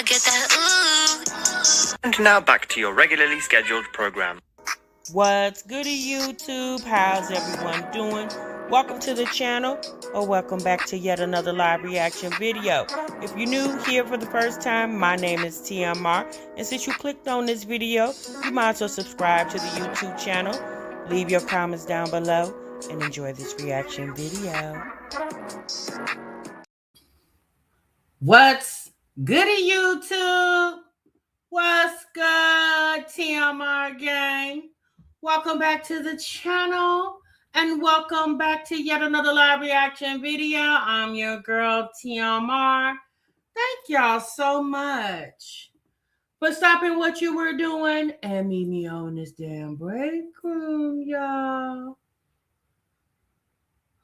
get that ooh. And now back to your regularly scheduled program. What's good, YouTube? How's everyone doing? Welcome to the channel, or welcome back to yet another live reaction video. If you're new here for the first time, my name is TMR, and since you clicked on this video, you might as well subscribe to the YouTube channel, leave your comments down below, and enjoy this reaction video. What's goody, YouTube? What's good, TMR gang? Welcome back to the channel and welcome back to yet another live reaction video. I'm your girl, TMR. Thank y'all so much for stopping what you were doing and meet me on this damn break room, y'all.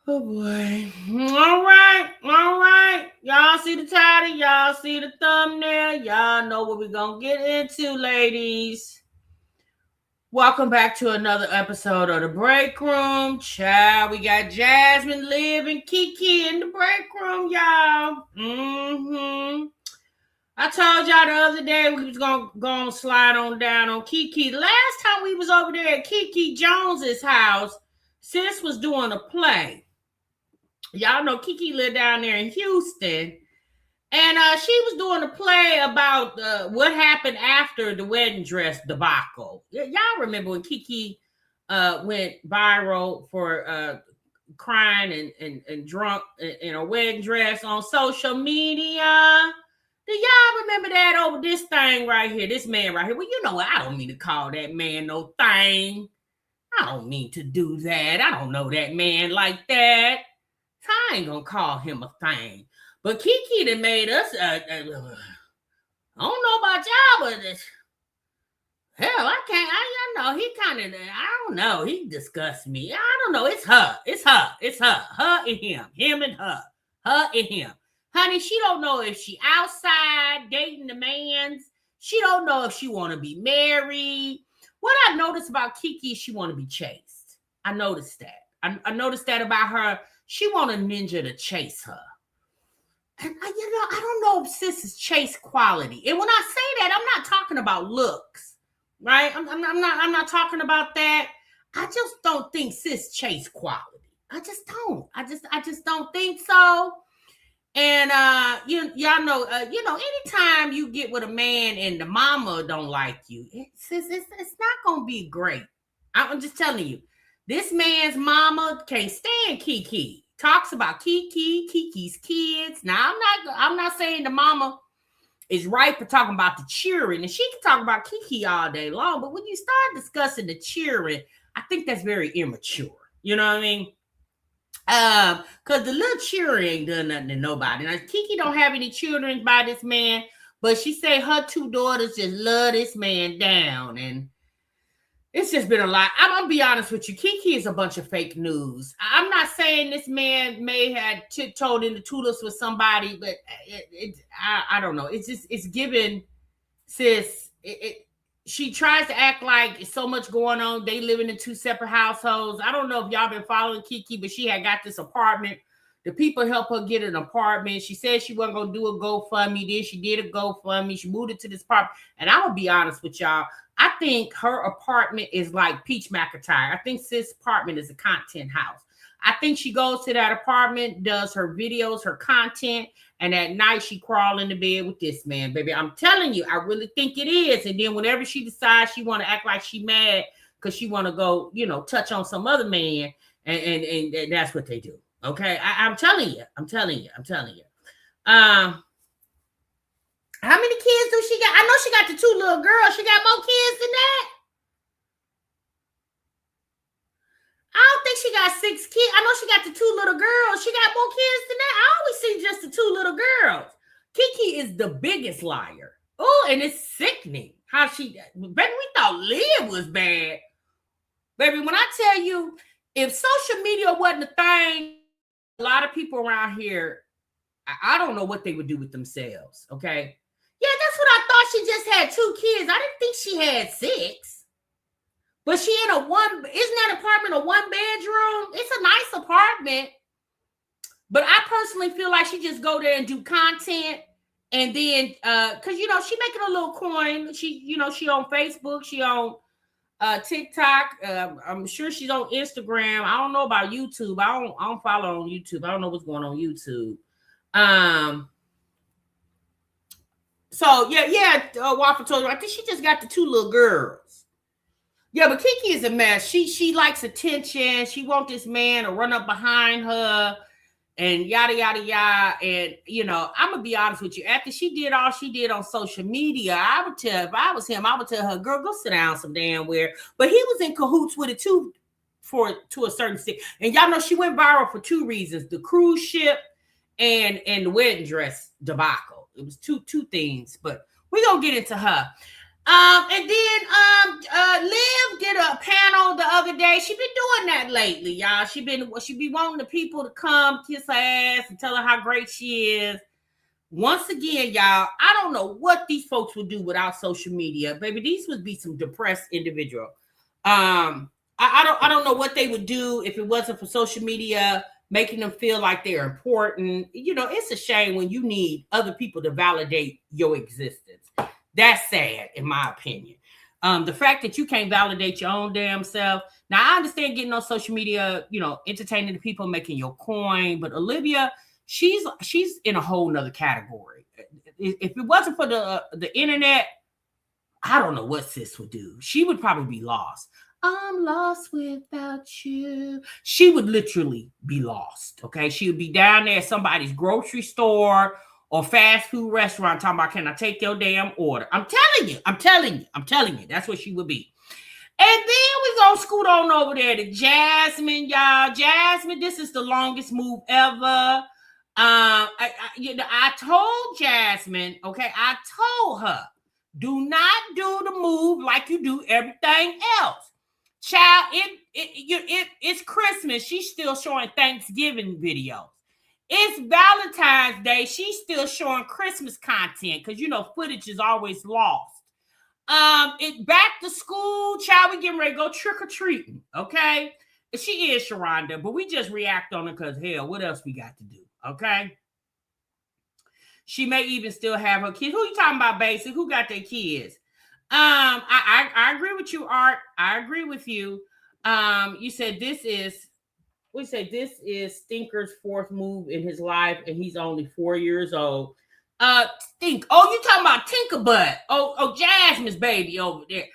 Oh boy. All right. Y'all see the title, y'all see the thumbnail, y'all know what we're gonna get into, ladies. Welcome back to another episode of the break room. Child, we got Jasmine, Liv, and Kiki in the break room, y'all. I told y'all the other day we was gonna go and slide on down on Kiki. The last time we was over there at Kiki Jones's house, sis was doing a play. Y'all know Kiki lived down there in Houston. And she was doing a play about what happened after the wedding dress debacle. Y'all remember when Kiki went viral for crying and drunk in a wedding dress on social media? Do y'all remember that over this thing right here? This man right here. Well, you know what? I don't mean to call that man no thing. I don't mean to do that. I don't know that man like that. I ain't gonna call him a thing. But Kiki that made us, I don't know about y'all, but hell, I know, he kind of, I don't know, he disgusts me. I don't know, it's her and him and her and him. Honey, she don't know if she outside dating the mans. She don't know if she want to be married. What I noticed about Kiki, she want to be chased. I noticed that. I noticed that about her. She want a ninja to chase her. And I don't know if sis is chase quality. And when I say that, I'm not talking about looks, right? I'm not talking about that. I just don't think sis chase quality. I just don't. I just don't think so. And y'all know, anytime you get with a man and the mama don't like you, it's not gonna be great. I'm just telling you, this man's mama can't stand Kiki. Talks about Kiki's kids. Now, I'm not saying the mama is right for talking about the cheering, and she can talk about Kiki all day long, but when you start discussing the cheering, I think that's very immature. You know what I mean? Because the little cheering ain't done nothing to nobody. Now, Kiki don't have any children by this man, but she say her two daughters just love this man down, and it's just been a lot. I'm going to be honest with you. Kiki is a bunch of fake news. I'm not saying this man may have tiptoed into tulips with somebody, but I don't know. It's given, sis. She tries to act like it's so much going on. They living in two separate households. I don't know if y'all been following Kiki, but she had got this apartment. The people helped her get an apartment. She said she wasn't going to do a GoFundMe. Then she did a GoFundMe. She moved it to this apartment. And I'm going to be honest with y'all. I think her apartment is like Peach McIntyre. I think sis' apartment is a content house. I think she goes to that apartment, does her videos, her content, and at night she crawl into bed with this man, baby. I'm telling you, I really think it is. And then whenever she decides she want to act like she mad because she want to go, touch on some other man, and that's what they do. Okay, I'm telling you. How many kids do she got? I know she got the two little girls. She got more kids than that. I don't think she got 6 kids. I know she got the 2 little girls. She got more kids than that. I always see just the 2 little girls. Kiki is the biggest liar. Oh, and it's sickening how baby, we thought Liv was bad. Baby, when I tell you, if social media wasn't a thing, a lot of people around here, I don't know what they would do with themselves, okay? Yeah, that's what I thought. She just had 2 kids. I didn't think she had 6. But she in isn't that apartment a 1-bedroom? It's a nice apartment. But I personally feel like she just go there and do content And then, cause she making a little coin. She on Facebook, she on TikTok. I'm sure she's on Instagram. I don't know about YouTube. I don't follow her on YouTube. I don't know what's going on YouTube. So yeah. Waffle told her. I think she just got the 2 little girls. Yeah, but Kiki is a mess. She likes attention. She wants this man to run up behind her and yada yada yada. And I'm gonna be honest with you. After she did all she did on social media, I would tell, if I was him, I would tell her, girl, go sit down some damn where. But he was in cahoots with it too, to a certain extent. And y'all know she went viral for 2 reasons: the cruise ship and the wedding dress debacle. It was two things, but we're gonna get into her. And then Liv did a panel the other day. She been doing that lately, y'all. She be wanting the people to come kiss her ass and tell her how great she is. Once again, y'all, I don't know what these folks would do without social media. Baby, these would be some depressed individual. I don't know what they would do if it wasn't for social media making them feel like they're important. It's a shame when you need other people to validate your existence. That's sad, in my opinion. The fact that you can't validate your own damn self. Now, I understand getting on social media, entertaining the people, making your coin. But Olivia, she's in a whole nother category. If it wasn't for the internet, I don't know what sis would do. She would probably be lost. I'm lost without you. She would literally be lost, okay? She would be down there at somebody's grocery store or fast food restaurant talking about, can I take your damn order? I'm telling you. That's what she would be. And then we gonna scoot on over there to Jasmine, y'all. Jasmine, this is the longest move ever. I told Jasmine, okay, I told her, do not do the move like you do everything else. Child, it's Christmas. She's still showing Thanksgiving videos. It's Valentine's Day. She's still showing Christmas content because footage is always lost. It back to school, child. We getting ready to go trick or treating. Okay, she is Sharonda, but we just react on it because hell, what else we got to do? Okay. She may even still have her kids. Who you talking about, basic? Who got their kids? I agree with you, Art. I agree with you. You said this is Stinker's 4th move in his life, and he's only 4 years old. Stink. Oh, you talking about Tinkerbutt? Oh, Jasmine's baby over there.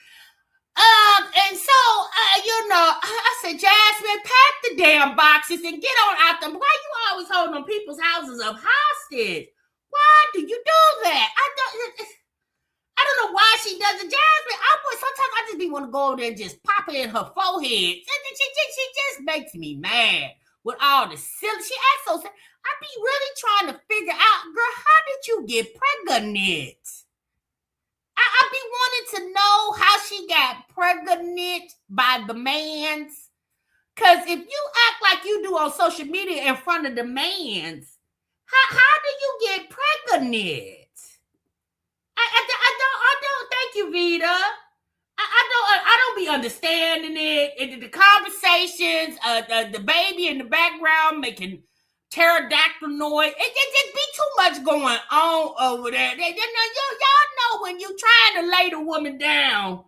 And so, I said, Jasmine, pack the damn boxes and get on out them. Why you always holding on people's houses up hostage? Why do you do that? I don't know why she does it. Jasmine, sometimes I just be want to go over there and just pop it in her forehead. She just makes me mad with all the silly. She acts so sad. I be really trying to figure out, girl, how did you get pregnant? I be wanting to know how she got pregnant by the mans. Because if you act like you do on social media in front of the mans, how do you get pregnant? I don't. Thank you, Vita. I don't be understanding it. And the conversations, the baby in the background making pterodactyl noise. It just be too much going on over there. Y'all know when you trying to lay the woman down.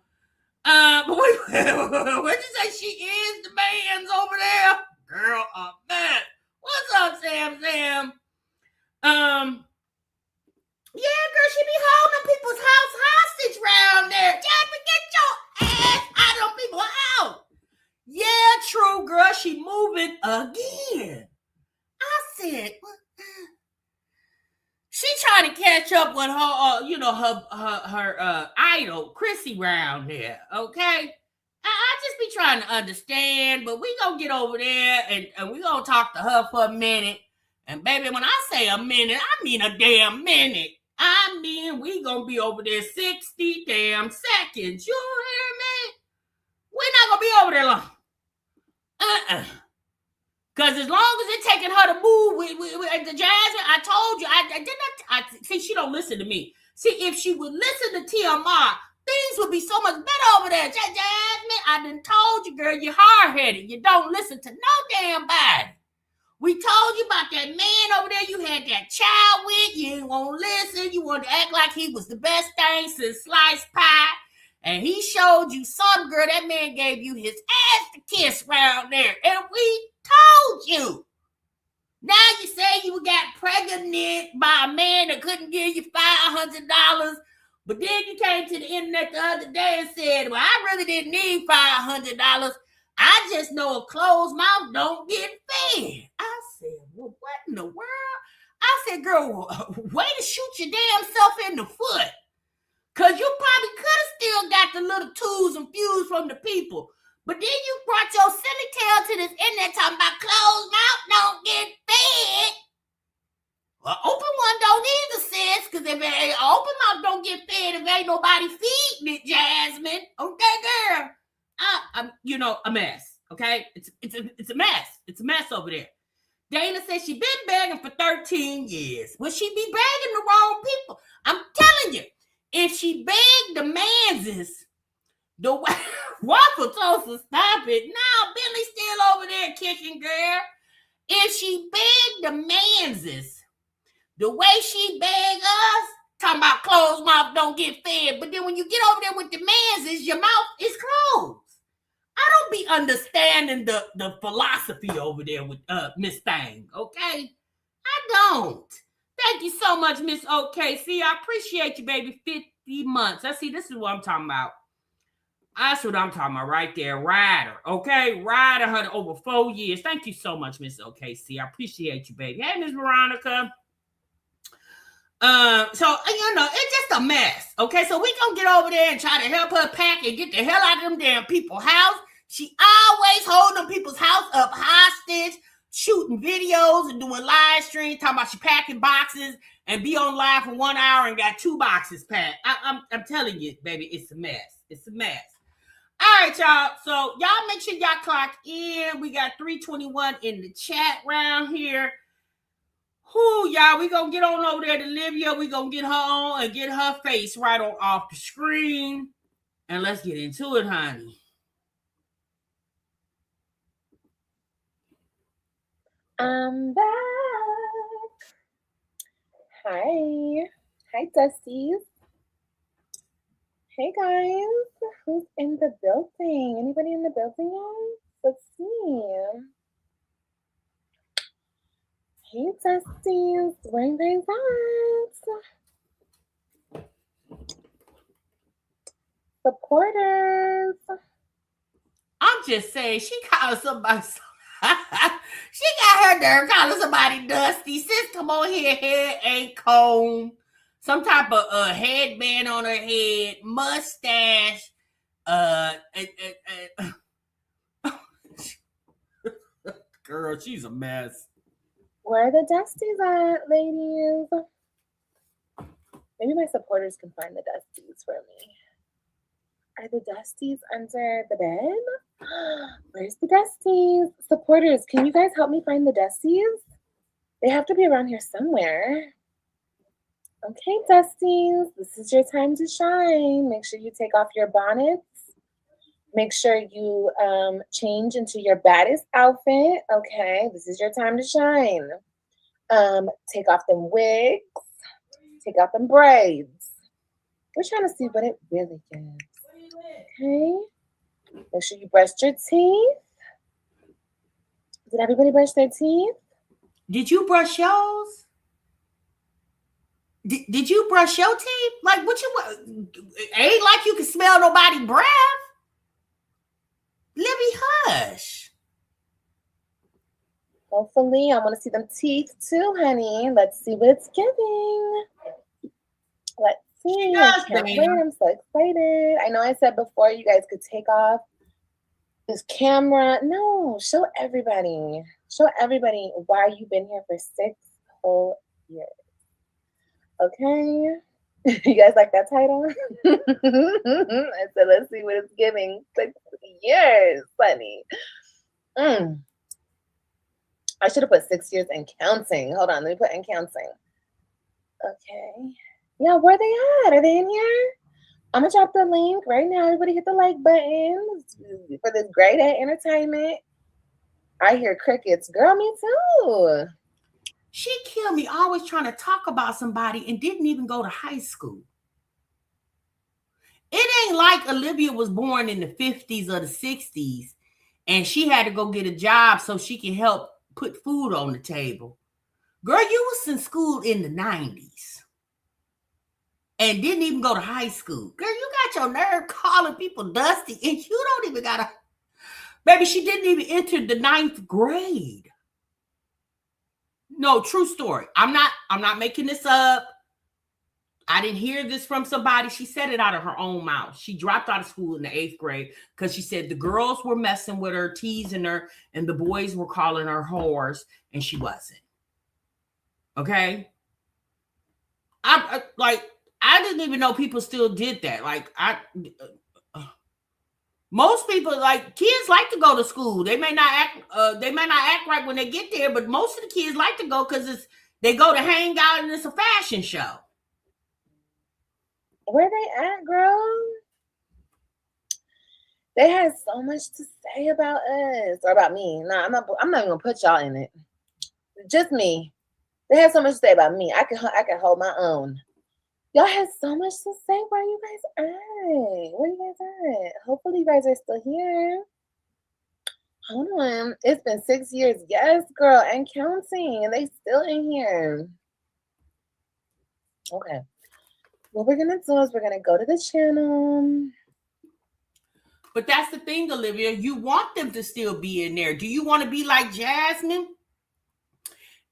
What you say? She is the man's over there, girl. Man, what's up, Sam? Yeah, girl, she be holding people's house hostage around there. Jasmine, get your ass out of people's house. Yeah, true, girl. She moving again. I said, she trying to catch up with her, her idol, Chrissy, around there. Okay, I just be trying to understand, but we gonna get over there and we gonna talk to her for a minute. And baby, when I say a minute, I mean a damn minute. I mean, we gonna be over there 60 damn seconds. You hear me? We're not gonna be over there long. Because as long as it's taking her to move with the Jasmine, I told you, I see, she don't listen to me. See, if she would listen to TMR, things would be so much better over there. Jasmine, I done told you, girl, you're hard-headed. You don't listen to no damn body. We told you about that man over there. You had that that child with. You didn't want to listen. You wanted to act like he was the best thing since sliced pie. And he showed you some girl. That man gave you his ass to kiss round there. And we told you. Now you say you got pregnant by a man that couldn't give you $500. But then you came to the internet the other day and said, well, I really didn't need $500. I just know a closed mouth don't get fed. I said, well, what in the world? I said, girl, way to shoot your damn self in the foot. Because you probably could have still got the little twos and fews from the people. But then you brought your silly tail to this internet talking about closed mouth don't get fed. Well, open one don't either, sis. Because if it open mouth don't get fed, if ain't nobody feeding it, Jasmine. Okay, girl. I'm a mess. Okay? It's a mess. It's a mess over there. Dana said she been begging for 13 years. Will she be begging the wrong people? I'm telling you, if she begged the Manses, the waffle toaster, stop it. No, Billy's still over there kicking, girl. If she begged the Manses, the way she begged us, talking about closed mouth don't get fed, but then when you get over there with the Manses, your mouth is closed. I don't be understanding the philosophy over there with Miss Thang, okay? I don't. Thank you so much, Miss OKC. I appreciate you, baby. 50 months. I see, this is what I'm talking about. That's what I'm talking about right there. Rider, okay? Rider her over 4 years. Thank you so much, Miss OKC. I appreciate you, baby. Hey, Miss Veronica. It's just a mess, okay? So we gonna get over there and try to help her pack and get the hell out of them damn people's house. She always holding them people's house up hostage, shooting videos and doing live streams, talking about she packing boxes and be on live for 1 hour and got 2 boxes packed. I'm telling you, baby, it's a mess. It's a mess. All right, y'all. So y'all make sure y'all clock in. We got 321 in the chat round here. Whoo, y'all, we gonna get on over there to Olivia. We gonna get her on and get her face right on off the screen. And let's get into it, honey. I'm back. Hi, Dusties. Hey, guys. Who's in the building? Anybody in the building yet? Let's see. Hey, Dusties. Ring, ring, rings. Supporters. I'm just saying, she called somebody. She got her nerve calling somebody dusty. Sis, come on here, hair ain't comb, some type of headband on her head, mustache. Girl, she's a mess. Where are the Dusties at, ladies? Maybe my supporters can find the Dusties for me. Are the Dusties under the bed? Where's the Dusties? Supporters, can you guys help me find the Dusties? They have to be around here somewhere. Okay, Dusties, this is your time to shine. Make sure you take off your bonnets. Make sure you change into your baddest outfit. Okay, this is your time to shine. Take off them wigs. Take out them braids. We're trying to see what it really is. Okay. Make sure you brush your teeth. Did everybody brush their teeth? Did you brush yours? Did you brush your teeth? Like, what you, ain't like you can smell nobody's breath. Libby, hush. Hopefully, I want to see them teeth too, honey. Let's see what it's giving. Let's see. I can't wait. I'm so excited. I know I said before you guys could take off this camera. No, show everybody. Show everybody why you've been here for 6 whole years. Okay? You guys like that title? I said, let's see what it's giving. 6 years, funny. I should have put 6 years and counting. Hold on, let me put in counting. Okay. Yeah, where are they at? Are they in here? I'm going to drop the link right now. Everybody hit the like button for this great entertainment. I hear crickets. Girl, me too. She killed me always trying to talk about somebody and didn't even go to high school. It ain't like Olivia was born in the 50s or the 60s and she had to go get a job so she can help put food on the table. Girl, you was in school in the 90s and didn't even go to high school. Girl, you got your nerve calling people dusty and you don't even got a... Baby, she didn't even enter the 9th grade. No, true story. I'm not making this up. I didn't hear this from somebody. She said it out of her own mouth. She dropped out of school in the 8th grade because she said the girls were messing with her, teasing her, and the boys were calling her whores, and she wasn't. Okay? I didn't even know people still did that. Most people, like, kids like to go to school. They may not act right when they get there, but most of the kids like to go because they go to hang out and it's a fashion show. Where they at, girl? They had so much to say about us or about me. No, I'm not even gonna put y'all in it. Just me. They had so much to say about me. I can hold my own. Y'all had so much to say. Where you guys at? Where you guys at? Hopefully you guys are still here. Hold on. It's been 6 years. Yes, girl, and counting. And they still in here. Okay. What we're gonna do is we're gonna go to the channel. But that's the thing, Olivia. You want them to still be in there. Do you want to be like Jasmine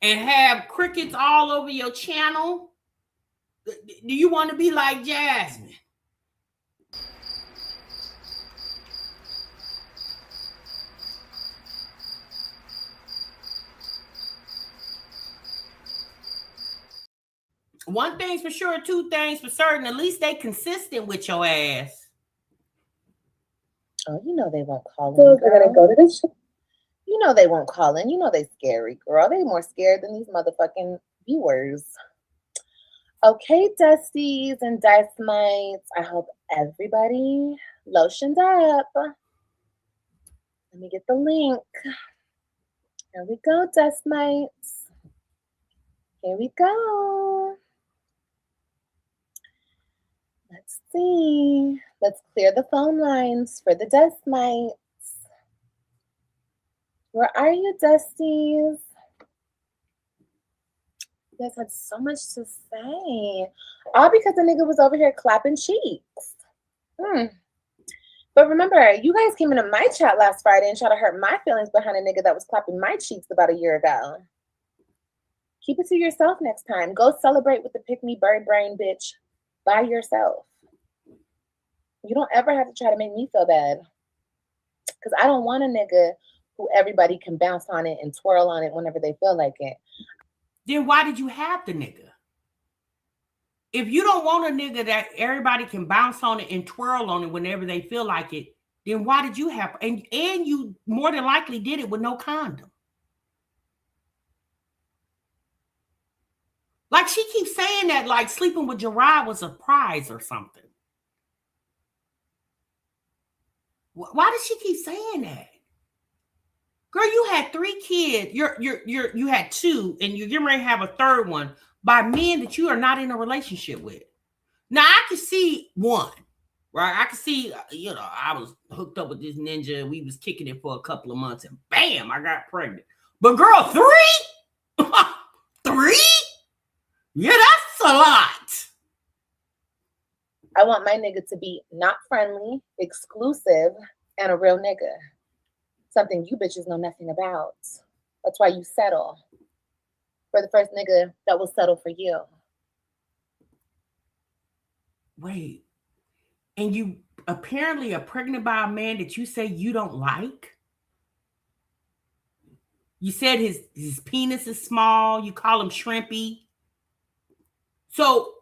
and have crickets all over your channel? Do you want to be like Jasmine? One thing's for sure, two things for certain. At least they consistent with your ass. Oh, you know they won't call in. So we're gonna go to the show. You know they won't call in. You know they scary, girl. They more scared than these motherfucking viewers. Okay, Dusties and Dice Mites. I hope everybody lotioned up. Let me get the link. Here we go, Dust Mites. Here we go. Let's see. Let's clear the phone lines for the Dust Mites. Where are you, Dusties? You guys had so much to say. All because the nigga was over here clapping cheeks. But remember, you guys came into my chat last Friday and tried to hurt my feelings behind a nigga that was clapping my cheeks about a year ago. Keep it to yourself next time. Go celebrate with the pick-me bird brain bitch by yourself. You don't ever have to try to make me feel bad. Because I don't want a nigga who everybody can bounce on it and twirl on it whenever they feel like it. Then why did you have the nigga? If you don't want a nigga that everybody can bounce on it and twirl on it whenever they feel like it, then why did you have? And you more than likely did it with no condom. Like she keeps saying that like sleeping with Gerard was a prize or something. Why does she keep saying that? Girl, you had 3 kids. You had 2, and you're getting ready to have a 3rd one by men that you are not in a relationship with. Now I can see 1, right? I can see, I was hooked up with this ninja, and we was kicking it for a couple of months, and bam, I got pregnant. But girl, 3? 3? Yeah, that's a lot. I want my nigga to be not friendly, exclusive, and a real nigga. Something you bitches know nothing about. That's why you settle for the first nigga that will settle for you. Wait, and you apparently are pregnant by a man that you say you don't like? You said his penis is small. You call him shrimpy. So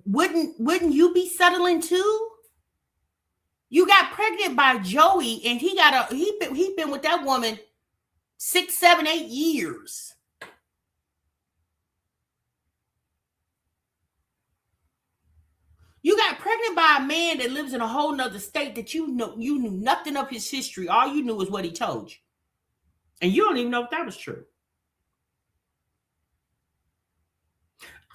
wouldn't you be settling too? You got pregnant by Joey, and he been with that woman 6, 7, 8 years. You got pregnant by a man that lives in a whole nother state that you knew nothing of his history. All you knew is what he told you. And you don't even know if that was true.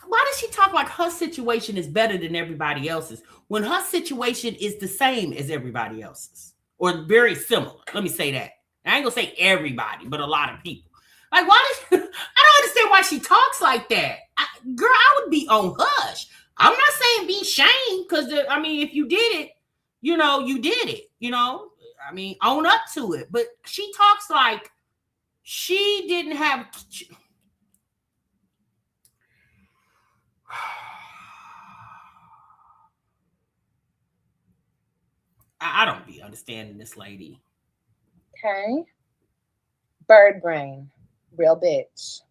Why does she talk like her situation is better than everybody else's when her situation is the same as everybody else's or very similar? Let me say that. I ain't gonna say everybody, but a lot of people. Like, why does I don't understand why she talks like that. Girl, I would be on hush. I'm not saying be shamed because I mean, if you did it, you know, you did it. You know, I mean, own up to it. But she talks like she didn't have. I don't be understanding this lady. Okay. Bird brain. Real bitch.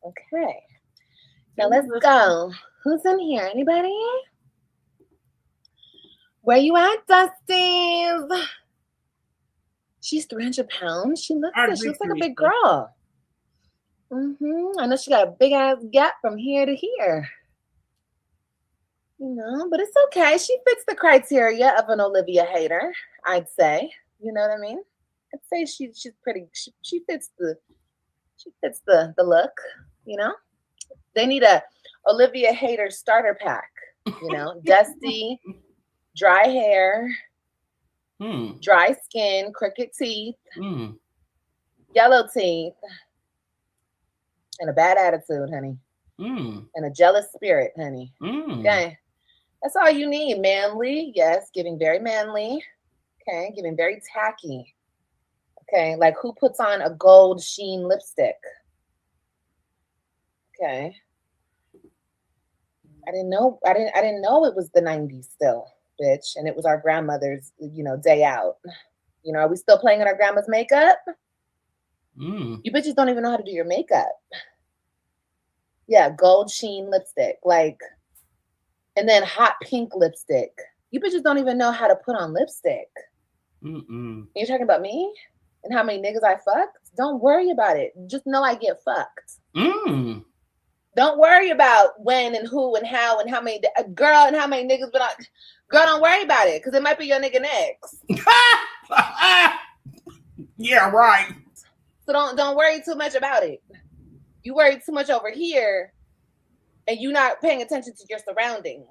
Okay. Now let's go. Who's in here? Anybody? Where you at, Dusties? She's 300 pounds. She looks it. She looks like a big girl. I know she got a big ass gap from here to here. You know, but it's okay. She fits the criteria of an Olivia hater, I'd say. You know what I mean? I'd say she's pretty. She fits the look. You know, they need a Olivia hater starter pack. You know, dusty, dry hair, dry skin, crooked teeth, yellow teeth, and a bad attitude, honey. And a jealous spirit, honey. Okay. That's all you need. Manly, yes, giving very manly. Okay, giving very tacky. Okay, like who puts on a gold sheen lipstick? Okay. I didn't know it was the 90s still, bitch. And it was our grandmother's, you know, day out. You know, are we still playing in our grandma's makeup? You bitches don't even know how to do your makeup. Yeah, gold sheen lipstick. Like, and then hot pink lipstick. You bitches don't even know how to put on lipstick. You're talking about me and how many niggas I fucked? Don't worry about it. Just know I get fucked. Don't worry about when and who and how and how many girl and how many niggas been on. Girl, don't worry about it because it might be your nigga next. Yeah, right. So don't worry too much about it. You worry too much over here and you're not paying attention to your surroundings.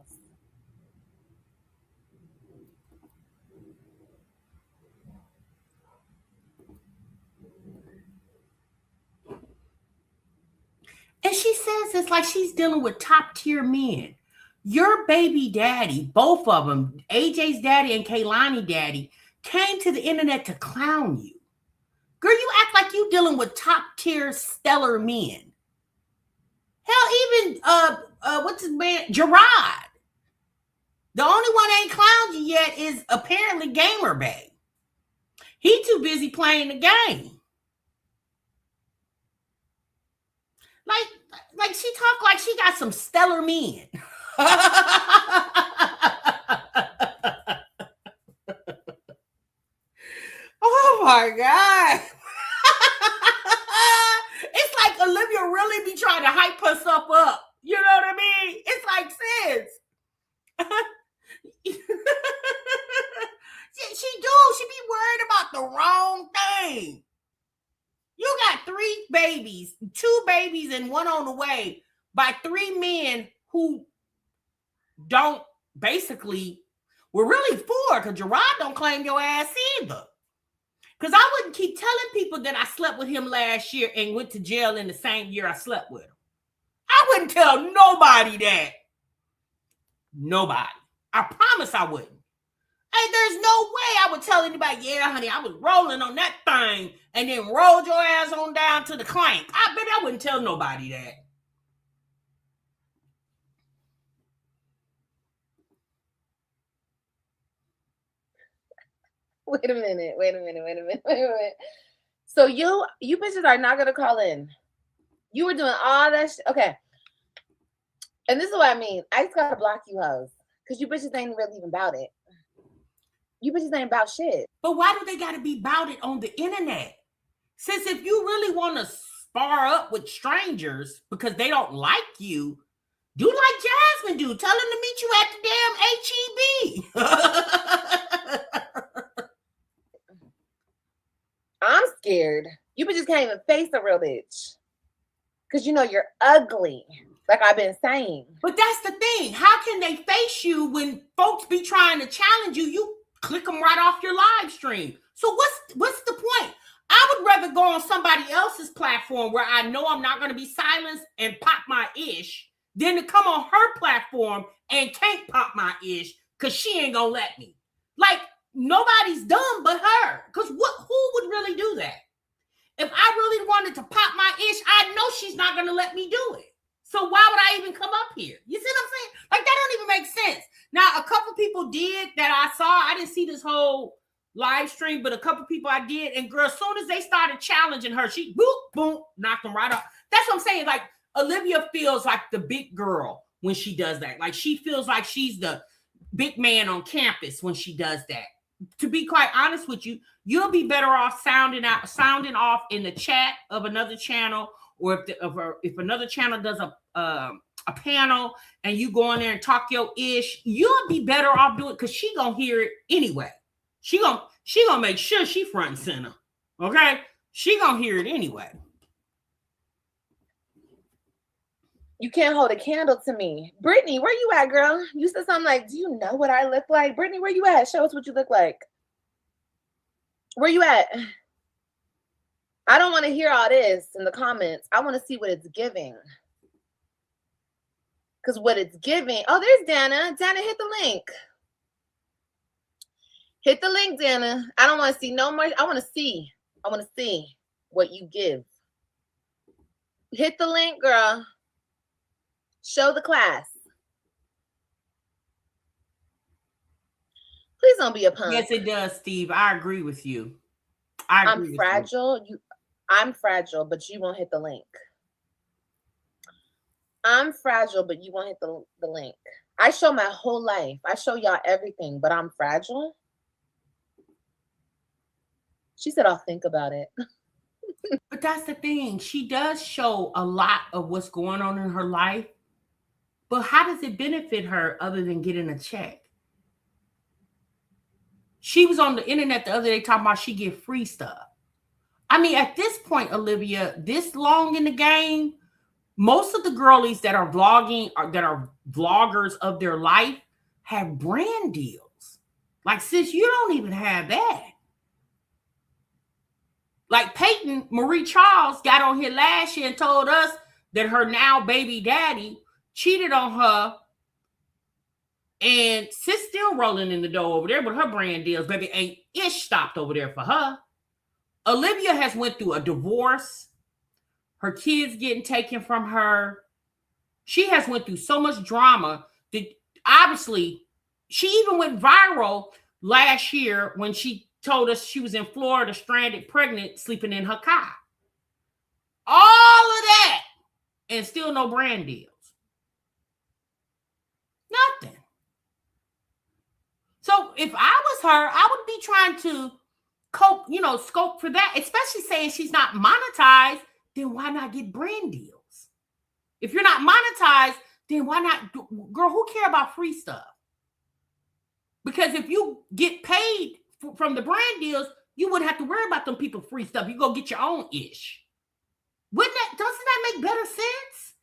And she says it's like she's dealing with top tier men. Your baby daddy, both of them, AJ's daddy and Kaylani daddy, came to the internet to clown you. Girl, you act like you dealing with top tier stellar men. Hell, even what's his man? Gerard. The only one that ain't clowned you yet is apparently Gamer Bay. He too busy playing the game. Like she talk like she got some stellar men. Oh my God. It's like Olivia really be trying to hype herself up. You know what I mean? It's like, sis. She be worried about the wrong thing. You got 3 babies, 2 babies and 1 on the way by 3 men who don't basically, well, really 4 because Gerard don't claim your ass either. Because I wouldn't keep telling people that I slept with him last year and went to jail in the same year I slept with him. I wouldn't tell nobody that. Nobody. I promise I wouldn't. Hey, there's no way I would tell anybody, yeah, honey, I was rolling on that thing and then rolled your ass on down to the clank. I bet I wouldn't tell nobody that. Wait a minute. So you bitches are not gonna call in. You were doing all that shit. Okay. And this is what I mean. I just gotta block you hoes. Because you bitches ain't really even about it. You bitches ain't about shit. But why do they gotta be about it on the internet? Since if you really want to spar up with strangers because they don't like you, do like Jasmine do. Tell them to meet you at the damn HEB. I'm scared. You bitches can't even face a real bitch. Because you know you're ugly. Like I've been saying. But that's the thing. How can they face you when folks be trying to challenge you? You click them right off your live stream. So what's the point? I would rather go on somebody else's platform where I know I'm not going to be silenced and pop my ish than to come on her platform and can't pop my ish because she ain't going to let me. Like, nobody's dumb but her. Because who would really do that? If I really wanted to pop my ish, I know she's not going to let me do it. So why would I even come up here? You see what I'm saying? Like, that don't even make sense. Now, a couple people did that I saw. I didn't see this whole live stream, but a couple people I did. And girl, as soon as they started challenging her, she boop, boom, knocked them right off. That's what I'm saying. Like, Olivia feels like the big girl when she does that. Like, she feels like she's the big man on campus when she does that. To be quite honest with you, you'll be better off sounding off in the chat of another channel, or if another channel does a panel and you go in there and talk your ish, you'll be better off doing it because she gonna hear it anyway. She gonna make sure she front and center. Okay, she gonna hear it anyway. You can't hold a candle to me. Brittany, where you at, girl? You said something like, do you know what I look like? Brittany, where you at? Show us what you look like. Where you at? I don't want to hear all this in the comments. I want to see what it's giving. Because what it's giving... Oh, there's Dana. Dana, hit the link. Hit the link, Dana. I don't want to see no more. I want to see what you give. Hit the link, girl. Show the class. Please don't be a punk. Yes, it does, Steve. I agree with you. I'm fragile. I'm fragile, but you won't hit the link. I'm fragile, but you won't hit the link. I show my whole life. I show y'all everything, but I'm fragile. She said, I'll think about it. But that's the thing. She does show a lot of what's going on in her life. But how does it benefit her other than getting a check? She was on the internet the other day talking about she get free stuff. I mean, at this point, Olivia, this long in the game, most of the girlies that are vlogging or that are vloggers of their life have brand deals. Like, sis, you don't even have that. Like Peyton Marie Charles got on here last year and told us that her now baby daddy cheated on her, and sis still rolling in the dough over there with her brand deals. Baby ain't ish stopped over there for her. Olivia has went through a divorce. Her kids getting taken from her. She has went through so much drama that obviously she even went viral last year when she told us she was in Florida, stranded, pregnant, sleeping in her car. All of that, and still no brand deals. Nothing. So if I was her, I would be trying to scope for that, especially saying she's not monetized, then why not get brand deals? If you're not monetized, then why not? Girl, who care about free stuff? Because if you get paid from the brand deals, you wouldn't have to worry about them people free stuff. You go get your own ish. Doesn't that make better sense?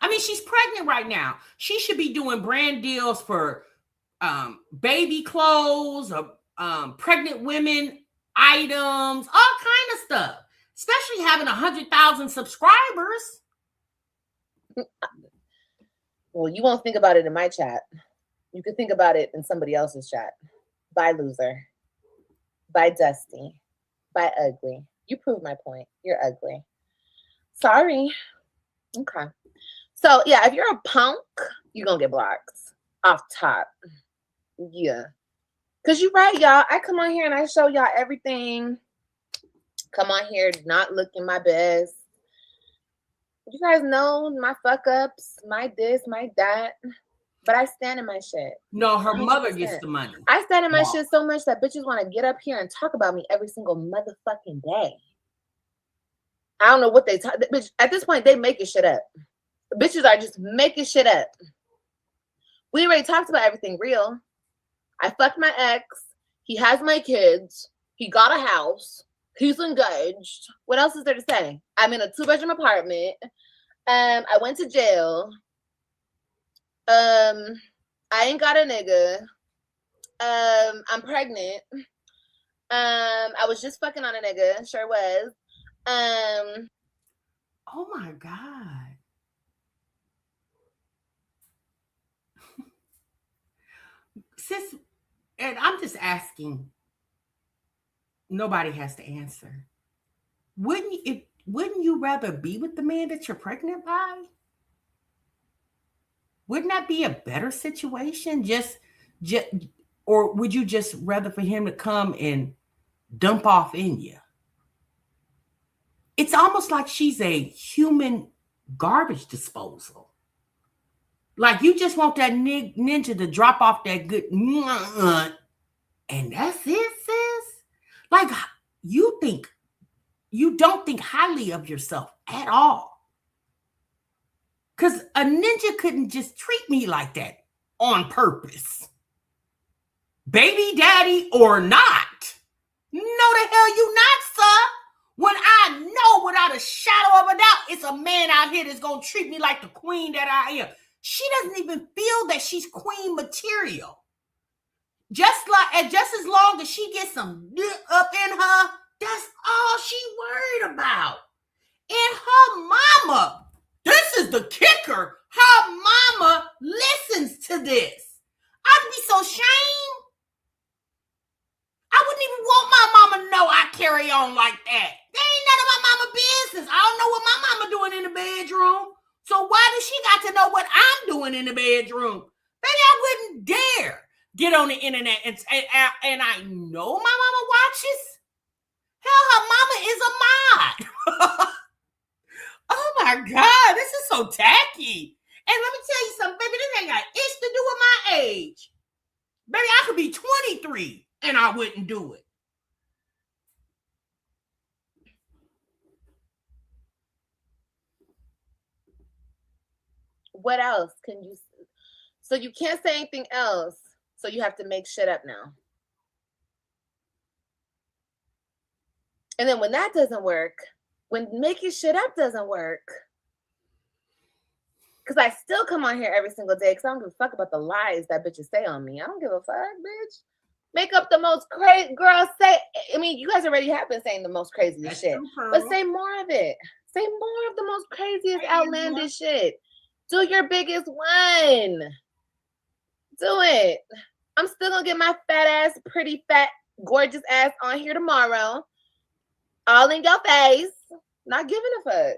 I mean, she's pregnant right now. She should be doing brand deals for baby clothes, or pregnant women items, all kind of stuff. Especially having 100,000 subscribers. Well, you won't think about it in my chat. You could think about it in somebody else's chat. Bye, loser. Bye, Dusty. Bye, ugly. You proved my point. You're ugly. Sorry. Okay. So, yeah, if you're a punk, you're going to get blocked off top. Yeah. Because you're right, y'all. I come on here and I show y'all everything. Come on here, not looking my best. You guys know my fuck ups, my this, my that. But I stand in my shit. No, her 100%. Mother gets the money. I stand in my shit so much that bitches want to get up here and talk about me every single motherfucking day. I don't know what they talk. Bitch, at this point, they making shit up. Bitches are just making shit up. We already talked about everything real. I fucked my ex. He has my kids. He got a house. He's engaged. What else is there to say? I'm in a 2-bedroom apartment. I went to jail. I ain't got a nigga. I'm pregnant. I was just fucking on a nigga. Sure was. Oh my God. Sis, and I'm just asking. Nobody has to answer. Wouldn't you rather be with the man that you're pregnant by? Wouldn't that be a better situation? Just or would you just rather for him to come and dump off in you? It's almost like she's a human garbage disposal. Like you just want that ninja to drop off that good, and that's it, sis. Like you don't think highly of yourself at all. Because a ninja couldn't just treat me like that on purpose. Baby daddy or not. No, the hell you not, sir. When I know without a shadow of a doubt, it's a man out here that's going to treat me like the queen that I am. She doesn't even feel that she's queen material. Just as long as she gets some up in her, that's all she worried about. And her mama, this is the kicker, her mama listens to this. I'd be so ashamed. I wouldn't even want my mama to know I carry on like that. That ain't none of my mama business. I don't know what my mama doing in the bedroom. So why does she got to know what I'm doing in the bedroom? Baby, I wouldn't dare get on the internet and I know my mama watches. Hell, her mama is a mod. Oh my God, this is so tacky. And let me tell you something, baby, this ain't got itch to do with my age. Baby, I could be 23 and I wouldn't do it. What else can you say? So you can't say anything else. So you have to make shit up now. And then when that doesn't work, when making shit up doesn't work, because I still come on here every single day because I don't give a fuck about the lies that bitches say on me. I don't give a fuck, bitch. Make up the most crazy, girl, say, I mean, you guys already have been saying the most craziest shit, but say more of it. Say more of the most craziest, outlandish shit. Do your biggest one. Do it. I'm still gonna get my fat ass, pretty fat, gorgeous ass on here tomorrow. All in your face. Not giving a fuck.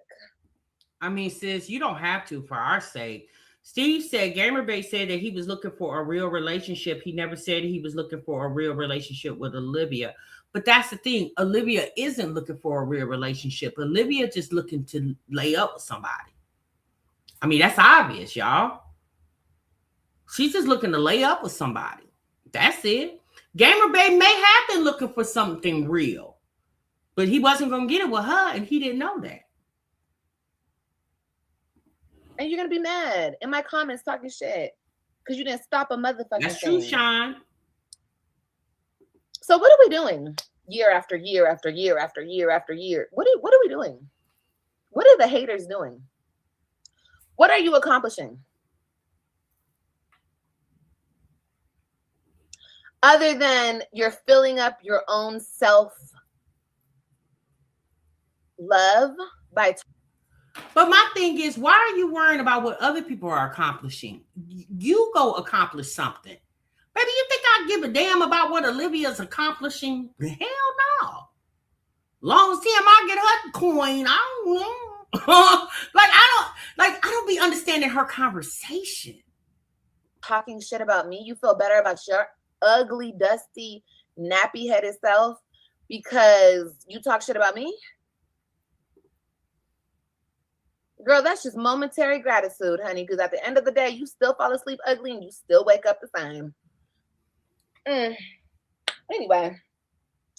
I mean, sis, you don't have to for our sake. Steve said, Gamerbait said that he was looking for a real relationship. He never said he was looking for a real relationship with Olivia. But that's the thing. Olivia isn't looking for a real relationship. Olivia just looking to lay up with somebody. I mean, that's obvious, y'all. She's just looking to lay up with somebody. That's it. Gamerbait may have been looking for something real, but he wasn't going to get it with her, and he didn't know that. And you're going to be mad in my comments talking shit because you didn't stop a motherfucking That's thing. true, Sean. So what are we doing year after year after year after year after year? What are we doing? What are the haters doing? What are you accomplishing? Other than you're filling up your own self-love by... But my thing is, why are you worrying about what other people are accomplishing? You go accomplish something. Baby, you think I give a damn about what Olivia's accomplishing? Hell no. Long as I get her coin, I don't know. I don't be understanding her conversation. Talking shit about me, you feel better about your ugly, dusty, nappy-headed self because you talk shit about me? Girl, that's just momentary gratitude, honey, because at the end of the day, you still fall asleep ugly and you still wake up the same. Anyway,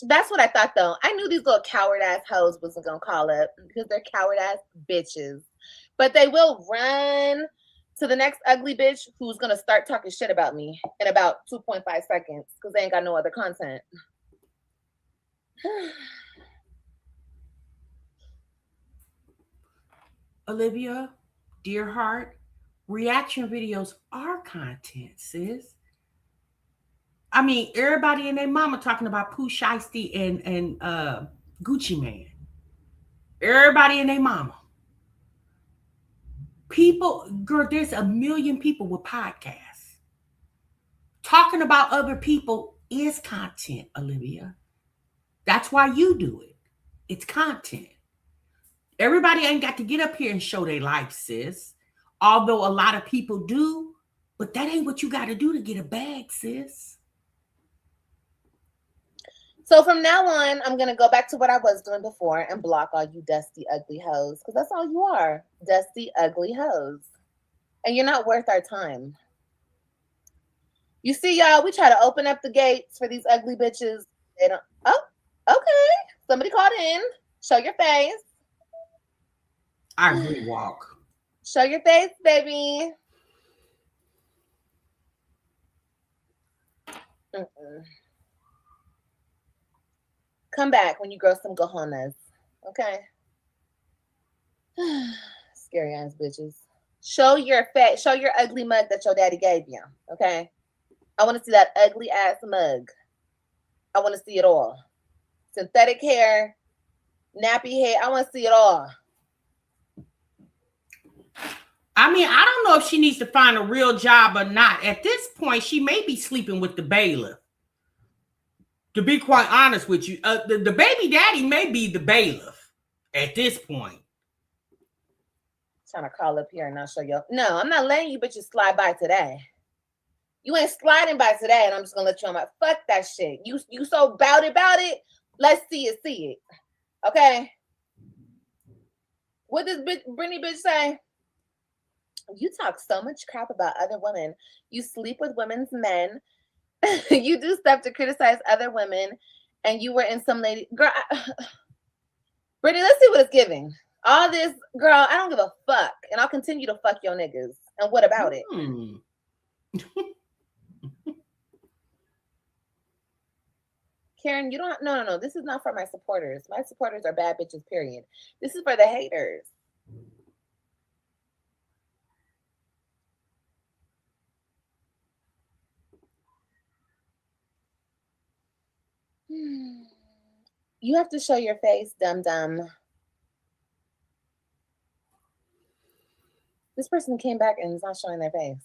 that's what I thought, though. I knew these little coward-ass hoes wasn't going to call up because they're coward-ass bitches. But they will run to the next ugly bitch who's going to start talking shit about me in about 2.5 seconds because they ain't got no other content. Olivia, dear heart, reaction videos are content, sis. I mean, everybody and their mama talking about Pooh Shiesty and Gucci Man. Everybody and their mama. People, girl, there's a million people with podcasts. Talking about other people is content, Olivia. That's why you do it. It's content. Everybody ain't got to get up here and show their life, sis. Although a lot of people do, but that ain't what you got to do to get a bag, sis. So from now on, I'm going to go back to what I was doing before and block all you dusty, ugly hoes. Because that's all you are. Dusty, ugly hoes. And you're not worth our time. You see, y'all, we try to open up the gates for these ugly bitches. They don't. Oh, okay. Somebody called in. Show your face. I rewalk. Show your face, baby. Come back when you grow some cojones. Okay. Scary ass bitches. Show your face. Show your ugly mug that your daddy gave you. Okay. I want to see that ugly ass mug. I want to see it all. Synthetic hair, nappy hair. I want to see it all. I mean, I don't know if she needs to find a real job or not. At this point, she may be sleeping with the bailiff. To be quite honest with you, the baby daddy may be the bailiff at this point. Trying to call up here and not show you. No, I'm not letting you bitches slide by today. You ain't sliding by today, and I'm just gonna let you on my fuck that shit. You so about it. Let's see it. Okay. What does Brittany bitch say? You talk so much crap about other women. You sleep with women's men. You do stuff to criticize other women, and you were in some lady girl. Brittany, let's see what it's giving. All this, girl, I don't give a fuck, and I'll continue to fuck your niggas. And what about it? Karen, you don't. No. This is not for my supporters. My supporters are bad bitches. Period. This is for the haters. You have to show your face, dum-dum. This person came back and is not showing their face.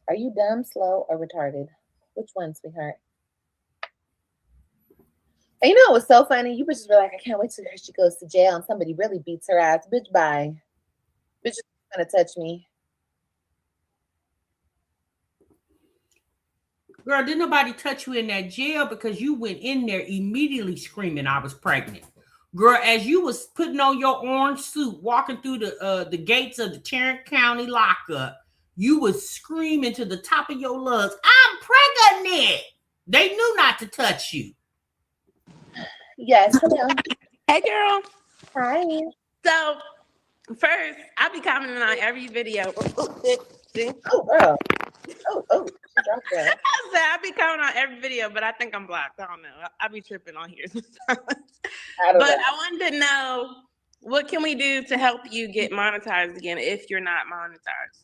Are you dumb, slow, or retarded? Which one, sweetheart? And you know it was so funny? You bitches were like, I can't wait till she goes to jail and somebody really beats her ass. Bitch, bye. Bitch is gonna touch me. Girl, didn't nobody touch you in that jail because you went in there immediately screaming I was pregnant. Girl, as you was putting on your orange suit, walking through the gates of the Tarrant County lockup, you was screaming to the top of your lungs, I'm pregnant. They knew not to touch you. Yes, hello. Hey, girl. Hi. So, first, I'll be commenting on every video. Oh, girl. Oh, she dropped that. I said I'll be commenting on every video, but I think I'm blocked. I don't know. I'll be tripping on here sometimes. I wanted to know, what can we do to help you get monetized again if you're not monetized?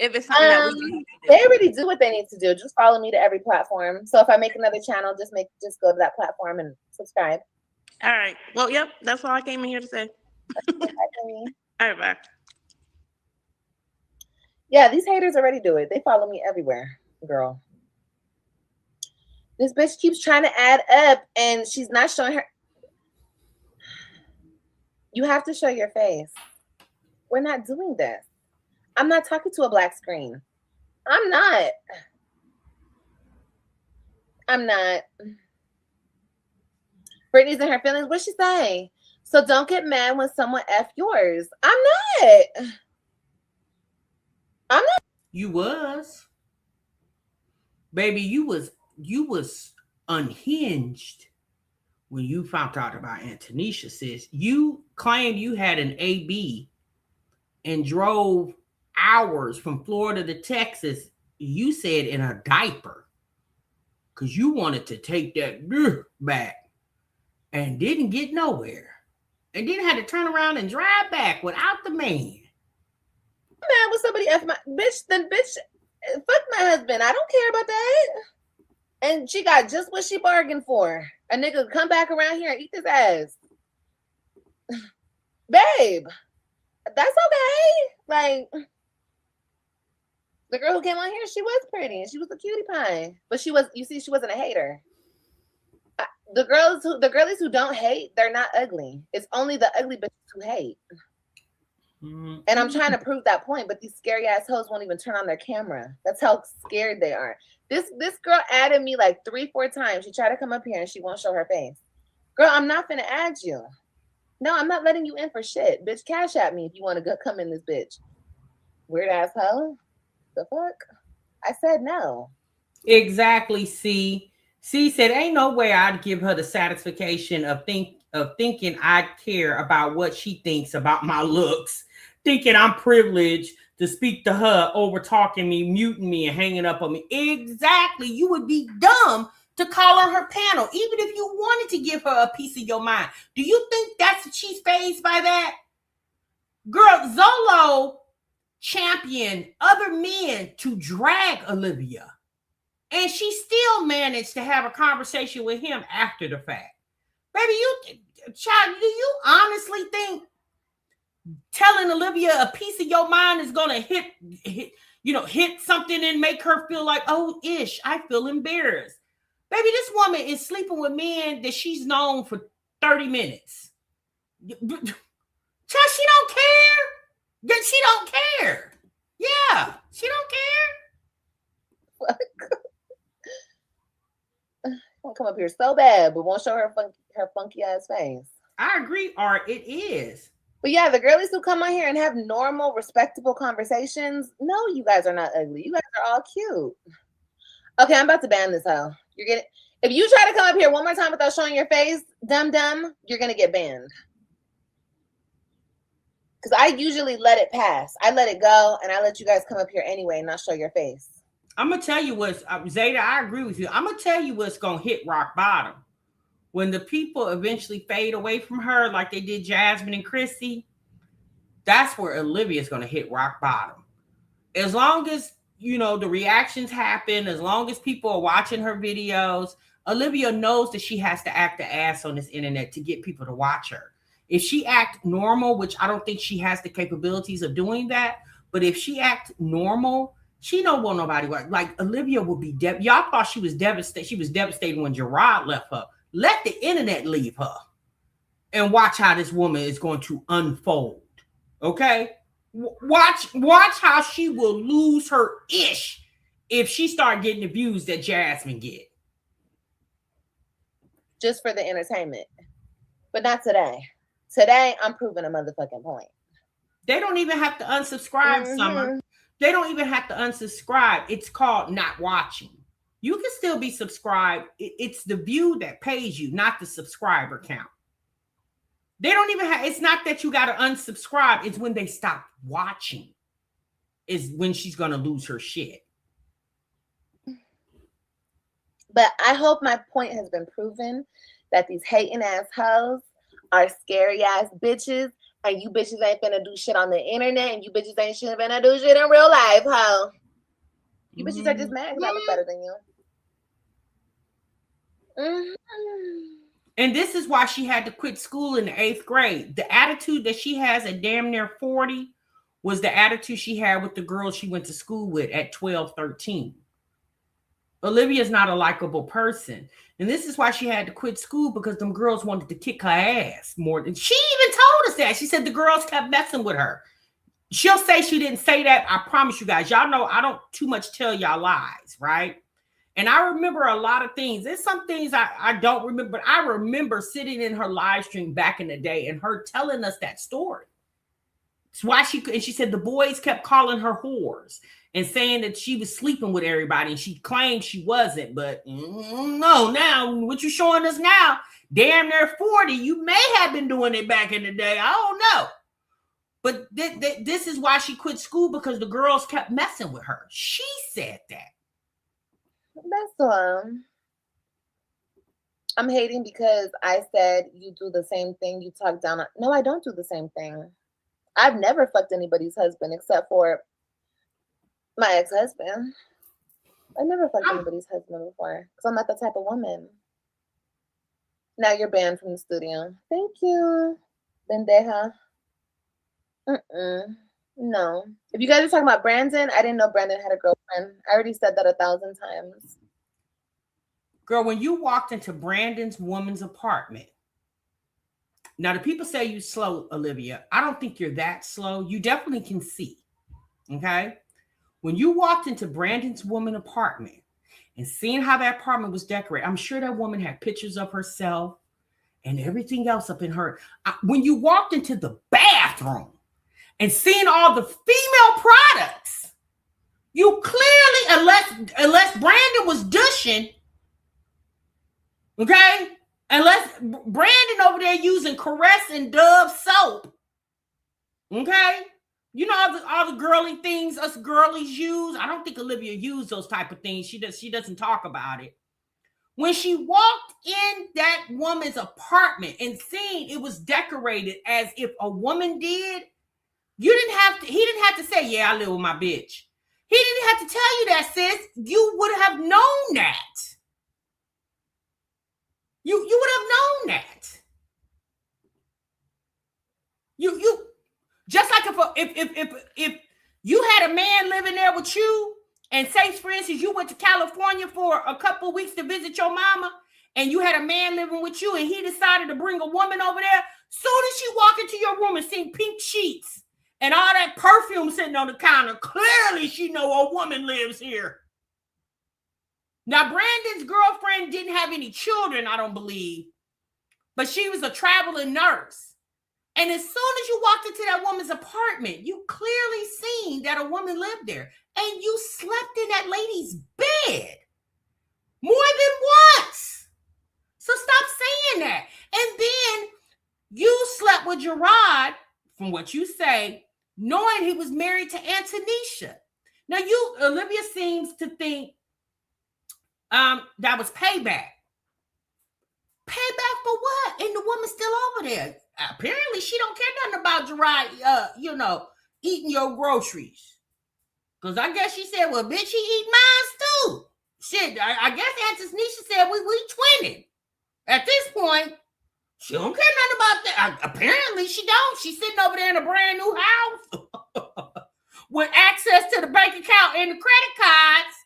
If it's something that we can do. They already do what they need to do. Just follow me to every platform. So if I make another channel, just go to that platform and subscribe. All right. Well, yep. That's all I came in here to say. All right, bye. Yeah, these haters already do it. They follow me everywhere, girl. This bitch keeps trying to add up and she's not showing her. You have to show your face. We're not doing this. I'm not talking to a black screen. I'm not. Brittany's in her feelings. What'd she say? So don't get mad when someone F yours. I'm not. You was. Baby, you was unhinged when you found out about Antonisha, sis. You claimed you had an AB and drove hours from Florida to Texas, you said in a diaper, because you wanted to take that back. and didn't get nowhere. And then had to turn around and drive back without the man. Man, with somebody else, my bitch, then bitch, fuck my husband. I don't care about that. And she got just what she bargained for. A nigga come back around here and eat his ass. Babe, that's okay. Like, the girl who came on here, she was pretty and she was a cutie pie. But she wasn't a hater. The girlies who don't hate, they're not ugly. It's only the ugly bitches who hate. Mm-hmm. And I'm trying to prove that point, but these scary ass hoes won't even turn on their camera. That's how scared they are. This girl added me like 3-4 times. She tried to come up here and she won't show her face. Girl, I'm not gonna add you. No, I'm not letting you in for shit. Bitch, cash at me if you want to go come in this bitch. Weird ass hoe. The fuck? I said no. Exactly. C said, ain't no way I'd give her the satisfaction of thinking I'd care about what she thinks about my looks, thinking I'm privileged to speak to her over talking me, muting me, and hanging up on me. Exactly. You would be dumb to call on her panel, even if you wanted to give her a piece of your mind. Do you think that's what she's fazed by that? Girl, Zolo championed other men to drag Olivia. And she still managed to have a conversation with him after the fact. Baby, child, do you honestly think telling Olivia a piece of your mind is going to hit something and make her feel like, oh, I feel embarrassed. Baby, this woman is sleeping with men that she's known for 30 minutes. Child, she don't care. She don't care. Yeah, she don't care. Won't come up here so bad, but won't show her funky ass face. I agree, Art. It is. But yeah, the girlies who come on here and have normal, respectable conversations, no, you guys are not ugly. You guys are all cute. Okay, I'm about to ban this hoe. If you try to come up here one more time without showing your face, dumb, you're gonna get banned. Because I usually let it pass. I let it go, and I let you guys come up here anyway and not show your face. I'm gonna tell you what's Zeta. I agree with you. I'm gonna tell you what's gonna hit rock bottom when the people eventually fade away from her, like they did Jasmine and Chrissy. That's where Olivia's gonna hit rock bottom. As long as the reactions happen, as long as people are watching her videos, Olivia knows that she has to act the ass on this internet to get people to watch her. If she act normal, which I don't think she has the capabilities of doing that, but if she act normal, she don't want nobody like Olivia will be y'all thought she was devastated. She was devastated when Gerard left her. Let the internet leave her and watch how this woman is going to unfold. Okay? Watch how she will lose her ish if she start getting the views that Jasmine get. Just for the entertainment. But not today. Today, I'm proving a motherfucking point. They don't even have to unsubscribe, Summer. They don't even have to unsubscribe. It's called not watching. You can still be subscribed. It's the view that pays you, not the subscriber count. They don't even have, it's not that you got to unsubscribe. It's when they stop watching is when she's going to lose her shit. But I hope my point has been proven that these hating ass hoes are scary ass bitches. And you bitches ain't finna do shit on the internet, and you bitches ain't finna do shit in real life, ho. You bitches are just mad because I look better than you. And this is why she had to quit school in the 8th grade. The attitude that she has at damn near 40 was the attitude she had with the girls she went to school with at 12, 13. Olivia's not a likable person. And this is why she had to quit school, because them girls wanted to kick her ass more than she even told us that. She said the girls kept messing with her. She'll say she didn't say that. I promise you guys. Y'all know I don't too much tell y'all lies, right? And I remember a lot of things. There's some things I don't remember, but I remember sitting in her live stream back in the day and her telling us that story. It's why she said the boys kept calling her whores and saying that she was sleeping with everybody, and she claimed she wasn't. But no, now what you showing us now, damn near 40, you may have been doing it back in the day. I don't know. But this is why she quit school, because the girls kept messing with her. She said that. That's I'm hating because I said you do the same thing. You talk down. No, I don't do the same thing. I've never fucked anybody's husband except for my ex-husband. I never fucked anybody's husband before because I'm not the type of woman. Now you're banned from the studio. Thank you, Bendeja. No. If you guys are talking about Brandon, I didn't know Brandon had a girlfriend. I already said that 1,000 times. Girl, when you walked into Brandon's woman's apartment, now the people say you slow, Olivia. I don't think you're that slow. You definitely can see. Okay? When you walked into Brandon's woman apartment and seeing how that apartment was decorated, I'm sure that woman had pictures of herself and everything else up in her. When you walked into the bathroom and seeing all the female products, you clearly, unless Brandon was douching, okay? Unless Brandon over there using Caress and Dove soap, okay? You know all the girly things us girlies use. I don't think Olivia used those type of things. She doesn't talk about it. When she walked in that woman's apartment and seen it was decorated as if a woman did, he didn't have to say, yeah, I live with my bitch. He didn't have to tell you that, sis. You would have known that. You would have known that. You just like if you had a man living there with you, and say, for instance, you went to California for a couple of weeks to visit your mama, and you had a man living with you, and he decided to bring a woman over there. Soon as she walked into your room and seen pink sheets and all that perfume sitting on the counter, clearly she know a woman lives here. Now, Brandon's girlfriend didn't have any children, I don't believe, but she was a traveling nurse. And as soon as you walked into that woman's apartment, you clearly seen that a woman lived there. And you slept in that lady's bed more than once. So stop saying that. And then you slept with Gerard, from what you say, knowing he was married to Antonisha. Now, Olivia seems to think that was payback. Payback for what? And the woman's still over there. Apparently, she don't care nothing about Gerard, eating your groceries. Because I guess she said, well, bitch, he eat mine too. Shit, I guess Antonisha said we twinning. At this point, she don't care nothing about that. Apparently, she don't. She's sitting over there in a brand new house with access to the bank account and the credit cards.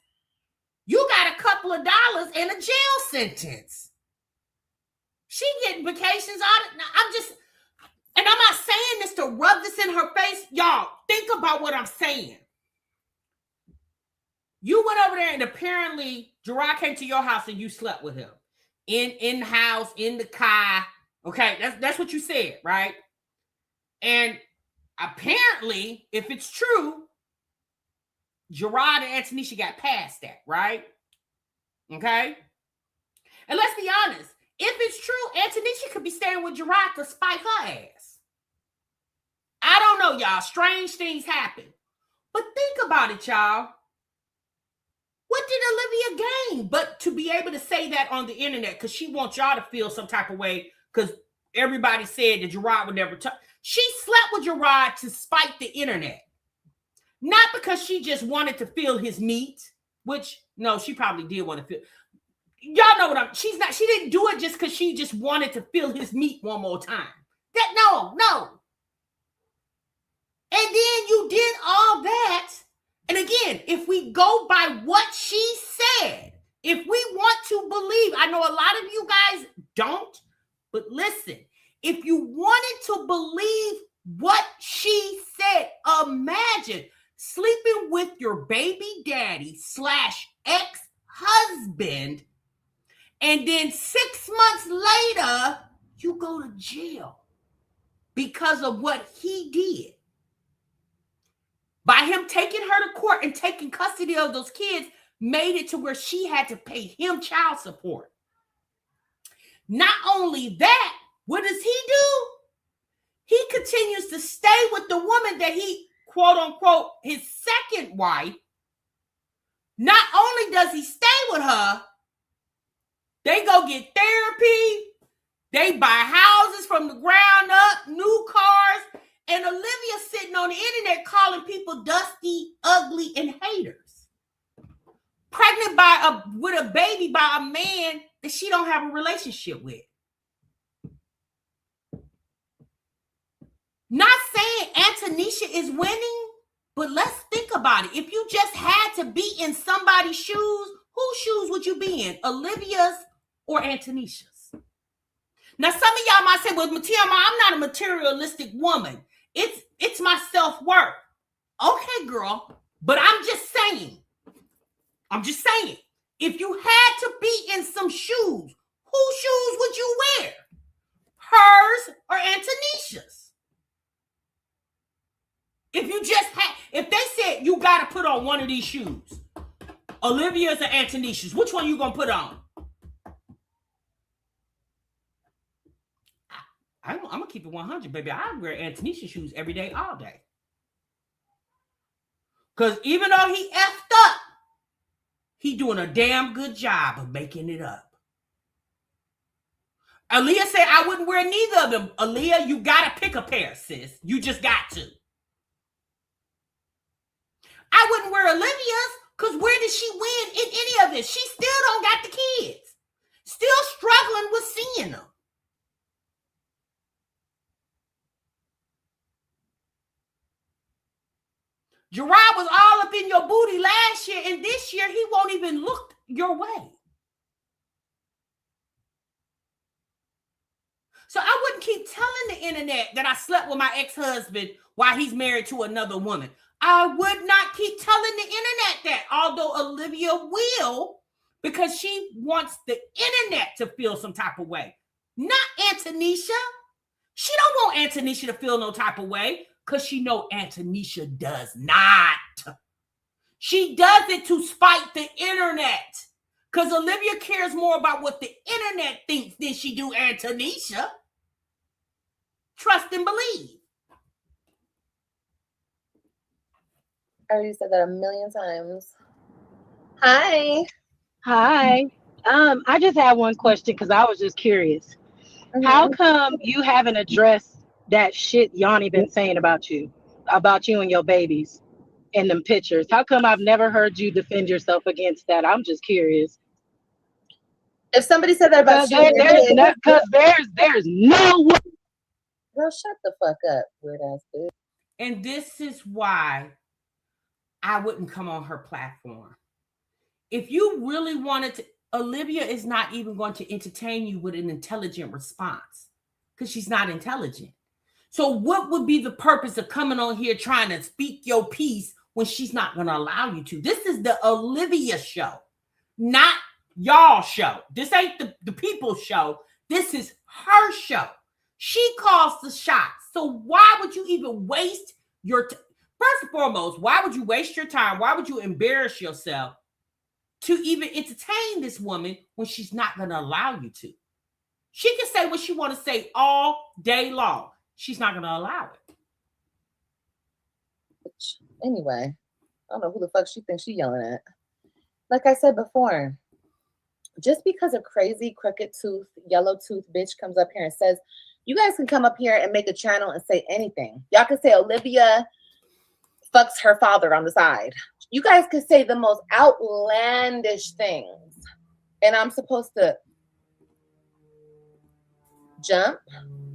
You got a couple of dollars and a jail sentence. She getting vacations out. And I'm not saying this to rub this in her face. Y'all, think about what I'm saying. You went over there and apparently Gerard came to your house and you slept with him. In the house, in the car. Okay, that's what you said, right? And apparently, if it's true, Gerard and Antonisha got past that, right? Okay? And let's be honest. If it's true, Antonisha could be staying with Gerard to spite her ass. I don't know, y'all. Strange things happen. But think about it, y'all. What did Olivia gain but to be able to say that on the internet? Because she wants y'all to feel some type of way because everybody said that Gerard would never touch. She slept with Gerard to spite the internet. Not because she just wanted to feel his meat, which, no, she probably did want to feel. Y'all know what she didn't do it just because she just wanted to feel his meat one more time. No. And then you did all that. And again, if we go by what she said, if we want to believe, I know a lot of you guys don't, but listen, if you wanted to believe what she said, imagine sleeping with your baby daddy / ex-husband, and then 6 months later, you go to jail because of what he did. By him taking her to court and taking custody of those kids, made it to where she had to pay him child support. Not only that, what does he do? He continues to stay with the woman that he, quote unquote, his second wife. Not only does he stay with her, They go get therapy. They buy houses from the ground up, new cars. And Olivia's sitting on the internet calling people dusty, ugly, and haters. Pregnant with a baby by a man that she don't have a relationship with. Not saying Antonisha is winning, but let's think about it. If you just had to be in somebody's shoes, whose shoes would you be in? Olivia's or Antonisha's? Now, some of y'all might say, well, Matia, I'm not a materialistic woman. It's my self-worth. Okay, girl, but I'm just saying. If you had to be in some shoes, whose shoes would you wear? Hers or Antonisha's? If they said you got to put on one of these shoes, Olivia's or Antonisha's, which one you going to put on? I'm going to keep it 100, baby. I wear Antonisha shoes every day, all day. Because even though he effed up, he doing a damn good job of making it up. Aaliyah said, I wouldn't wear neither of them. Aaliyah, you got to pick a pair, sis. You just got to. I wouldn't wear Olivia's because where did she win in any of this? She still don't got the kids. Still struggling with seeing them. Gerard was all up in your booty last year, and this year he won't even look your way. So I wouldn't keep telling the internet that I slept with my ex-husband while he's married to another woman. I would not keep telling the internet that, although Olivia will, because she wants the internet to feel some type of way. Not Antonisha. She don't want Antonisha to feel no type of way because she know Antonisha does not. She does it to spite the internet because Olivia cares more about what the internet thinks than she do Antonisha. Trust and believe. I already said that a million times. Hi. Hi. I just had one question because I was just curious. Mm-hmm. How come you haven't addressed that shit Yanni been saying about you and your babies in them pictures? How come I've never heard you defend yourself against that? I'm just curious. If somebody said that about you, there's no way. Girl, shut the fuck up, weird ass bitch. And this is why I wouldn't come on her platform. If you really wanted to, Olivia is not even going to entertain you with an intelligent response because she's not intelligent. So what would be the purpose of coming on here trying to speak your piece when she's not going to allow you to? This is the Olivia show, not y'all show. This ain't the people's show. This is her show. She calls the shots. So why would you even waste your time? First and foremost, why would you waste your time? Why would you embarrass yourself to even entertain this woman when she's not going to allow you to? She can say what she want to say all day long. She's not going to allow it. Anyway, I don't know who the fuck she thinks she's yelling at. Like I said before, just because a crazy crooked tooth, yellow tooth bitch comes up here and says, you guys can come up here and make a channel and say anything. Y'all can say Olivia fucks her father on the side. You guys could say the most outlandish things. And I'm supposed to jump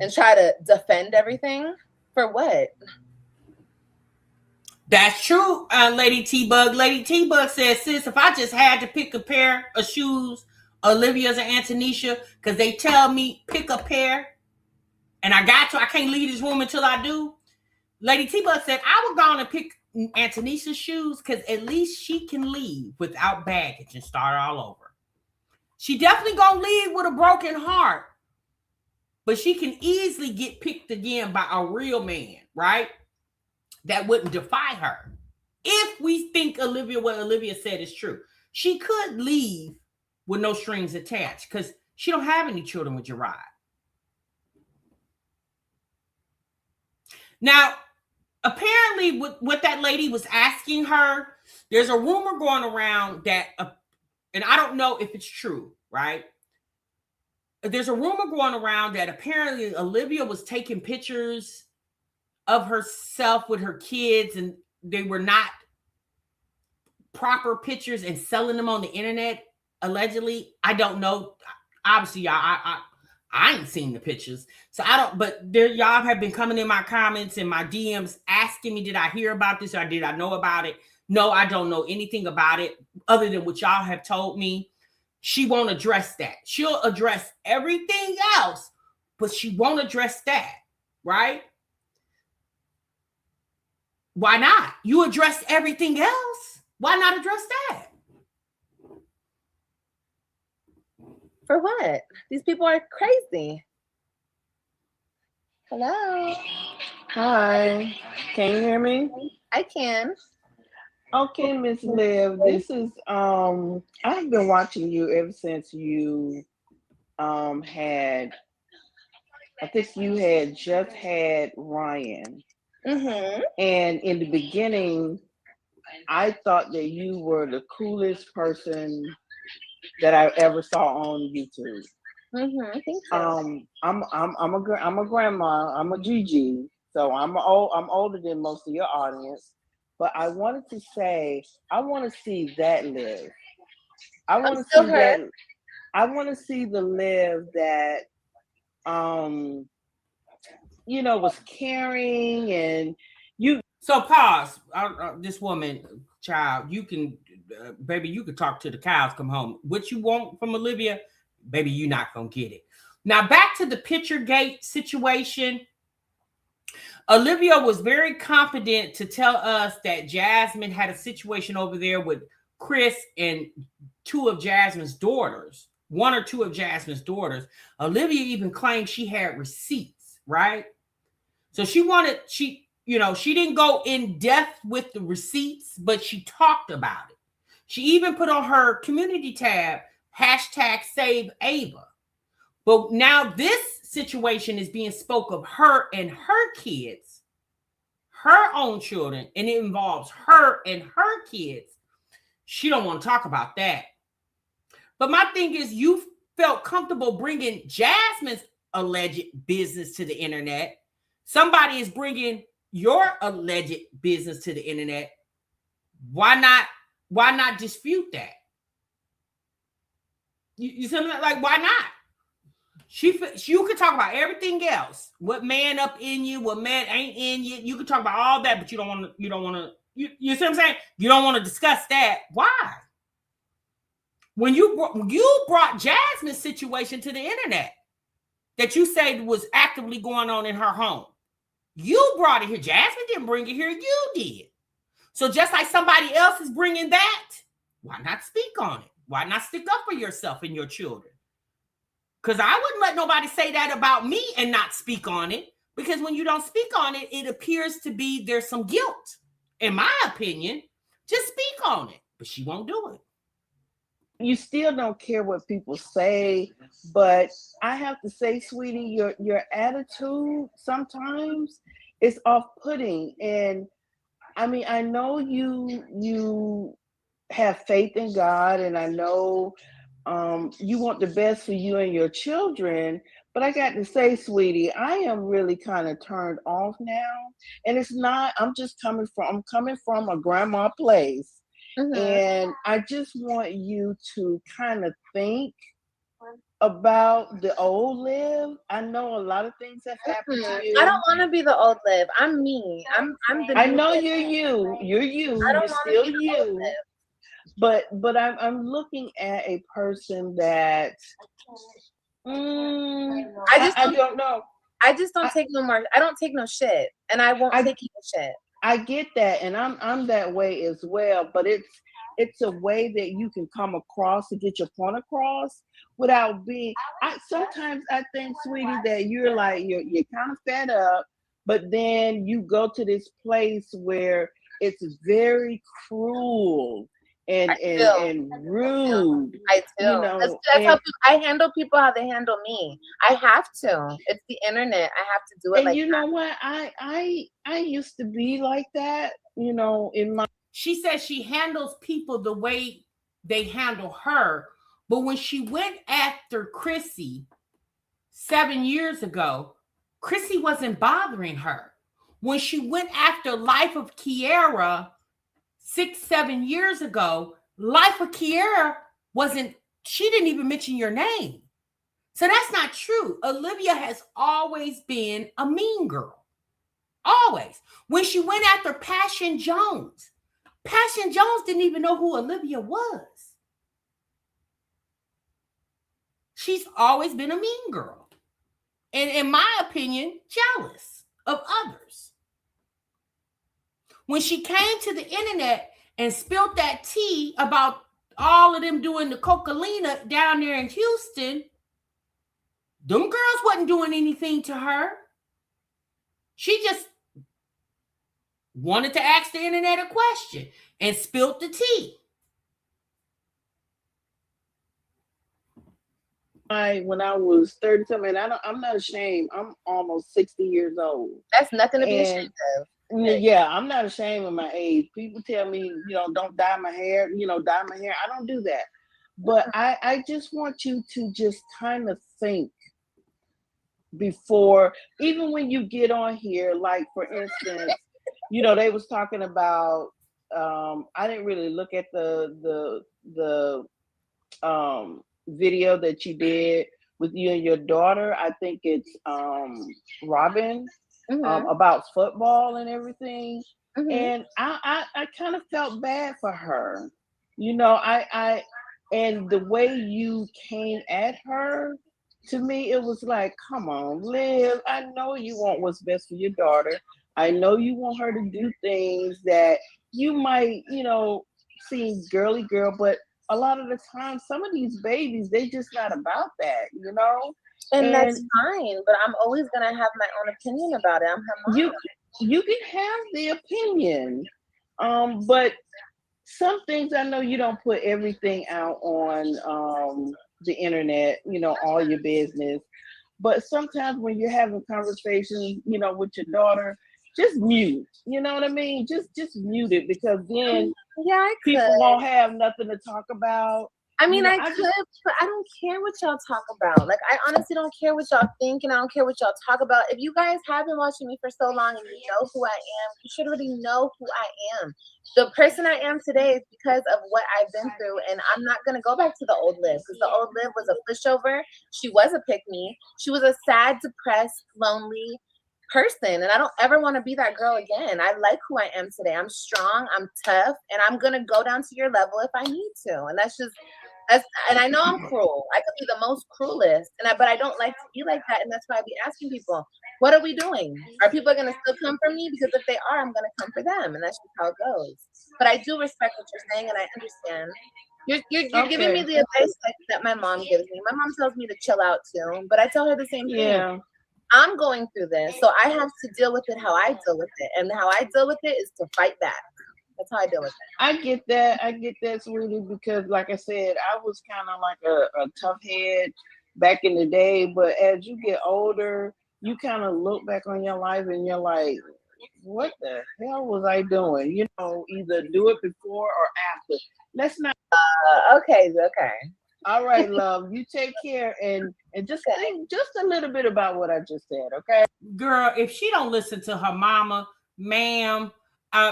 and try to defend everything? For what? That's true, Lady T-Bug. Lady T-Bug says, sis, if I just had to pick a pair of shoes, Olivia's and Antonisha, because they tell me pick a pair, and I can't leave this room until I do. Lady T-Bug said, I would go on and pick Antonisha's shoes because at least she can leave without baggage and start all over. She definitely gonna leave with a broken heart, but she can easily get picked again by a real man, right? That wouldn't defy her. If we think what Olivia said is true, she could leave with no strings attached because she don't have any children with Gerard. Now, apparently what that lady was asking her, there's a rumor going around that, and I don't know if it's true, right? there's a rumor going around that apparently Olivia was taking pictures of herself with her kids, and they were not proper pictures, and selling them on the internet, allegedly. I don't know. Obviously, I ain't seen the pictures, so I don't. But there, y'all have been coming in my comments and my DMs asking me, did I hear about this or did I know about it? No, I don't know anything about it other than what y'all have told me. She won't address that. She'll address everything else, but she won't address that, right? Why not? You address everything else. Why not address that? For what? These people are crazy. Hello. Hi. Can you hear me? I can. Okay, Miss Liv. This is I've been watching you ever since you had, I think you had just had Ryan. Mm-hmm. And in the beginning, I thought that you were the coolest person that I ever saw on YouTube. Mm-hmm. I think so. I'm a grandma. I'm a Gigi, so I'm older than most of your audience. But I wanted to say, I want to see that Liv. I want to see that. I want to see the Liv that, was caring and you. So pause. This woman, child, you can, baby, you can talk to the cows come home. What you want from Olivia, baby, you're not gonna get it. Now back to the Picturegate situation. Olivia was very confident to tell us that Jasmine had a situation over there with Chris and two of Jasmine's daughters, one or two of Jasmine's daughters. Olivia even claimed she had receipts, right? So she didn't go in depth with the receipts, but she talked about it. She even put on her community tab, #SaveAva. But now this situation is being spoke of her and her kids, her own children, and it involves her and her kids. She don't want to talk about that. But my thing is, you felt comfortable bringing Jasmine's alleged business to the internet. Somebody is bringing your alleged business to the internet. Why not dispute that? You see what I'm like? Why not? You could talk about everything else. What man up in you, what man ain't in you. You could talk about all that, but you don't want to, you see what I'm saying? You don't want to discuss that. Why? When you brought Jasmine's situation to the internet that you said was actively going on in her home. You brought it here. Jasmine didn't bring it here. You did. So just like somebody else is bringing that, why not speak on it? Why not stick up for yourself and your children? Because I wouldn't let nobody say that about me and not speak on it. Because when you don't speak on it, it appears to be there's some guilt. In my opinion, just speak on it. But she won't do it. You still don't care what people say, but I have to say, sweetie, your attitude sometimes is off-putting. And I mean, I know you have faith in God, and I know you want the best for you and your children. But I got to say, sweetie, I am really kind of turned off now. And it's not, I'm coming from a grandma place. Mm-hmm. And I just want you to kind of think about the old Liv. I know a lot of things have happened to you. I don't want to be the old Liv. I'm me. I'm the I know you're you. You're you. You're still you. But I'm looking at a person that I don't know. I just don't take no more. I don't take no shit, and I won't take no shit. I get that, and I'm that way as well. But it's a way that you can come across to get your point across without being. Sometimes I think, sweetie, that you're kind of fed up, but then you go to this place where it's very cruel and rude. I do. That's how I handle people, how they handle me. I have to. It's the internet. I have to do it. And you know what? I used to be like that. In my. She says she handles people the way they handle her, but when she went after Chrissy, 7 years ago, Chrissy wasn't bothering her. When she went after Life of Kiara 6, 7 years ago, Life of Kiara she didn't even mention your name. So that's not true. Olivia has always been a mean girl. Always. When she went after Passion Jones didn't even know who Olivia was. She's always been a mean girl. And in my opinion, jealous of others. When she came to the internet and spilled that tea about all of them doing the cocaine down there in Houston, them girls wasn't doing anything to her. She just wanted to ask the internet a question and spilled the tea. When I was 30 something, I'm not ashamed. I'm almost 60 years old. That's nothing to be ashamed of. Yeah, I'm not ashamed of my age. People tell me, don't dye my hair, dye my hair. I don't do that. But I just want you to just kind of think before, even when you get on here, like for instance, they was talking about, I didn't really look at the video that you did with you and your daughter. I think it's Robin, about football and everything. And I kind of felt bad for her. And the way you came at her, to me, it was like, come on, Liv, I know you want what's best for your daughter. I know you want her to do things that you might, seem girly girl, but a lot of the time, some of these babies, they just not about that, And that's fine, but I'm always gonna have my own opinion about it. I'm her mom. You can have the opinion, but some things, I know you don't put everything out on the internet, all your business. But sometimes when you're having conversations, with your daughter, just mute. You know what I mean? Just mute it, because then people won't have nothing to talk about. I mean, I could, but I don't care what y'all talk about. Like, I honestly don't care what y'all think, and I don't care what y'all talk about. If you guys have been watching me for so long and you know who I am, you should already know who I am. The person I am today is because of what I've been through, and I'm not going to go back to the old Liv, because the old Liv was a pushover. She was a pick-me. She was a sad, depressed, lonely person, and I don't ever want to be that girl again. I like who I am today. I'm strong, I'm tough, and I'm going to go down to your level if I need to. And and I know I'm cruel. I could be the most cruelest, but I don't like to be like that. And that's why I be asking people, what are we doing? Are people going to still come for me? Because if they are, I'm going to come for them. And that's just how it goes. But I do respect what you're saying, and I understand. You're giving me the advice that my mom gives me. My mom tells me to chill out too, but I tell her the same thing. Yeah. I'm going through this, so I have to deal with it how I deal with it. And how I deal with it is to fight back. That's how I deal with it. I get that, sweetie, because like I said, I was kind of like a tough head back in the day. But as you get older, you kind of look back on your life and you're like, what the hell was I doing? Either do it before or after. Let's not. Okay. All right, love. You take care and just think just a little bit about what I just said, okay? Girl, if she don't listen to her mama, ma'am,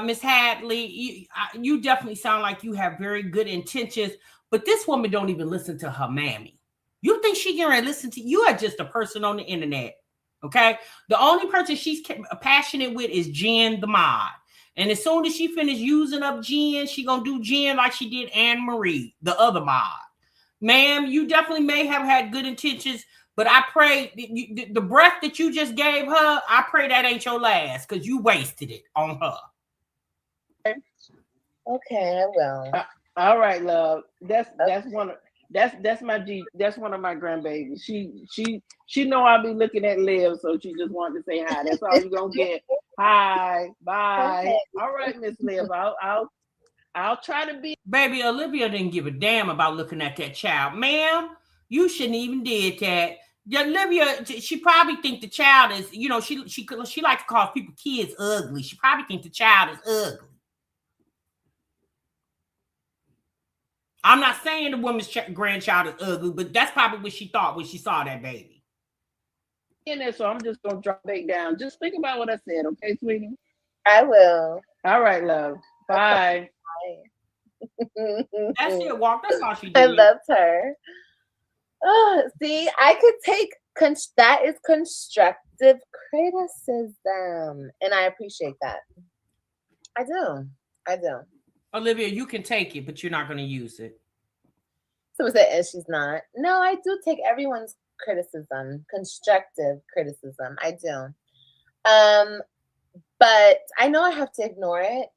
Miss Hadley, you definitely sound like you have very good intentions, but this woman don't even listen to her mammy. You think she can listen to you? Are just a person on the internet, okay? The only person she's passionate with is Jen the mod. And as soon as she finished using up Jen, she gonna do Jen like she did Anne Marie, the other mod. Ma'am, you definitely may have had good intentions, but I pray the breath that you just gave her, I pray that ain't your last, because you wasted it on her. Okay, I will. All right, love. That's one of that's one of my grandbabies. She know I'll be looking at Liv, so she just wanted to say hi. That's all you're gonna get. Hi, bye. Okay. All right, Miss Liv. I'll try to be. Baby, Olivia didn't give a damn about looking at that child. Ma'am, you shouldn't even did that. Olivia, she probably think the child is, she likes to call people kids ugly. She probably think the child is ugly. I'm not saying the woman's grandchild is ugly, but that's probably what she thought when she saw that baby. in there, so I'm just gonna drop back down. Just think about what I said, okay, sweetie? I will. All right, love. Bye. That's it, Walk. That's all she did. I loved her. Oh, see, I could take that is constructive criticism, and I appreciate that. I do. Olivia, you can take it, but you're not going to use it. So say, and she's not. No, I do take everyone's criticism, constructive criticism. I do. But I know I have to ignore it.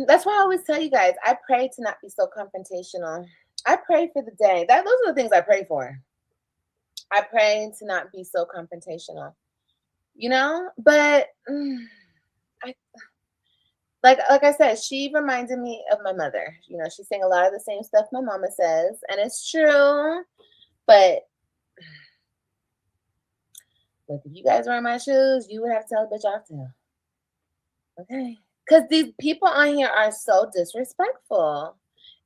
That's why I always tell you guys, I pray to not be so confrontational. I pray for the day. Those are the things I pray for. I pray to not be so confrontational. You know? But like I said, she reminded me of my mother. You know, she's saying a lot of the same stuff my mama says, and it's true. But look, if you guys were in my shoes, you would have to tell the bitch off too. Okay? Because these people on here are so disrespectful.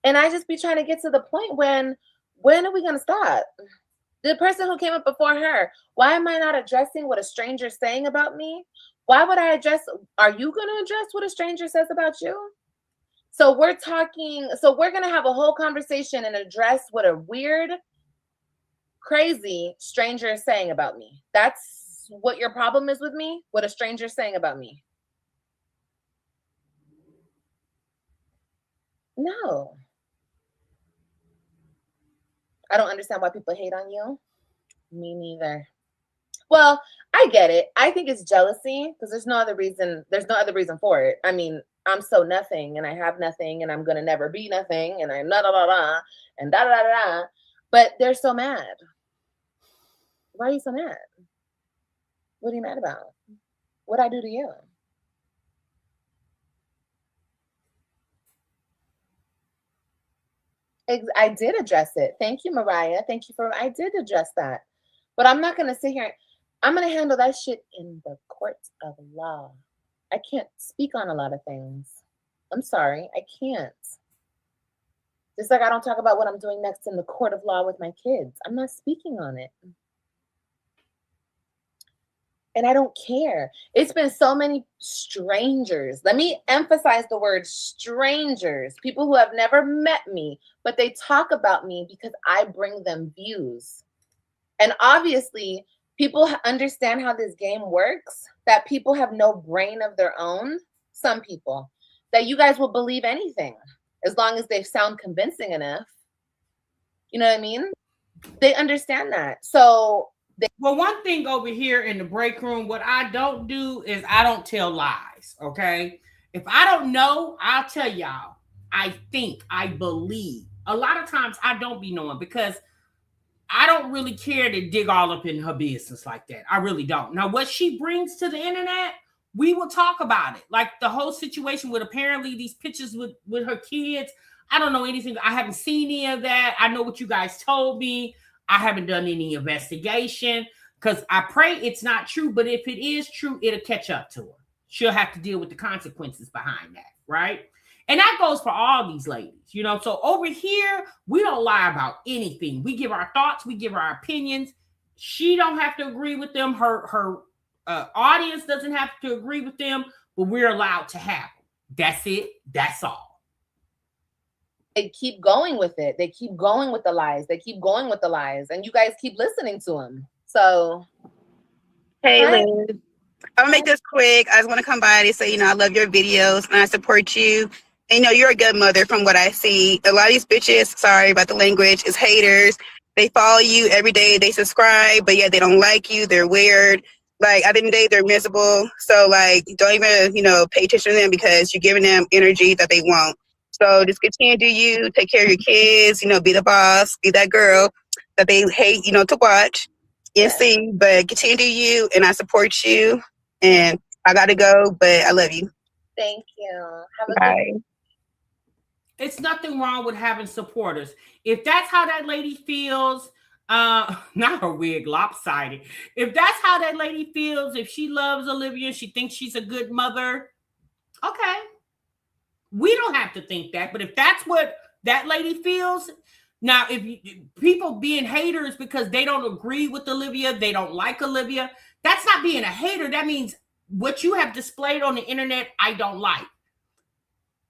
And I just be trying to get to the point when are we going to stop? The person who came up before her, why am I not addressing what a stranger's saying about me? Why would I address, are you going to address what a stranger says about you? So we're going to have a whole conversation and address what a weird, crazy stranger is saying about me. That's what your problem is with me? What a stranger is saying about me. No. I don't understand why people hate on you. Me neither. Well, I get it. I think it's jealousy because there's no other reason for it. I mean, I'm so nothing and I have nothing and I'm going to never be nothing and I'm and da. But they're so mad. Why are you so mad? What are you mad about? What'd I do to you? I did address it. Thank you, Mariah. I did address that. But I'm not going to sit here. I'm going to handle that shit in the courts of law. I can't speak on a lot of things. I'm sorry. I can't. Just like I don't talk about what I'm doing next in the court of law with my kids. I'm not speaking on it. And I don't care. It's been so many strangers. Let me emphasize the word strangers. People who have never met me, but they talk about me because I bring them views. And obviously, people understand how this game works, that people have no brain of their own. Some people. That you guys will believe anything as long as they sound convincing enough. You know what I mean? They understand that. So well, one thing over here in the break room, what I don't do is I don't tell lies, okay? If I don't know, I'll tell y'all. I think, I believe. A lot of times I don't be knowing because I don't really care to dig all up in her business like that. I really don't. Now, what she brings to the internet, we will talk about it. Like the whole situation with apparently these pictures with her kids. I don't know anything. I haven't seen any of that. I know what you guys told me. I haven't done any investigation because I pray it's not true. But if it is true, it'll catch up to her. She'll have to deal with the consequences behind that, right? And that goes for all these ladies, you know. So over here, we don't lie about anything. We give our thoughts. We give our opinions. She don't have to agree with them. Her audience doesn't have to agree with them, but we're allowed to have them. That's it. That's all. They keep going with it. They keep going with the lies. And you guys keep listening to them. So, hey, Liz. I'm gonna make this quick. I just want to come by and say, I love your videos and I support you. And you're a good mother from what I see. A lot of these bitches, sorry about the language, is haters. They follow you every day. They subscribe, but yet they don't like you. They're weird. Like, at the end of the day, they're miserable. So, don't even, pay attention to them because you're giving them energy that they want. So just continue to do you, take care of your kids, be the boss, be that girl that they hate, to watch and see, but continue to do you, and I support you, and I got to go, but I love you. Thank you. Have a Bye. good. It's nothing wrong with having supporters. If that's how that lady feels, not her wig lopsided. If that's how that lady feels, if she loves Olivia, she thinks she's a good mother, okay. We don't have to think that, but if that's what that lady feels, Now, if people being haters because they don't agree with Olivia, they don't like Olivia, that's not being a hater. That means what you have displayed on the internet, I don't like.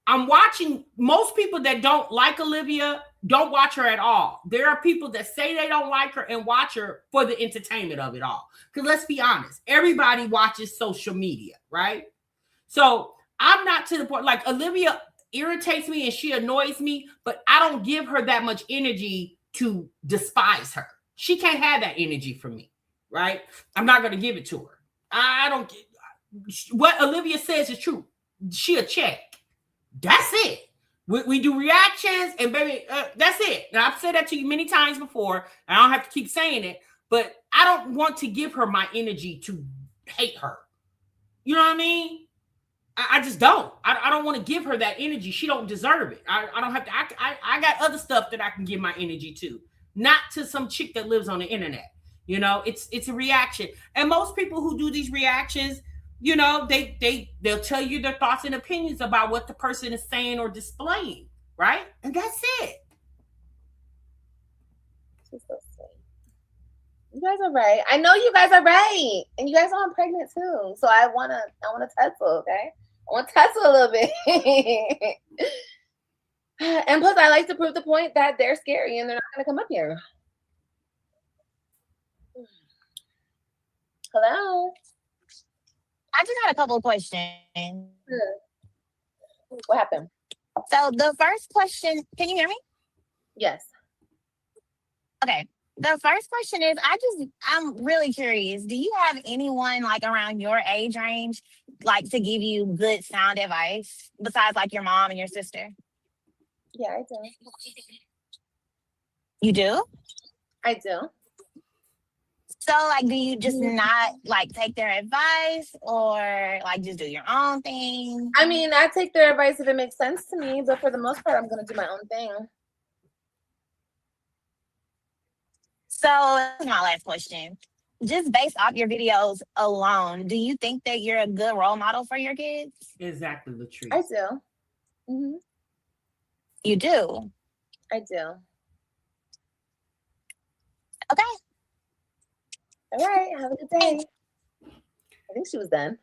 I'm watching most people that don't like Olivia don't watch her at all. There are people that say they don't like her and watch her for the entertainment of it all. Because let's be honest, everybody watches social media, right? So I'm not to the point, like Olivia irritates me and she annoys me, but I don't give her that much energy to despise her. She can't have that energy from me, right? I'm not going to give it to her. I don't, what Olivia says is true. She a check. That's it. We do reactions and baby, that's it. And I've said that to you many times before. I don't have to keep saying it, but I don't want to give her my energy to hate her. You know what I mean? I just don't. I don't want to give her that energy. She don't deserve it. I don't have to. I got other stuff that I can give my energy to, not to some chick that lives on the internet. You know, it's a reaction. And most people who do these reactions, you know, they'll tell you their thoughts and opinions about what the person is saying or displaying, right? And that's it. She's so sweet. You guys are right. I know you guys are right, and you guys know I'm pregnant too. So I wanna tussle, okay? I want to tussle a little bit. And plus, I like to prove the point that they're scary and they're not gonna come up here. Hello. I just had a couple of questions. What happened? So the first question, can you hear me? Yes. Okay. The first question is, I'm really curious. Do you have anyone like around your age range, like to give you good sound advice besides like your mom and your sister? Yeah, I do. You do? I do. So like, do you just not like take their advice or like just do your own thing? I mean, I take their advice if it makes sense to me, but for the most part, I'm going to do my own thing. So that's my last question. Just based off your videos alone, do you think that you're a good role model for your kids? Exactly, Latrice. I do. Mm-hmm. You do? I do. Okay. All right. Have a good day. I think she was done.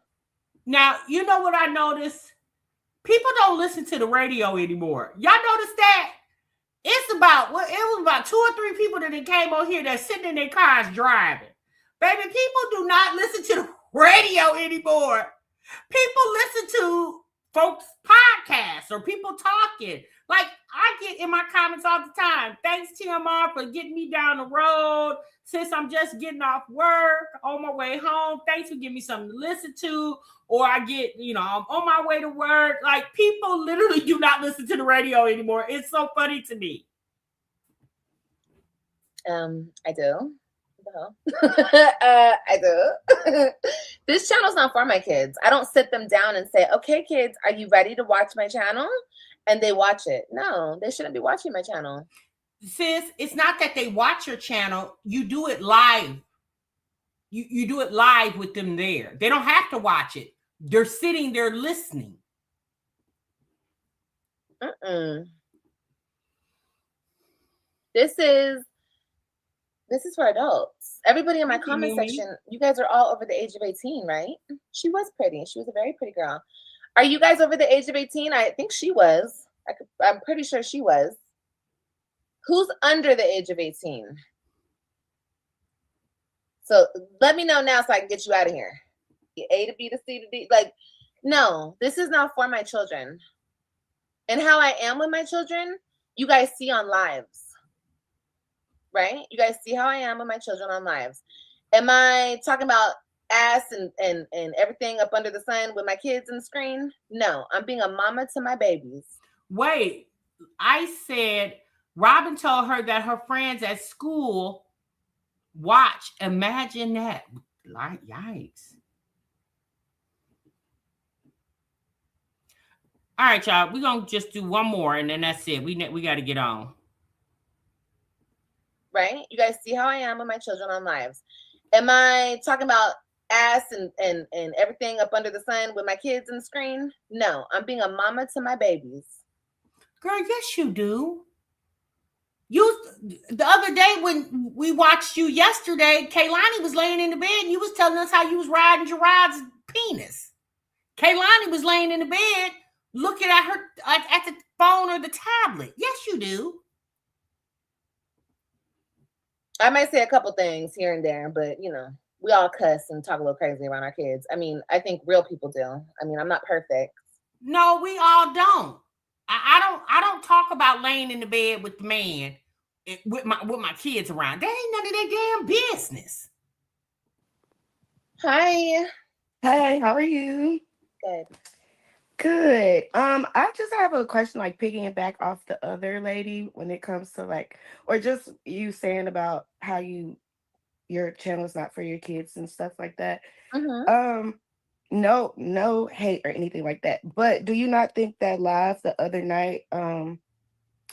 Now, you know what I noticed? People don't listen to the radio anymore. Y'all notice that? It was about 2 or 3 people that came on here that's sitting in their cars driving. Baby, people do not listen to the radio anymore. People listen to folks' podcasts or people talking. Like I get in my comments all the time. Thanks, TMR, for getting me down the road. Since I'm just getting off work on my way home, thanks for giving me something to listen to. Or I get, I'm on my way to work. Like people literally do not listen to the radio anymore. It's so funny to me. I do. I do. This channel's not for my kids. I don't sit them down and say, okay, kids, are you ready to watch my channel? And they watch it. No, they shouldn't be watching my channel. Sis, it's not that they watch your channel. You do it live. You do it live with them there. They don't have to watch it. They're sitting there listening. This is for adults. Everybody in my comment section, you guys are all over the age of 18, right? She was pretty. She was a very pretty girl. Are you guys over the age of 18? I think she was. I'm pretty sure she was. Who's under the age of 18? So let me know now so I can get you out of here. A to B to C to D. Like, no, this is not for my children. And how I am with my children, you guys see on lives. Right? You guys see how I am with my children on lives. Am I talking about ass and everything up under the sun with my kids on the screen? No, I'm being a mama to my babies. Wait, I said Robin told her that her friends at school watch. Imagine that. Like, yikes. All right, y'all. We're going to just do one more and then that's it. We got to get on. Right? You guys see how I am with my children on lives. Am I talking about ass and everything up under the sun with my kids on the screen? No, I'm being a mama to my babies. Girl, yes, you do. The other day when we watched you yesterday, Kaylani was laying in the bed and you was telling us how you was riding Gerard's penis. Kaylani was laying in the bed looking at her at the phone or the tablet. Yes, you do. I might say a couple things here and there, but you know, we all cuss and talk a little crazy around our kids. I mean, I think real people do. I mean, I'm not perfect. No, we all don't. I don't talk about laying in the bed with the man with my kids around. That ain't none of their damn business. Hi. Hey, how are you? Good. Good. I just have a question, like picking it back off the other lady when it comes to like, or just you saying about how your channel is not for your kids and stuff like that. Mm-hmm. No hate or anything like that. But do you not think that live the other night, and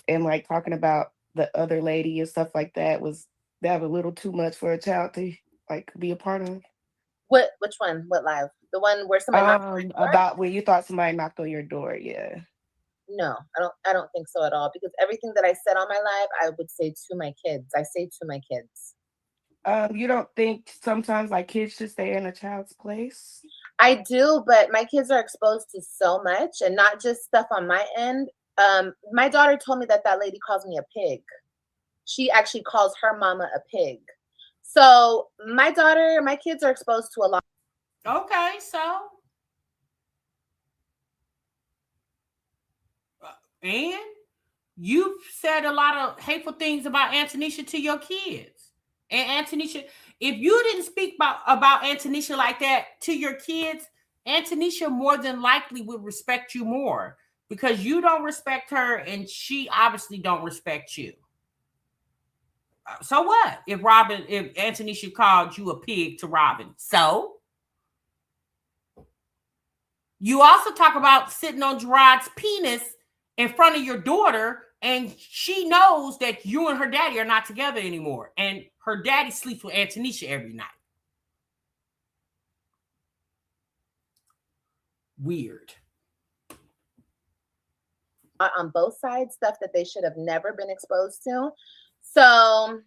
like talking about the other lady and stuff like that was a little too much for a child to like be a part of? Which one? What live? The one where somebody knocked on your door? About when you thought somebody knocked on your door, yeah. No, I don't think so at all. Because everything that I said on my live, I would say to my kids. I say to my kids. You don't think sometimes like kids should stay in a child's place? I do, but my kids are exposed to so much, and not just stuff on my end. My daughter told me that lady calls me a pig. She actually calls her mama a pig. So my kids are exposed to a lot. Okay, so and you've said a lot of hateful things about Antonisha to your kids. And Antonisha, if you didn't speak about Antonisha like that to your kids, Antonisha more than likely would respect you more because you don't respect her and she obviously don't respect you. So what if Antonisha called you a pig to Robin? So you also talk about sitting on Gerard's penis in front of your daughter, and she knows that you and her daddy are not together anymore, and her daddy sleeps with Antonisha every night. Weird. On both sides, stuff that they should have never been exposed to. So,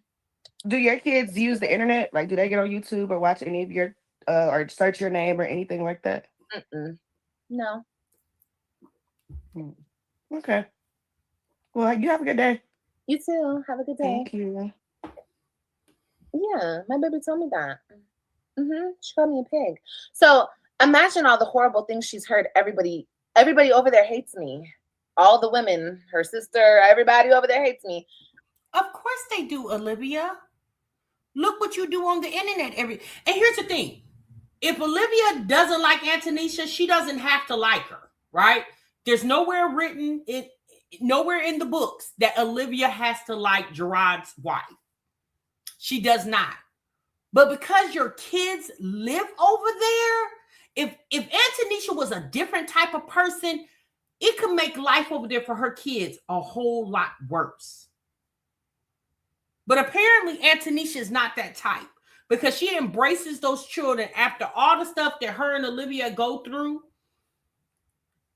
do your kids use the internet? Like, do they get on YouTube or watch any of your or search your name or anything like that? No. Okay. Well, you have a good day. You too. Have a good day. Thank you. Yeah, my baby told me that. She called me a pig. So imagine all the horrible things she's heard. Everybody over there hates me. All the women, her sister, everybody over there hates me. Of course they do, Olivia. Look what you do on the internet. And here's the thing. If Olivia doesn't like Antonisha, she doesn't have to like her, right? There's nowhere written, nowhere in the books that Olivia has to like Gerard's wife. She does not. But because your kids live over there, if Antonisha was a different type of person, it could make life over there for her kids a whole lot worse. But apparently Antonisha is not that type because she embraces those children after all the stuff that her and Olivia go through.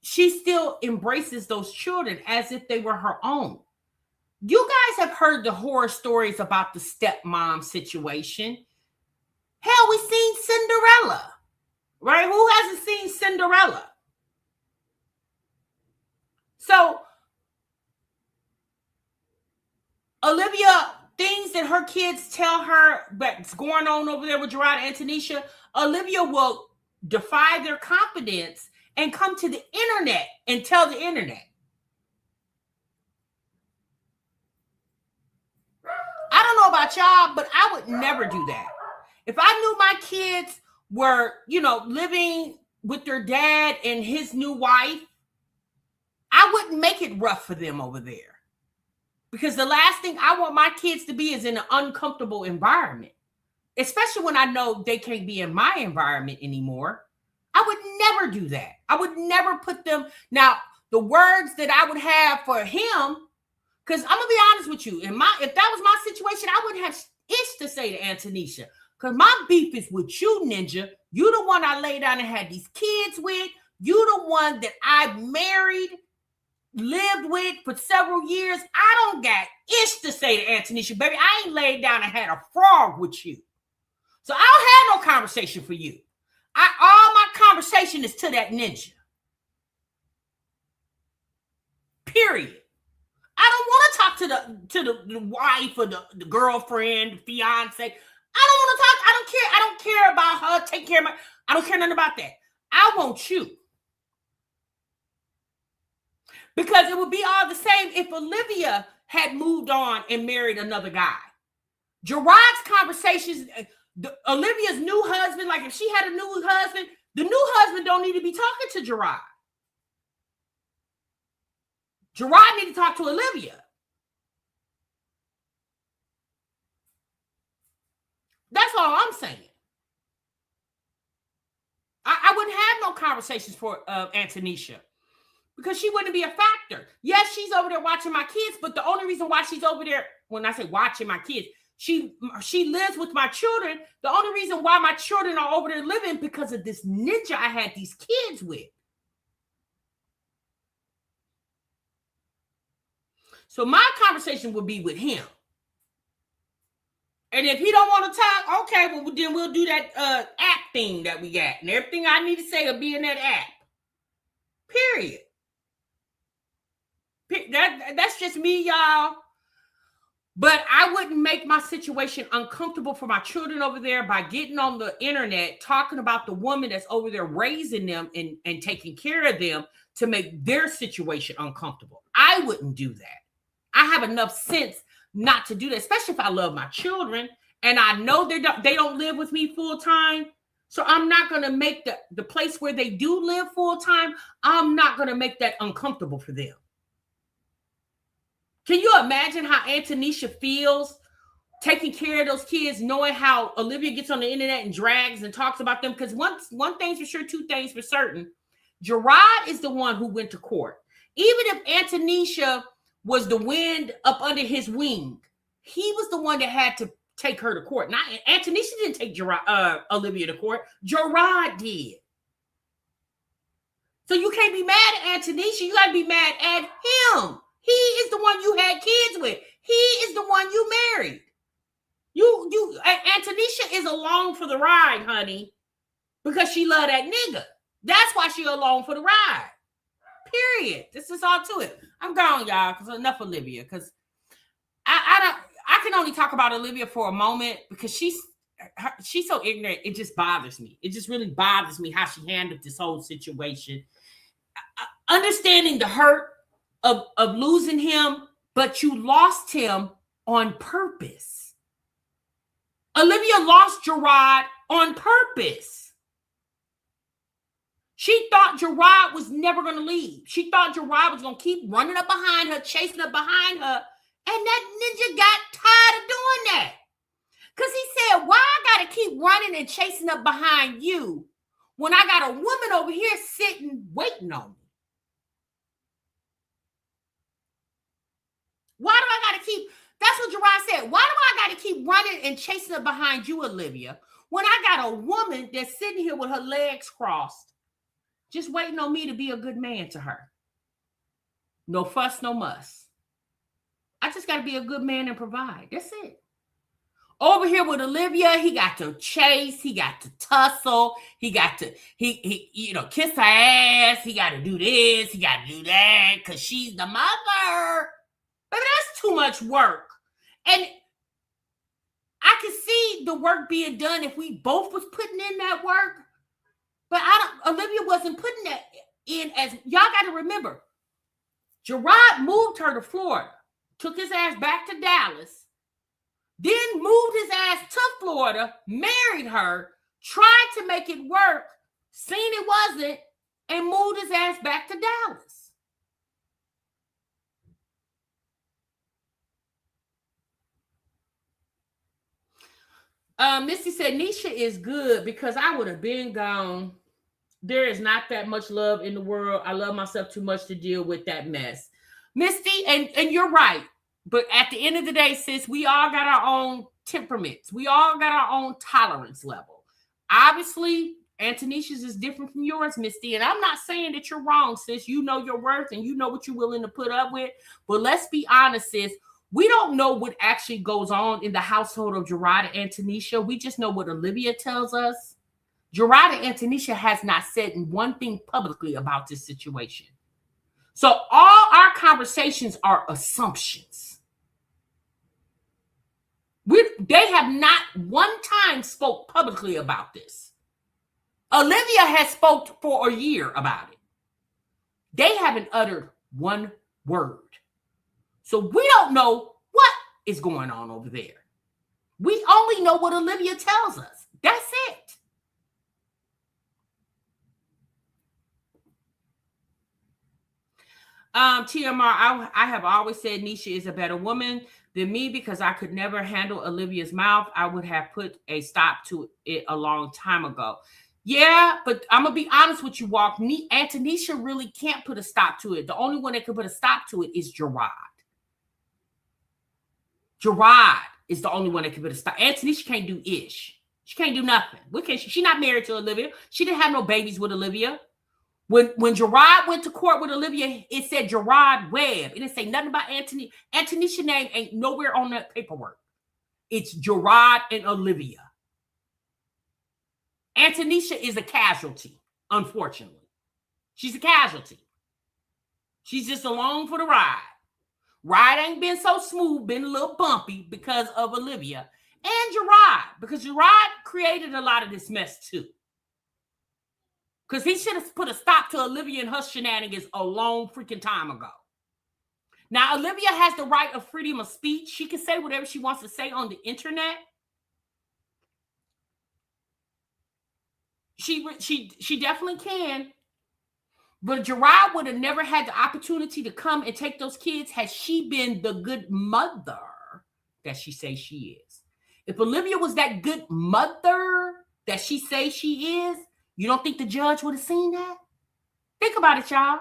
She still embraces those children as if they were her own. You guys have heard the horror stories about the stepmom situation. Hell, we've seen Cinderella, right? Who hasn't seen Cinderella? So, Olivia, things that her kids tell her that's going on over there with Gerard and Antonisha, Olivia will defy their confidence and come to the internet and tell the internet. I don't know about y'all, but I would never do that. If I knew my kids were, living with their dad and his new wife, I wouldn't make it rough for them over there. Because the last thing I want my kids to be is in an uncomfortable environment, especially when I know they can't be in my environment anymore. I would never do that. I would never put them. Now, the words that I would have for him, because I'm going to be honest with you, if that was my situation, I wouldn't have itch to say to Antonisha, because my beef is with you, Ninja. You the one I laid down and had these kids with. You the one that I married. lived with for several years, I don't got ish to say to Antonisha, baby, I ain't laid down and had a frog with you. So I don't have no conversation for you. All my conversation is to that ninja. Period. I don't want to talk to the wife or the girlfriend, the fiance. I don't want to talk. I don't care. I don't care about her. Take care of my. I don't care nothing about that. I want you. Because it would be all the same if Olivia had moved on and married another guy. Gerard's conversations, Olivia's new husband, like if she had a new husband, the new husband don't need to be talking to Gerard. Gerard need to talk to Olivia. That's all I'm saying. I wouldn't have no conversations for Antonisha because she wouldn't be a factor. Yes, she's over there watching my kids, but the only reason why she's over there, when I say watching my kids, she lives with my children. The only reason why my children are over there living because of this ninja I had these kids with. So my conversation would be with him. And if he don't want to talk, okay, well, then we'll do that app thing that we got. And everything I need to say will be in that app. Period. That's just me, y'all. But I wouldn't make my situation uncomfortable for my children over there by getting on the internet, talking about the woman that's over there raising them and taking care of them to make their situation uncomfortable. I wouldn't do that. I have enough sense not to do that, especially if I love my children and I know they don't live with me full time. So I'm not going to make the place where they do live full time, I'm not going to make that uncomfortable for them. Can you imagine how Antonisha feels taking care of those kids, knowing how Olivia gets on the internet and drags and talks about them? Because one thing's for sure, two things for certain. Gerard is the one who went to court. Even if Antonisha was the wind up under his wing, he was the one that had to take her to court. Not Antonisha didn't take Olivia to court. Gerard did. So you can't be mad at Antonisha. You got to be mad at him. He is the one you had kids with. He is the one you married. Antonisha is along for the ride, honey, because she love that nigga. That's why she along for the ride. Period. This is all to it. I'm gone, y'all, because enough Olivia. Because I can only talk about Olivia for a moment because she's so ignorant. It just bothers me. It just really bothers me how she handled this whole situation. Understanding the hurt of losing him, but you lost him on purpose. Olivia lost Gerard on purpose. She thought Gerard was never going to leave. She thought Gerard was going to keep running up behind her, chasing up behind her. And that ninja got tired of doing that. Because he said, why I got to keep running and chasing up behind you when I got a woman over here sitting, waiting on me? Why do I got to keep, that's what Gerard said. Why do I got to keep running and chasing up behind you, Olivia, when I got a woman that's sitting here with her legs crossed, just waiting on me to be a good man to her? No fuss, no muss. I just got to be a good man and provide. That's it. Over here with Olivia, he got to chase, he got to tussle, he got to, he kiss her ass, he got to do this, he got to do that, because she's the mother. But that's too much work. And I could see the work being done if we both was putting in that work. But Olivia wasn't putting that in as, y'all got to remember, Gerard moved her to Florida, took his ass back to Dallas, then moved his ass to Florida, married her, tried to make it work, seen it wasn't, and moved his ass back to Dallas. Misty said, Nisha is good because I would have been gone. There is not that much love in the world. I love myself too much to deal with that mess. Misty, and you're right. But at the end of the day, sis, we all got our own temperaments. We all got our own tolerance level. Obviously, Antonisha's is different from yours, Misty. And I'm not saying that you're wrong, sis. You know your worth and you know what you're willing to put up with. But let's be honest, sis. We don't know what actually goes on in the household of Gerard and Antonisha. We just know what Olivia tells us. Gerard and Antonisha has not said one thing publicly about this situation. So all our conversations are assumptions. They have not one time spoke publicly about this. Olivia has spoke for a year about it. They haven't uttered one word. So we don't know what is going on over there. We only know what Olivia tells us. That's it. TMR, I have always said Nisha is a better woman than me because I could never handle Olivia's mouth. I would have put a stop to it a long time ago. Yeah, but I'm going to be honest with you, Walk. Antonisha really can't put a stop to it. The only one that can put a stop to it is Gerard. Gerard is the only one that can put a stop. Antonisha can't do ish. She can't do nothing. She's not married to Olivia. She didn't have no babies with Olivia. When Gerard went to court with Olivia, it said Gerard Webb. It didn't say nothing about Anthony. Antonisha's name ain't nowhere on that paperwork. It's Gerard and Olivia. Antonisha is a casualty, unfortunately. She's a casualty. She's just along for the ride. Ride ain't been so smooth, been a little bumpy because of Olivia and Gerard, because Gerard created a lot of this mess too. Because he should have put a stop to Olivia and her shenanigans a long freaking time ago. Now, Olivia has the right of freedom of speech. She can say whatever she wants to say on the internet. She definitely can. But Gerard would have never had the opportunity to come and take those kids had she been the good mother that she says she is. If Olivia was that good mother that she says she is, you don't think the judge would have seen that? Think about it, y'all.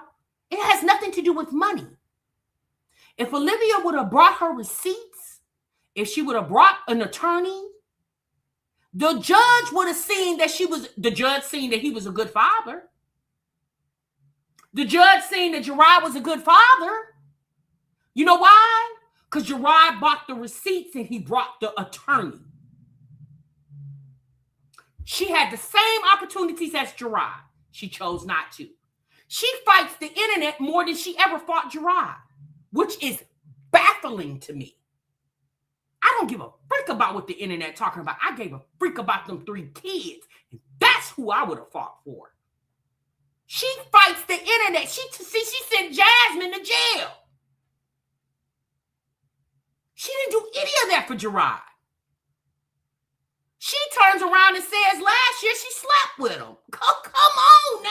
It has nothing to do with money. If Olivia would have brought her receipts, if she would have brought an attorney, the judge would have seen that he was a good father. The judge seen that Gerard was a good father. You know why? Because Gerard bought the receipts and he brought the attorney. She had the same opportunities as Gerard. She chose not to. She fights the internet more than she ever fought Gerard, which is baffling to me. I don't give a freak about what the internet talking about. I gave a freak about them 3 kids. And that's who I would have fought for. She fights the internet. She sent Jasmine to jail. She didn't do any of that for Gerard. She turns around and says last year she slept with him. Come on now.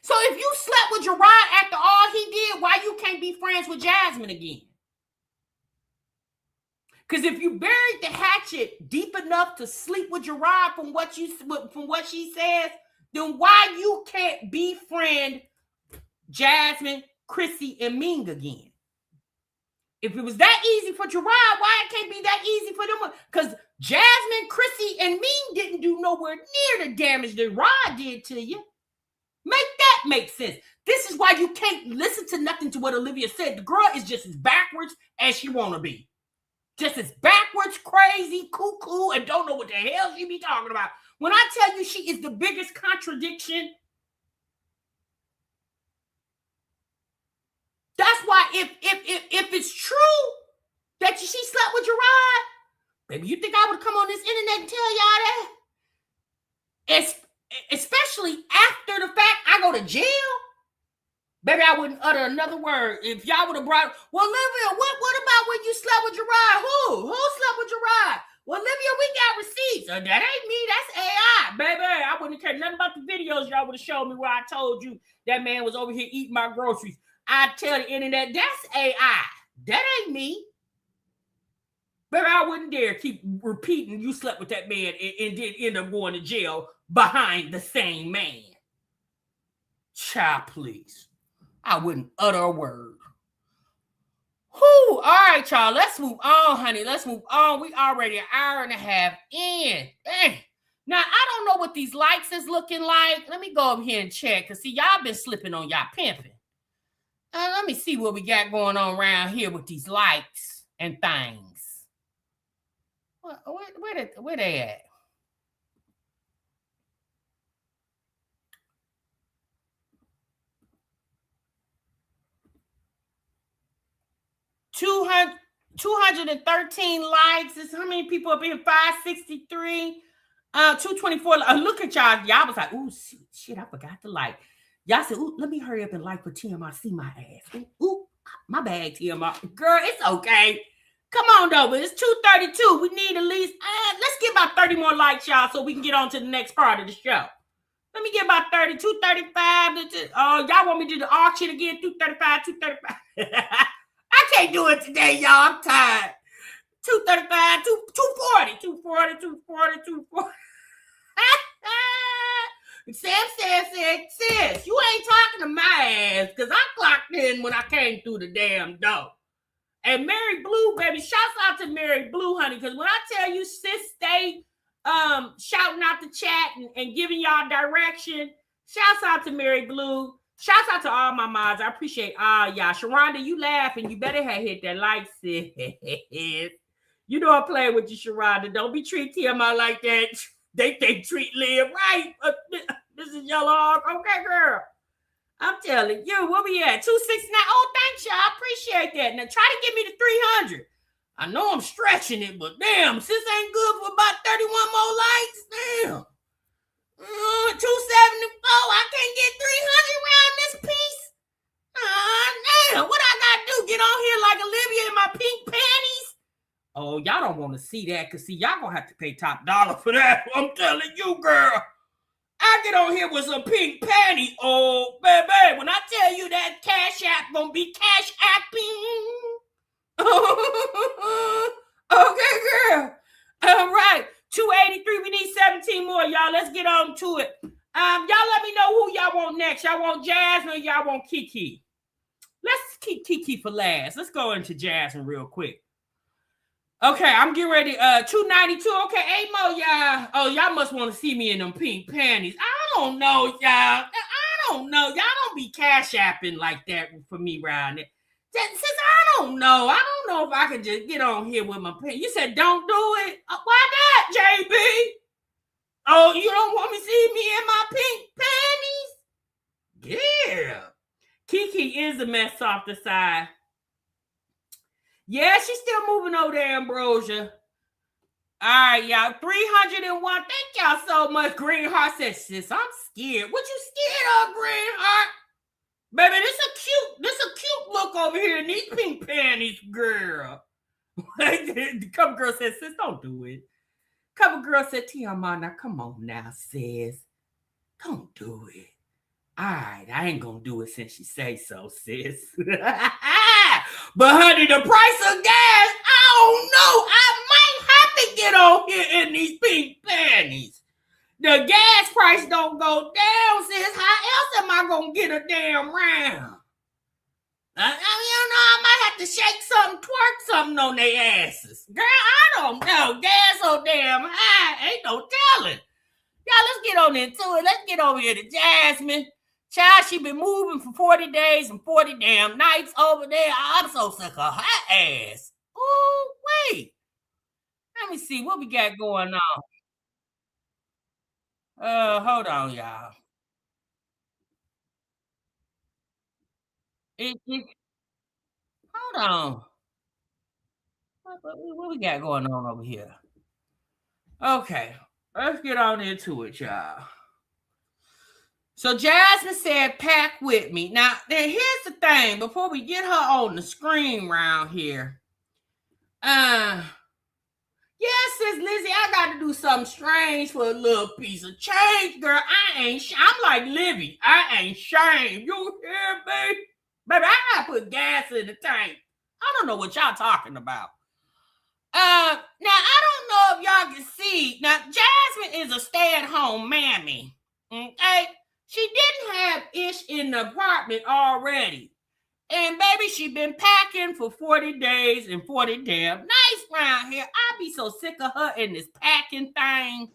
So if you slept with Gerard after all he did, why you can't be friends with Jasmine again? Because if you buried the hatchet deep enough to sleep with Gerard from what she says, then why you can't befriend Jasmine, Chrissy, and Ming again? If it was that easy for Gerard, why it can't be that easy for them? Because Jasmine, Chrissy, and Ming didn't do nowhere near the damage that Rod did to you. Make that make sense. This is why you can't listen to nothing to what Olivia said. The girl is just as backwards as she want to be. Just as backwards, crazy, cuckoo, and don't know what the hell she be talking about. When I tell you she is the biggest contradiction, that's why if it's true that she slept with Gerard, baby, you think I would come on this internet and tell y'all that? Especially after the fact I go to jail. Baby, I wouldn't utter another word. If y'all would have brought, well, Olivia, what about when you slept with Gerard? Who slept with Gerard? Well, Olivia, we got receipts. That ain't me. That's AI, baby. I wouldn't care nothing about the videos y'all would have showed me where I told you that man was over here eating my groceries. I tell the internet, that's AI. That ain't me. Baby, I wouldn't dare keep repeating you slept with that man and did end up going to jail behind the same man. Child, please. I wouldn't utter a word. Whew. All right, y'all. Let's move on, honey. Let's move on. We already an hour and a half in. Now, I don't know what these likes is looking like. Let me go over here and check. Because, see, y'all been slipping on y'all pimping. Let me see what we got going on around here with these likes and things. Where they at? $213 likes. Is how many people up here? 563. 224. Look at y'all. Y'all was like, ooh, shit, I forgot to like. Y'all said, ooh, let me hurry up and like for TMI. See my ass. Ooh, my bag, TMI. Girl, it's okay. Come on, though. But it's 232. We need at least, let's get about 30 more likes, y'all, so we can get on to the next part of the show. Let me get about 32, 35. Y'all want me to do the auction again? 235, 235. I can't do it today, y'all. I'm tired. 235, 240, 240, 240, 240. Sam said, sis, you ain't talking to my ass because I clocked in when I came through the damn door. And Mary Blue, baby, shouts out to Mary Blue, honey, because when I tell you sis stay shouting out the chat and giving y'all direction, shouts out to Mary Blue. Shouts out to all my mods. I appreciate all y'all. Sharonda, you laughing. You better have hit that like, sis. You know I'm playing with you, Sharonda. Don't be treating TMI like that. They treat Liv right. This is Yellow Hawk. Okay, girl. I'm telling you, what we at? 269. Oh, thanks, y'all. I appreciate that. Now try to get me to 300. I know I'm stretching it, but damn, sis ain't good for about 31 more likes. Damn. 274. I can't get 300 around this piece. Damn. What I gotta do? Get on here like Olivia in my pink panties? Oh, y'all don't want to see that, because see, y'all gonna have to pay top dollar for that. I'm telling you, girl. I get on here with some pink panties. Oh, baby, when I tell you that Cash App gonna be Cash Apping. Okay, girl. All right. 283. We need 17 more, y'all. Let's get on to it. Y'all let me know who y'all want next. Y'all want Jasmine or y'all want Kiki? Let's keep Kiki for last. Let's go into Jasmine real quick. Okay, I'm getting ready. 292. Okay, 8 more, y'all. Oh, y'all must want to see me in them pink panties. I don't know, y'all. I don't know. Y'all don't be cash apping like that for me around there. Since I don't know. I don't know if I can just get on here with my panties. You said don't do it. Why not, JB? Oh, you don't want me to see me in my pink panties? Yeah. Kiki is a mess off the side. Yeah, she's still moving over there, Ambrosia. All right, y'all. 301. Thank y'all so much. Greenheart says, sis, I'm scared. What you scared of, Greenheart? Baby, this a cute look over here in these pink panties, girl. Couple girl said, sis, don't do it. Couple girl said, TMI, now come on now, sis. Don't do it. All right, I ain't gonna do it since you say so, sis. But honey, the price of gas, I don't know. I might have to get on here in these pink panties. The gas price don't go down, sis. How else am I gonna get a damn round? I might have to shake something, twerk something on their asses. Girl, I don't know. Gas so damn high, ain't no telling. Y'all, let's get on into it. Let's get over here to Jasmine. Child, she been moving for 40 days and 40 damn nights over there. I'm so sick of her ass. Oh, wait. Let me see what we got going on. Hold on, y'all. Hold on. What we got going on over here? Okay, let's get on into it, y'all. So Jasmine said, pack with me. Now, here's the thing. Before we get her on the screen round here. Yes, sis Lizzie, I got to do something strange for a little piece of change, girl. I'm like Livy. I ain't shamed. You hear me? Baby, I got to put gas in the tank. I don't know what y'all talking about. Now, I don't know if y'all can see. Now, Jasmine is a stay-at-home mammy. Okay? She didn't have Ish in the apartment already. And baby, she been packing for 40 days and 40 damn nights around here. I be so sick of her in this packing thing.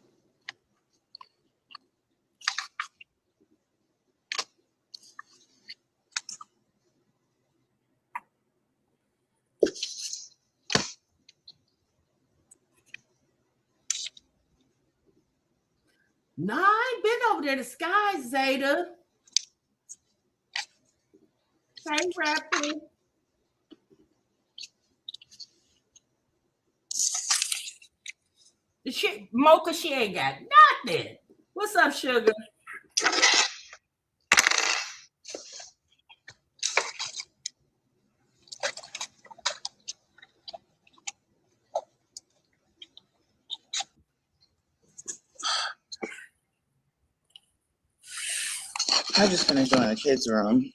No, I ain't been over there. The sky, Zeta. Hey, Rapper. The shit, Mocha, she ain't got nothing. What's up, sugar? I'm just gonna go in the kids' room.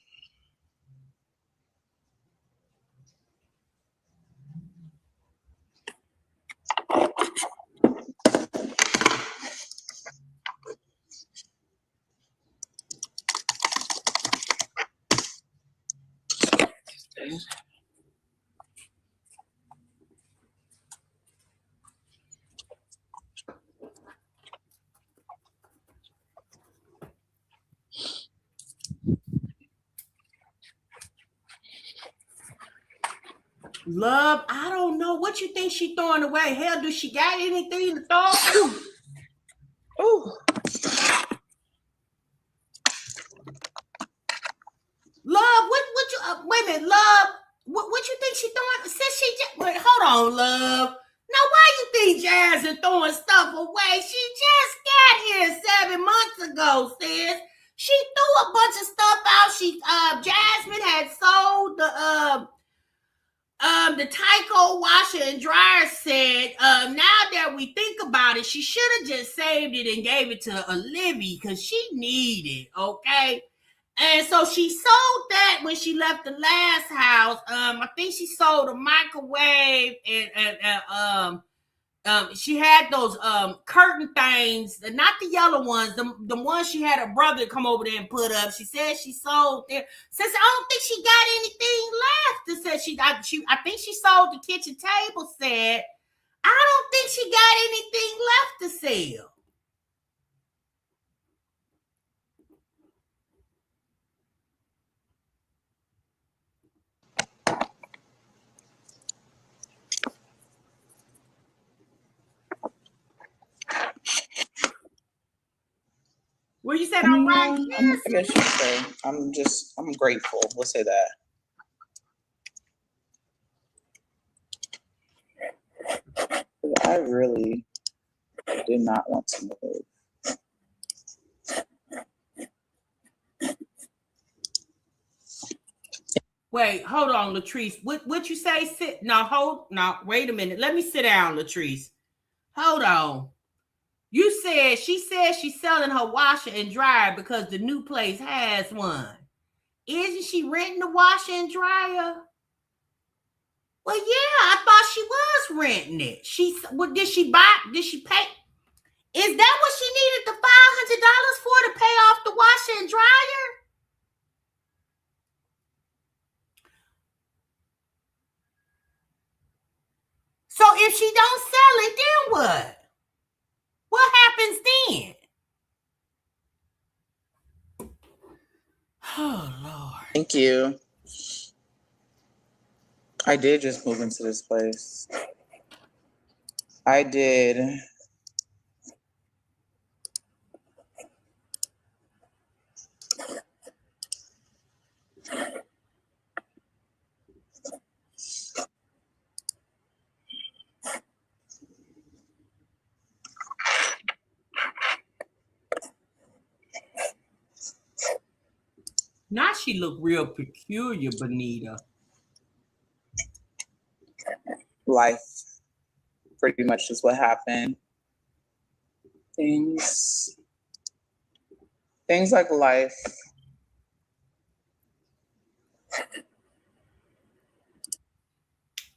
Love, I don't know. What you think she throwing away? Hell, do she got anything to throw? Ooh. Love, what you wait a minute, Love. What you think she throwing? Since she just wait, hold on, Love. Now, why you think Jazz is throwing stuff away? She just got here 7 months ago, sis. She threw a bunch of stuff out. She Jasmine had sold the Tyco washer and dryer set. Now that we think about it, she should have just saved it and gave it to Olivia because she needed it, okay? And so she sold that when she left the last house. I think she sold a microwave and she had those curtain things, not the yellow ones, the ones she had her brother come over there and put up. She said she sold there. Says I don't think she got anything left. It said I think she sold the kitchen table set. I don't think she got anything left to sell. Well, you said all right. I guess you could say. I'm grateful. We'll say that. I really did not want to move. Wait, hold on, Latrice. What you say? Sit. No, wait a minute. Let me sit down, Latrice. Hold on. You said she's selling her washer and dryer because the new place has one. Isn't she renting the washer and dryer? Well, yeah, I thought she was renting it. Did she pay? Is that what she needed the $500 for, to pay off the washer and dryer? So if she don't sell it, then what? What happens then? Oh, Lord. Thank you. I did just move into this place. I did. Now she look real peculiar, Bonita. Life pretty much is what happened. Things like life.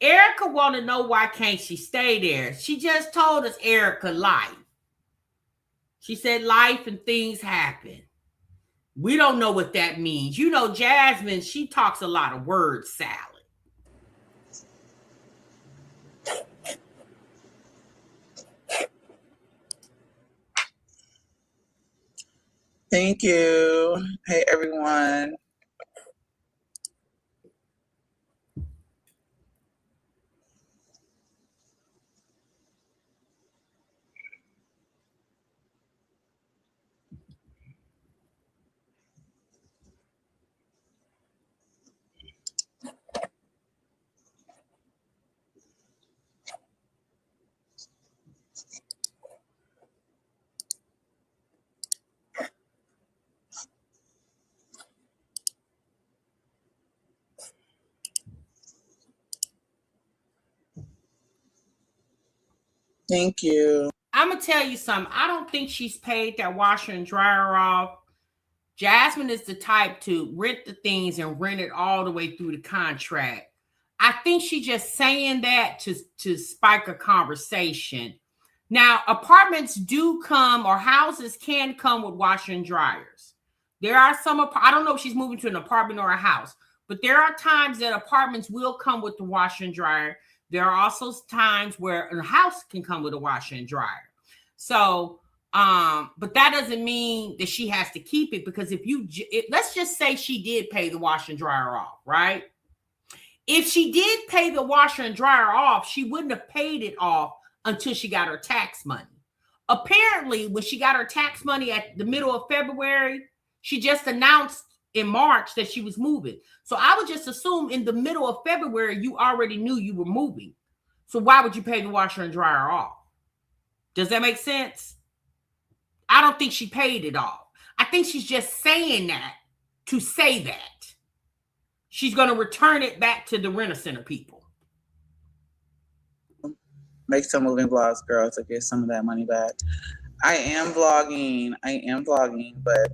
Erica want to know why can't she stay there. She just told us Erica life. She said life and things happen. We don't know what that means. You know, Jasmine, she talks a lot of word salad. Thank you. Hey, everyone. Thank you. I'm gonna tell you something. I don't think she's paid that washer and dryer off. Jasmine is the type to rent the things and rent it all the way through the contract. I think she's just saying that to spike a conversation. Now, apartments do come, or houses can come with washer and dryers. There are some, I don't know if she's moving to an apartment or a house, but there are times that apartments will come with the washer and dryer. There are also times where a house can come with a washer and dryer. So, but that doesn't mean that she has to keep it, because let's just say she did pay the washer and dryer off, right? If she did pay the washer and dryer off, she wouldn't have paid it off until she got her tax money. Apparently, when she got her tax money at the middle of February, she just announced in March that she was moving. So I would just assume in the middle of February, you already knew you were moving. So why would you pay the washer and dryer off? Does that make sense? I don't think she paid it off. I think she's just saying that to say that. She's going to return it back to the Rent-A-Center people. Make some moving vlogs, girl, to get some of that money back. I am vlogging, but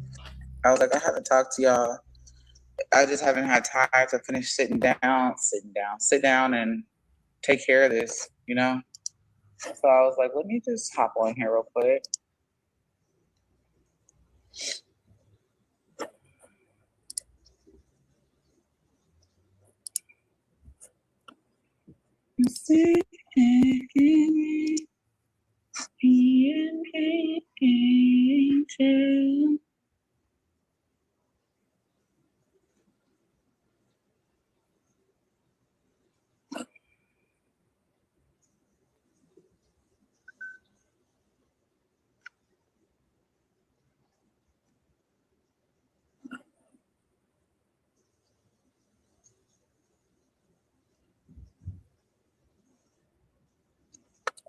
I was like, I have to talk to y'all. I just haven't had time to finish sit down and take care of this, you know? So I was like, let me just hop on here real quick.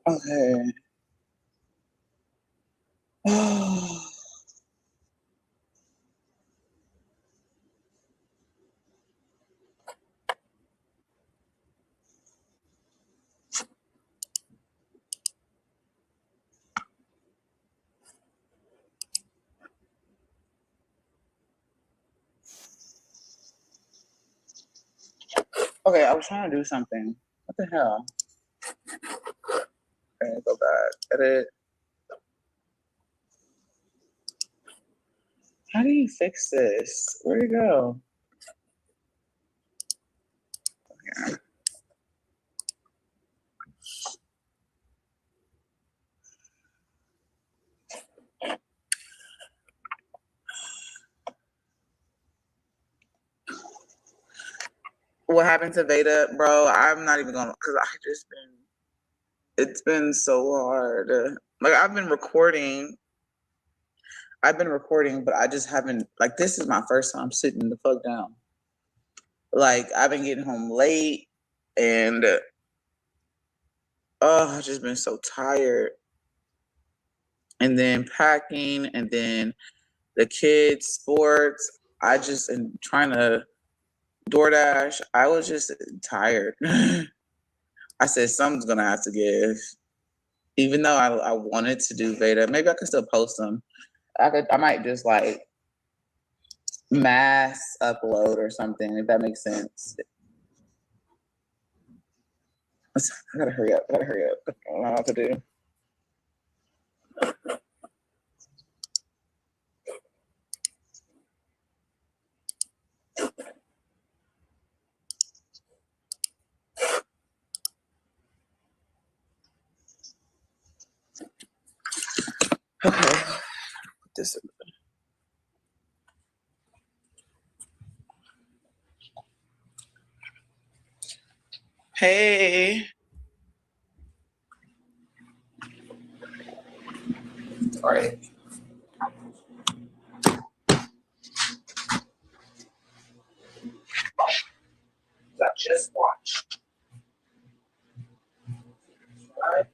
Okay. Okay, I was trying to do something. What the hell? Okay, go back. Edit. How do you fix this? Where'd it go? Okay. What happened to Veda, bro? I'm not even gonna, because it's been so hard. Like I've been recording, but I just haven't, like, this is my first time sitting the fuck down. Like I've been getting home late and I've just been so tired. And then packing, and then the kids' sports. I just am trying to DoorDash. I was just tired. I said something's gonna have to give. Even though I wanted to do Veda, maybe I could still post them. I might just like mass upload or something, if that makes sense. I gotta hurry up. I don't know what to do. Okay. This. Hey. All right. I just watched. All right.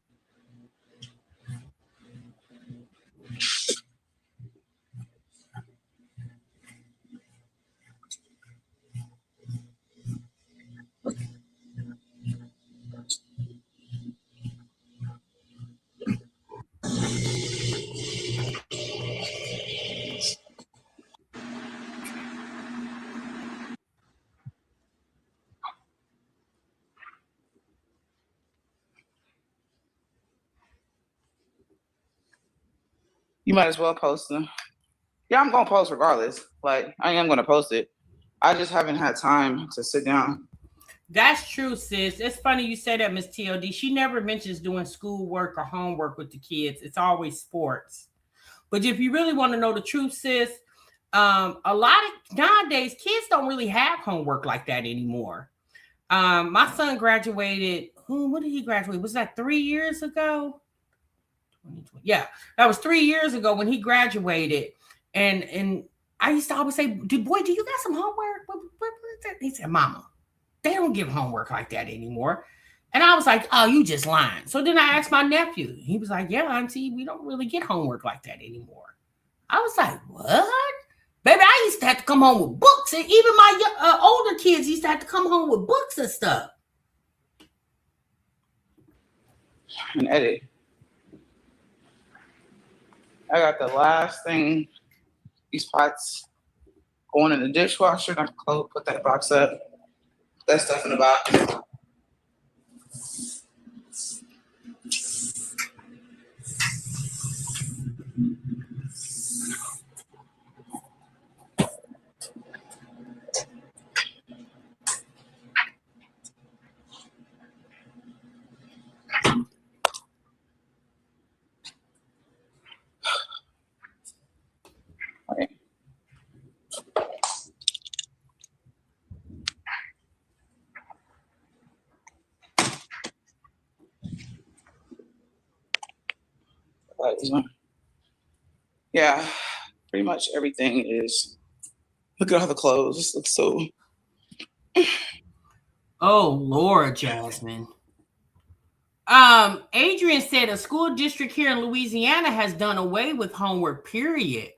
You might as well post them. Yeah, I'm gonna post regardless. Like, I am gonna post it. I just haven't had time to sit down. That's true, sis. It's funny you say that, Miss TLD. She never mentions doing schoolwork or homework with the kids. It's always sports. But if you really want to know the truth, sis, a lot of nowadays kids don't really have homework like that anymore. My son graduated. When did he graduate? Was that 3 years ago? 2020. Yeah, that was 3 years ago when he graduated. And I used to always say, boy, do you got some homework? What is that? He said, Mama, they don't give homework like that anymore. And I was like, oh, you just lying. So then I asked my nephew. He was like, yeah, auntie, we don't really get homework like that anymore. I was like, what? Baby, I used to have to come home with books. And even my older kids used to have to come home with books and stuff. And edit. I got the last thing. These pots going in the dishwasher. I can close, put that box up. Put that stuff in the box. Okay. Yeah, pretty much everything is. Look at all the clothes. This looks so. Oh Lord, Jasmine. Adrian said a school district here in Louisiana has done away with homework, period.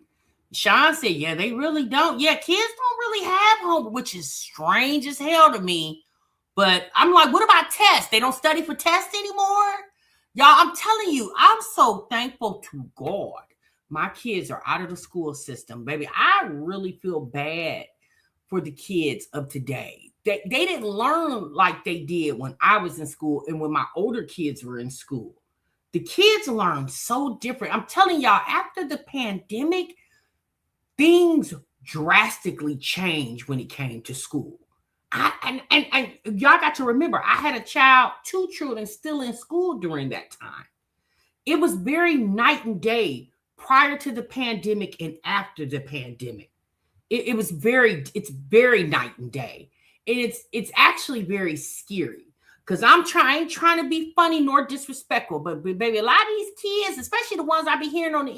Sean said, yeah, they really don't. Yeah, kids don't really have homework, which is strange as hell to me. But I'm like, what about tests? They don't study for tests anymore? Y'all, I'm telling you, I'm so thankful to God. My kids are out of the school system, baby. I really feel bad for the kids of today. They didn't learn like they did when I was in school and when my older kids were in school. The kids learn so different. I'm telling y'all, after the pandemic, things drastically changed when it came to school. And y'all got to remember, I had a child, 2 children still in school during that time. It was very night and day prior to the pandemic and after the pandemic. It's very night and day. And it's actually very scary because I'm trying to be funny nor disrespectful, but baby, a lot of these kids, especially the ones I be hearing on the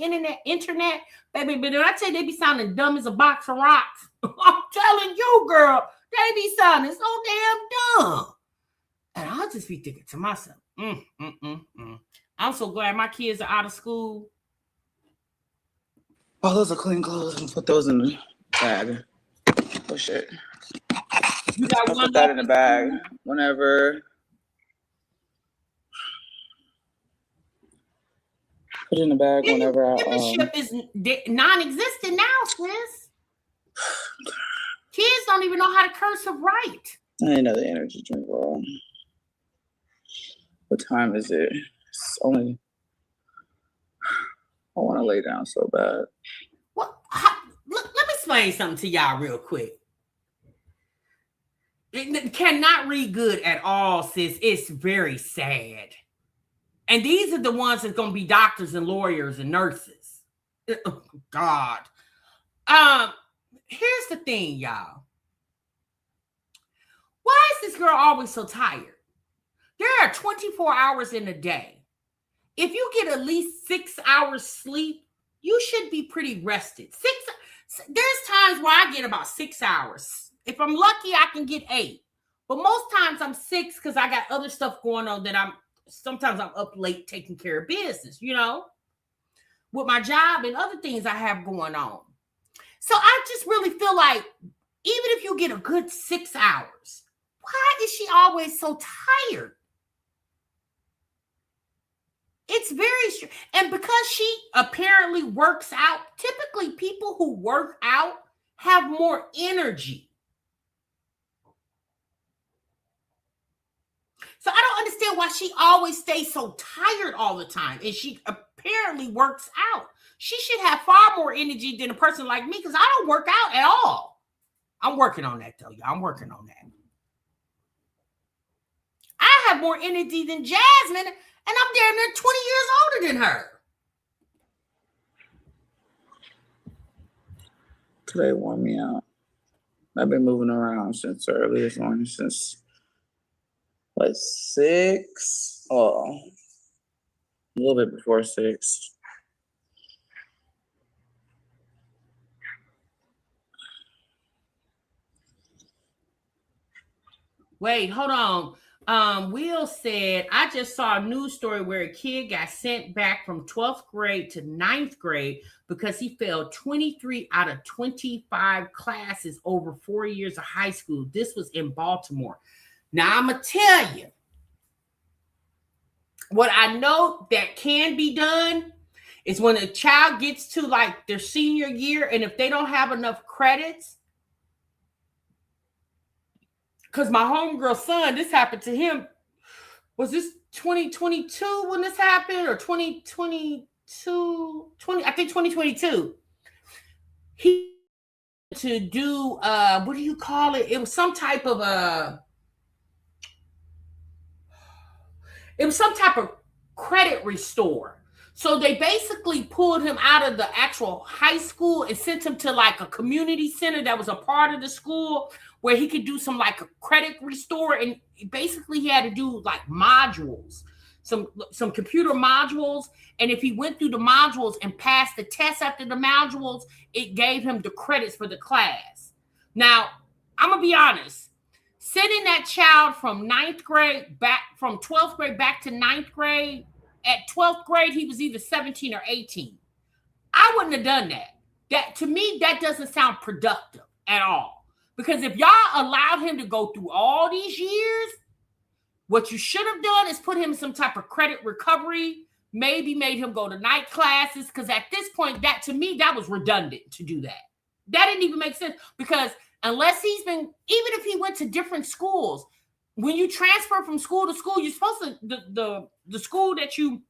internet, baby, but when I tell you they be sounding dumb as a box of rocks, I'm telling you, girl, they be sounding so damn dumb. And I'll just be thinking to myself, I'm so glad my kids are out of school. Oh, those are clean clothes. And put those in the bag. Oh shit. You got I'll one put that in the bag whenever. Put it in the bag whenever I. Membership is non-existent now, sis. Kids don't even know how to cursive write. I need another energy drink, bro. What time is it? It's only. I want to lay down so bad. Let me explain something to y'all real quick. It cannot read good at all, sis. It's very sad. And these are the ones that's going to be doctors and lawyers and nurses. Oh, God. Here's the thing, y'all. Why is this girl always so tired? There are 24 hours in a day. If you get at least 6 hours sleep, you should be pretty rested. There's times where I get about 6 hours. If I'm lucky, I can get 8. But most times I'm 6 because I got other stuff going on that sometimes I'm up late taking care of business, with my job and other things I have going on. So I just really feel like even if you get a good 6 hours, why is she always so tired? It's very, and because she apparently works out, typically people who work out have more energy. So I don't understand why she always stays so tired all the time. And she apparently works out. She should have far more energy than a person like me because I don't work out at all. I'm working on that though, y'all. I'm working on that. I have more energy than Jasmine, and I'm damn near 20 years older than her. Today wore me out. I've been moving around since early this morning, since 6? Oh, a little bit before 6. Wait, hold on. Will said, I just saw a news story where a kid got sent back from 12th grade to 9th grade because he failed 23 out of 25 classes over 4 years of high school. This was in Baltimore. Now, I'm going to tell you what I know that can be done is when a child gets to like their senior year, and if they don't have enough credits, because my homegirl's son, this happened to him. Was this 2022 when this happened, or 2022? I think 2022. He to do what do you call it? It was some type of credit restore. So they basically pulled him out of the actual high school and sent him to like a community center that was a part of the school where he could do some like a credit restore. And basically he had to do like modules, some computer modules. And if he went through the modules and passed the test after the modules, it gave him the credits for the class. Now, I'm going to be honest. Sending that child from 9th grade back, from 12th grade back to 9th grade, at 12th grade, he was either 17 or 18. I wouldn't have done that. That to me, that doesn't sound productive at all. Because if y'all allowed him to go through all these years, what you should have done is put him in some type of credit recovery, maybe made him go to night classes. Because at this point, that to me, that was redundant to do that. That didn't even make sense because unless he's been, even if he went to different schools, when you transfer from school to school, you're supposed to, the school that you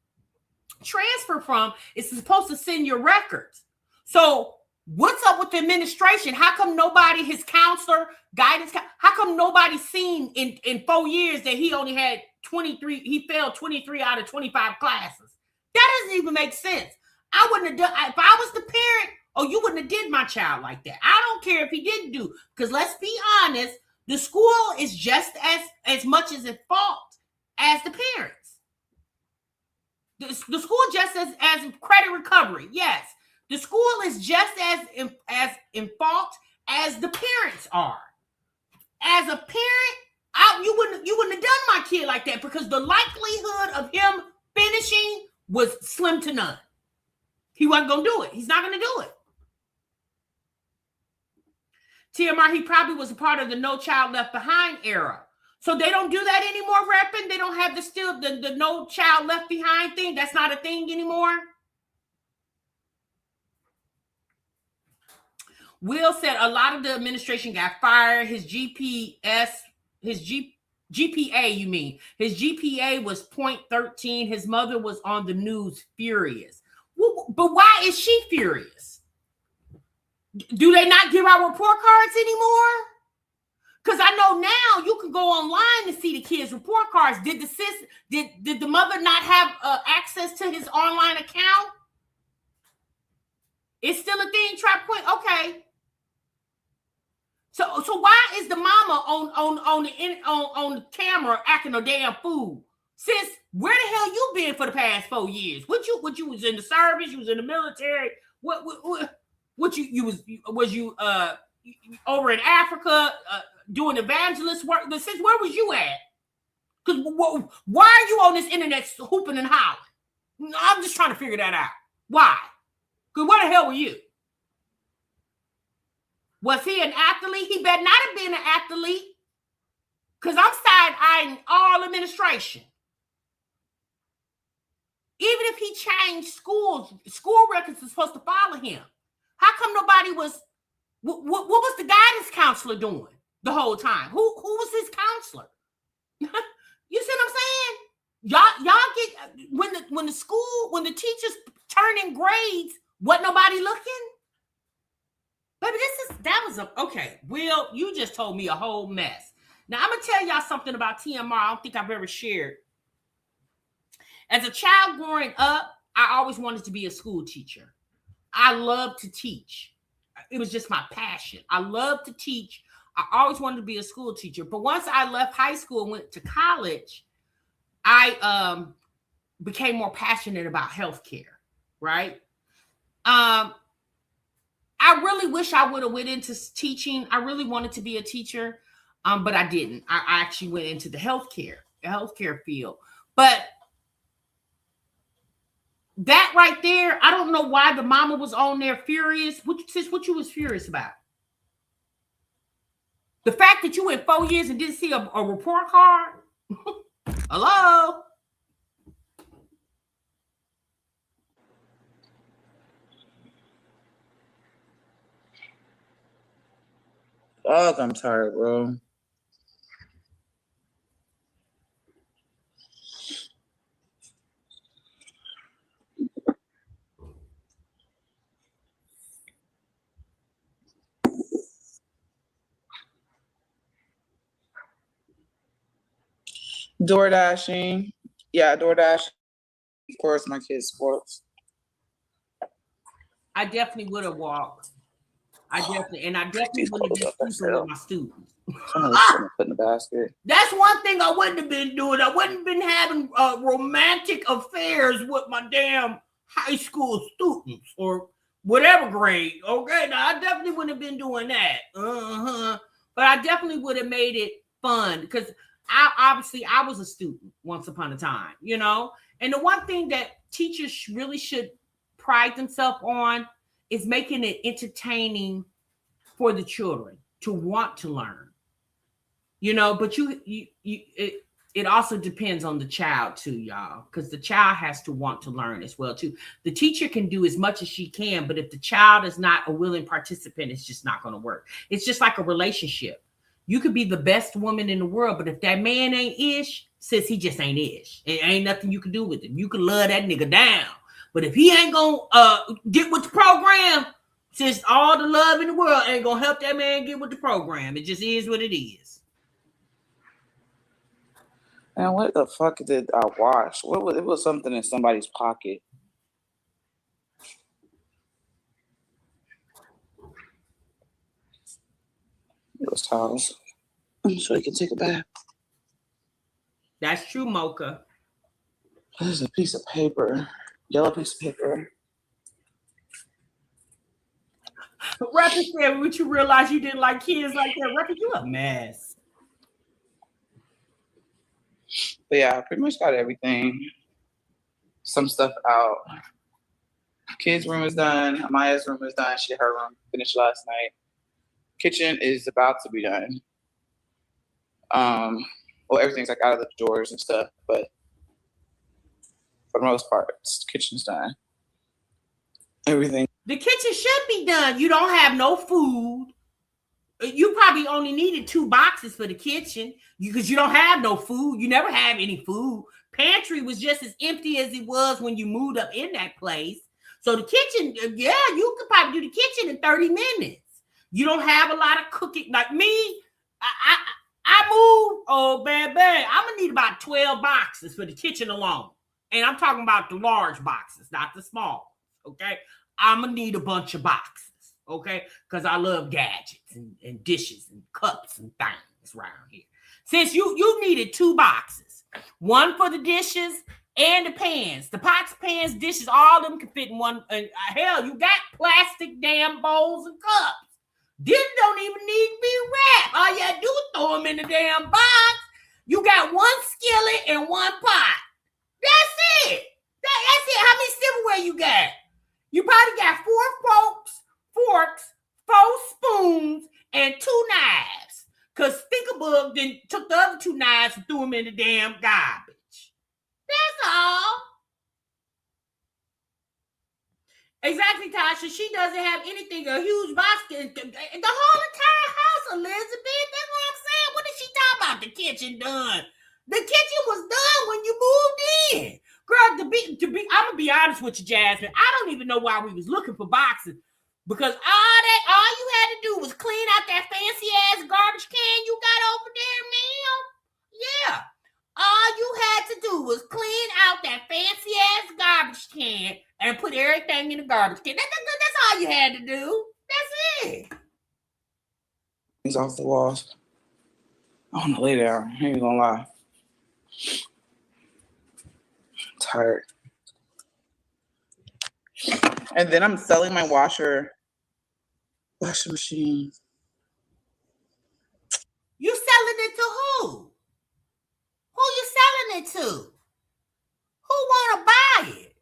transfer from is supposed to send your records. So what's up with the administration? How come nobody, his counselor, guidance, how come nobody's seen in 4 years that he only had 23, he failed 23 out of 25 classes? That doesn't even make sense. I wouldn't have done, if I was the parent, you wouldn't have did my child like that. I don't care if he didn't do, because let's be honest, the school is just as much as at fault as the parents. The school just as credit recovery. Yes, the school is just as in fault as the parents are. As a parent, you wouldn't have done my kid like that because the likelihood of him finishing was slim to none. He wasn't gonna do it. He's not gonna do it. TMR, he probably was a part of the No Child Left Behind era. So they don't do that anymore, repping? They don't have the No Child Left Behind thing? That's not a thing anymore? Will said a lot of the administration got fired. His GPA, you mean. His GPA was 0.13. His mother was on the news furious. But why is she furious? Do they not give out report cards anymore? Because I know now you can go online to see the kids' report cards. Did the mother not have access to his online account? It's still a thing, Trap Point. Okay. So why is the mama on the camera acting a damn fool? Sis, where the hell you been for the past 4 years? What you was in the service? You was in the military? What you over in Africa doing evangelist work? Sis, where was you at? Because why are you on this internet hooping and hollering? I'm just trying to figure that out. Why? Because where the hell were you? Was he an athlete? He better not have been an athlete. Because I'm side-eyeing all administration. Even if he changed schools, school records are supposed to follow him. How come nobody was, what was the guidance counselor doing the whole time? Who was his counselor? You see what I'm saying? Y'all get when the teachers turning grades, what nobody looking? Baby, okay. Will, you just told me a whole mess. Now I'm gonna tell y'all something about TMR. I don't think I've ever shared. As a child growing up, I always wanted to be a school teacher. I love to teach. It was just my passion. I love to teach. I always wanted to be a school teacher. But once I left high school and went to college, I became more passionate about healthcare, right? I really wish I would have went into teaching. I really wanted to be a teacher, but I didn't. I actually went into the healthcare field. But that right there, I don't know why the mama was on there furious. What you was furious about? The fact that you went 4 years and didn't see a report card? Hello? Oh, I'm tired, bro. Door dashing. Yeah, door dash. Of course, my kids' sports. I definitely would have walked. I definitely wouldn't have been sleeping with my students. Put in the basket. That's one thing I wouldn't have been doing. I wouldn't have been having romantic affairs with my damn high school students or whatever grade. Okay, now I definitely wouldn't have been doing that. But I definitely would have made it fun because I was a student once upon a time, you know. And the one thing that teachers really should pride themselves on is making it entertaining for the children to want to learn, you know. But it also depends on the child too, y'all, because the child has to want to learn as well too. The teacher can do as much as she can, but if the child is not a willing participant, it's just not going to work. It's just like a relationship. You could be the best woman in the world, but if that man ain't ish, sis, he just ain't ish. It ain't nothing you can do with him. You can love that nigga down, but if he ain't gonna get with the program, since all the love in the world ain't gonna help that man get with the program. It just is what it is. Man, what the fuck did I wash? It was something in somebody's pocket. It was towels. So he can take a bath. That's true, Mocha. This is a piece of paper. Yellow piece of paper. Record said, would you realize you didn't like kids like that? Record, you a mess. But yeah, I pretty much got everything. Some stuff out. Kids' room is done. Amaya's room is done. She had her room finished last night. Kitchen is about to be done. Well, everything's like out of the drawers and stuff, but for the most part, kitchen's done. Everything. The kitchen should be done. You don't have no food. You probably only needed 2 boxes for the kitchen because you don't have no food. You never have any food. Pantry was just as empty as it was when you moved up in that place. So the kitchen, yeah, you could probably do the kitchen in 30 minutes. You don't have a lot of cooking. Like me, I move, oh, bad. I'm going to need about 12 boxes for the kitchen alone. And I'm talking about the large boxes, not the small, okay? I'm going to need a bunch of boxes, okay? Because I love gadgets and dishes and cups and things around here. Since you needed 2 boxes, one for the dishes and the pans. The pots, pans, dishes, all of them can fit in one. Hell, you got plastic damn bowls and cups. This don't even need to be wrapped. All you gotta do is throw them in the damn box. You got 1 skillet and 1 pot. That's it. That's it. How many silverware you got? You probably got 4 forks, 4 spoons, and 2 knives. Because Stinkerbug then took the other 2 knives and threw them in the damn garbage. That's all. Exactly, Tasha. She doesn't have anything, a huge box. The whole entire house, Elizabeth. That's what I'm saying. What is she talking about? The kitchen done. The kitchen was done when you moved in. Girl, I'm gonna be honest with you, Jasmine. I don't even know why we was looking for boxes. Because all you had to do was clean out that fancy ass garbage can you got over there, ma'am. Yeah. All you had to do was clean out that fancy ass garbage can and put everything in the garbage can. That's all you had to do. That's it. He's off the walls. I want to lay down. I ain't gonna lie. I'm tired. And then I'm selling my washing machine. You selling it to who? Who you selling it to? Who wanna buy it?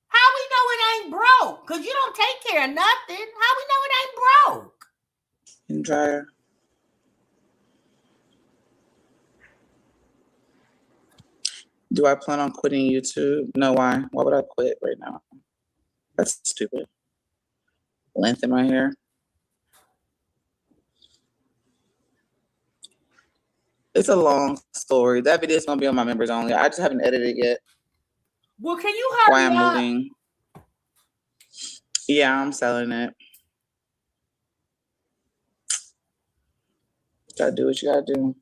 How we know it ain't broke? Cause you don't take care of nothing. How we know it ain't broke? And dryer. Do I plan on quitting YouTube? No, why? Why would I quit right now? That's stupid. Length in my hair. It's a long story. That video is gonna be on my members only. I just haven't edited it yet. Well, can you hurry Why I'm up? moving. Yeah, I'm selling it. Gotta do what you gotta do.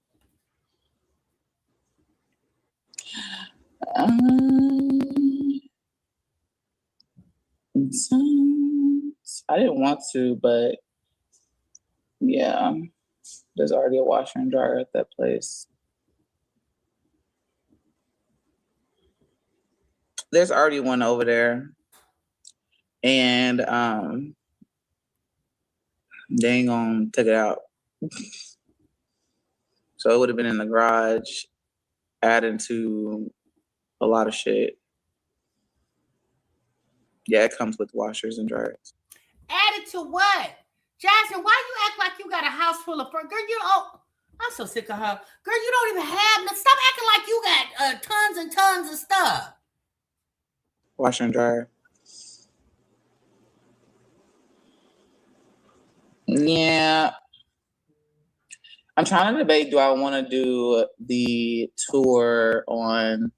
I didn't want to, but yeah, there's already a washer and dryer at that place. There's already one over there, and they ain't gonna take it out. So it would have been in the garage, adding to a lot of shit. Yeah, it comes with washers and dryers. Added to what? Jasmine, why you act like you got a house full of fur? Girl, I'm so sick of her. Girl, you don't even have no. Stop acting like you got tons and tons of stuff. Washer and dryer. Yeah. I'm trying to debate, do I want to do the tour on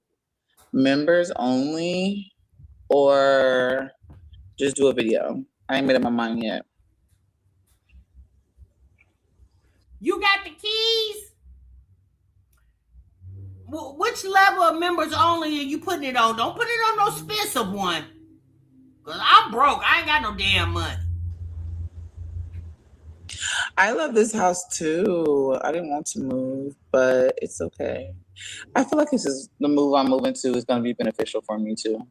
members only or just do a video? I ain't made up my mind yet. You got the keys? Which level of members only are you putting it on? Don't put it on no expensive one. Because I'm broke. I ain't got no damn money. I love this house too. I didn't want to move, but it's okay. I feel like this is the move I'm moving to is going to be beneficial for me too.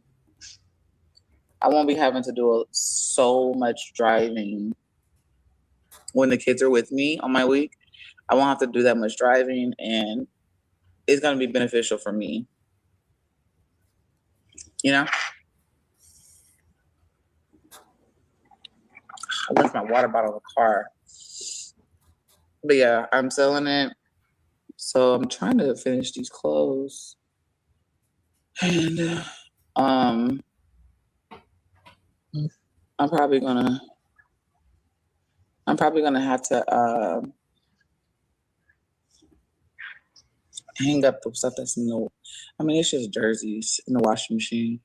I won't be having to do so much driving when the kids are with me on my week. I won't have to do that much driving, and it's going to be beneficial for me. You know? I left my water bottle in the car. But yeah, I'm selling it. So I'm trying to finish these clothes. And I'm probably gonna have to hang up the stuff that's in the, it's just jerseys in the washing machine.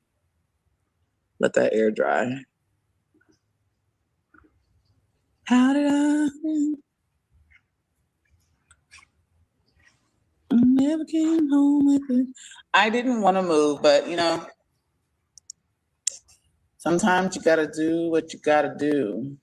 Let that air dry. How did I never came home with it? I didn't want to move, but sometimes you gotta do what you gotta do.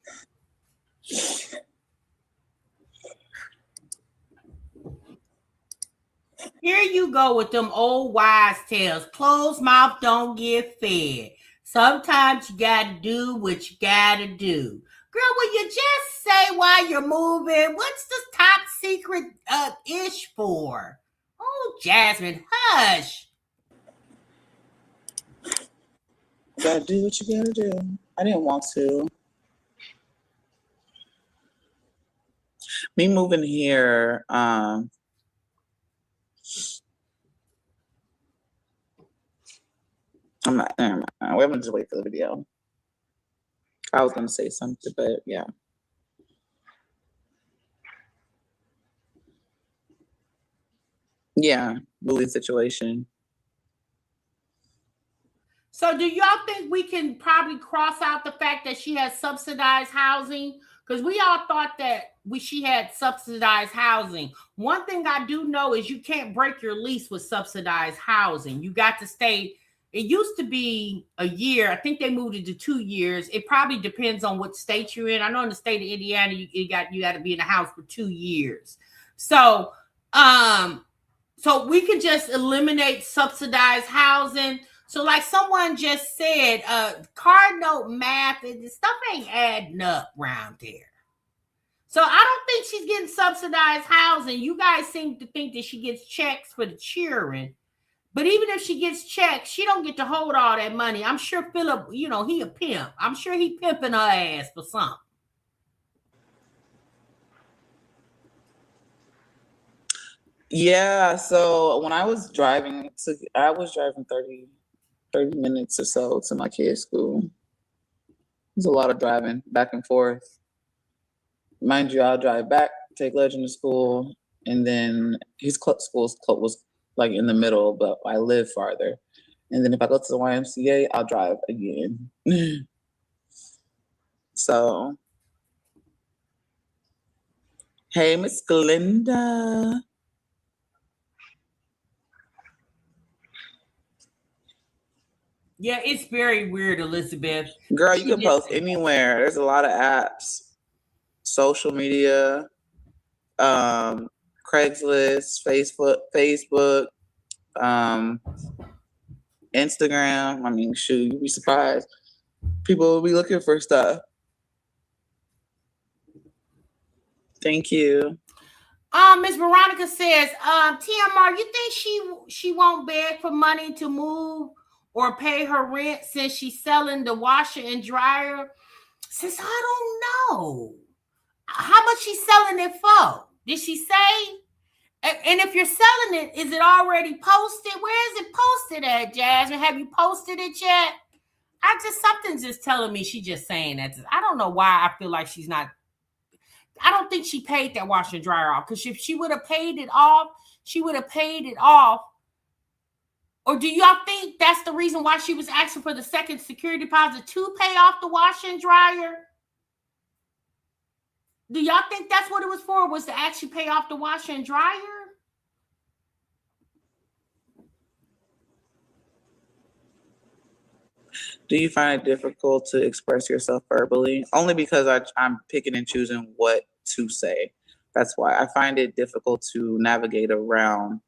Here you go with them old wise tales. Closed mouth don't get fed. Sometimes you gotta do what you gotta do. Girl, will you just say why you're moving? What's the top secret ish for? Oh, Jasmine, hush. You gotta do what you gotta do. I didn't want to. Me moving here, I'm not, never mind. We're gonna just wait for the video. I was gonna say something, but yeah. Yeah, bully situation. So do y'all think we can probably cross out the fact that she has subsidized housing? Because we all thought that she had subsidized housing. One thing I do know is you can't break your lease with subsidized housing. You got to stay. It used to be a year. I think they moved it to 2 years. It probably depends on what state you're in. I know in the state of Indiana, you got to be in a house for 2 years. So we could just eliminate subsidized housing. So like someone just said, card note math, stuff ain't adding up around there. So I don't think she's getting subsidized housing. You guys seem to think that she gets checks for the children. But even if she gets checks, she don't get to hold all that money. I'm sure Philip, he a pimp. I'm sure he pimping her ass for something. Yeah, so when I was driving 30 minutes or so to my kids' school. There's a lot of driving back and forth. Mind you, I'll drive back, take Legend to school, and then his school was like in the middle, but I live farther. And then if I go to the YMCA, I'll drive again. So, hey, Miss Glinda. Yeah, it's very weird, Elizabeth. Girl, you can post anywhere. There's a lot of apps, social media, Craigslist, Facebook, Instagram. I mean, shoot, you'd be surprised. People will be looking for stuff. Thank you. Miss Veronica says, TMR, you think she won't beg for money to move or pay her rent since she's selling the washer and dryer? Since I don't know. How much she's selling it for? Did she say? And if you're selling it, is it already posted? Where is it posted at, Jasmine? Have you posted it yet? Something's just telling me she's just saying that. I don't know why I feel like she's not. I don't think she paid that washer and dryer off, because if she would have paid it off, she would have paid it off. Or do y'all think that's the reason why she was asking for the second security deposit to pay off the washer and dryer? Do y'all think that's what it was for? Was to actually pay off the washer and dryer? Do you find it difficult to express yourself verbally? Only because I'm picking and choosing what to say. That's why I find it difficult to navigate around,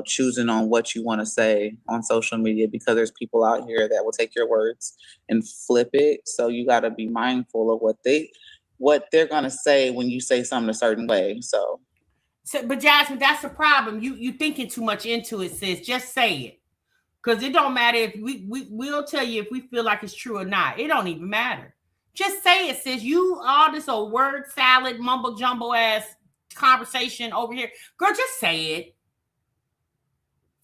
choosing on what you want to say on social media, because there's people out here that will take your words and flip it. So you got to be mindful of what they're going to say when you say something a certain way. So, but Jasmine, that's the problem. You thinking too much into it, sis. Just say it. Because it don't matter if we'll tell you if we feel like it's true or not. It don't even matter. Just say it, sis. You all this old word salad, mumble jumbo ass conversation over here. Girl, just say it.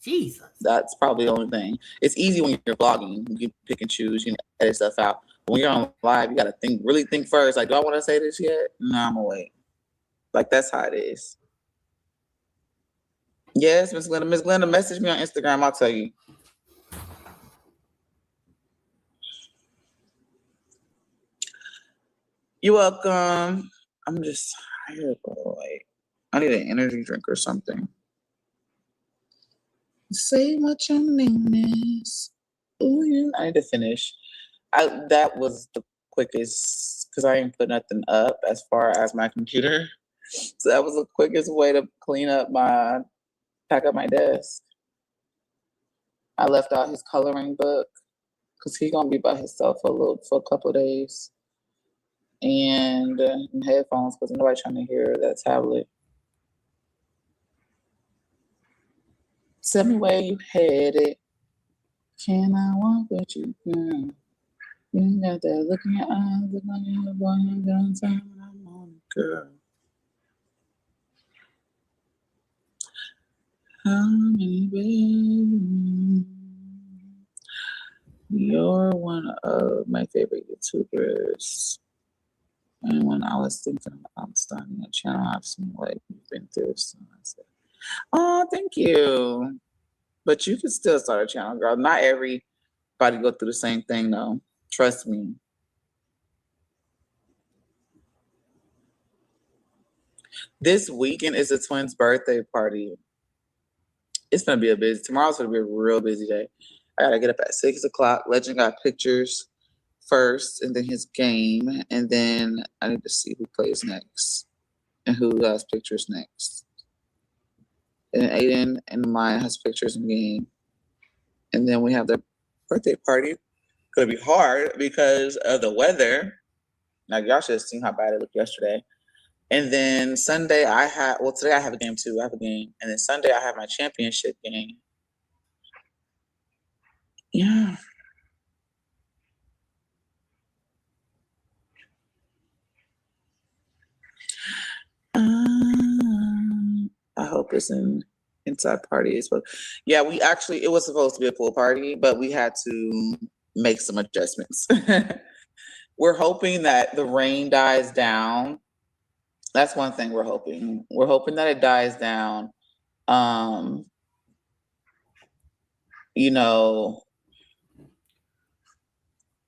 Jesus. That's probably the only thing. It's easy when you're blogging. You can pick and choose, edit stuff out. But when you're on live, you got to really think first. Like, do I want to say this yet? No, I'm going to wait. Like, that's how it is. Yes, Miss Glenda. Miss Glenda, message me on Instagram. I'll tell you. You're welcome. I'm just tired, boy. I need an energy drink or something. Say what your name is. Ooh, yeah. I need to finish. That was the quickest, because I didn't put nothing up as far as my computer. So that was the quickest way to pack up my desk. I left out his coloring book because he's gonna be by himself for a couple of days. And headphones because nobody trying to hear that tablet. Tell me where you headed. Can I walk with you, girl? You got that look in your eyes, look on your boy, I'm gonna time when I'm on it, girl. How many baby? You're one of my favorite YouTubers. And when I was thinking about starting a channel, I've seen what you've been through. So I said, Oh, thank you. But you can still start a channel, girl. Not everybody go through the same thing, though. Trust me. This weekend is the twins' birthday party. It's gonna be tomorrow's gonna be a real busy day. I gotta get up at 6 o'clock. Legend got pictures first, and then his game, and then I need to see who plays next and who has pictures next. And Aiden and Maya has pictures in game, and then we have the birthday party. It's gonna be hard because of the weather. Like y'all should have seen how bad it looked yesterday. And then Sunday today I have a game too. I have a game. And then Sunday I have my championship game. Yeah. I hope it's an inside party as well. Yeah, it was supposed to be a pool party, but we had to make some adjustments. We're hoping that the rain dies down. That's one thing we're hoping. We're hoping that it dies down. You know,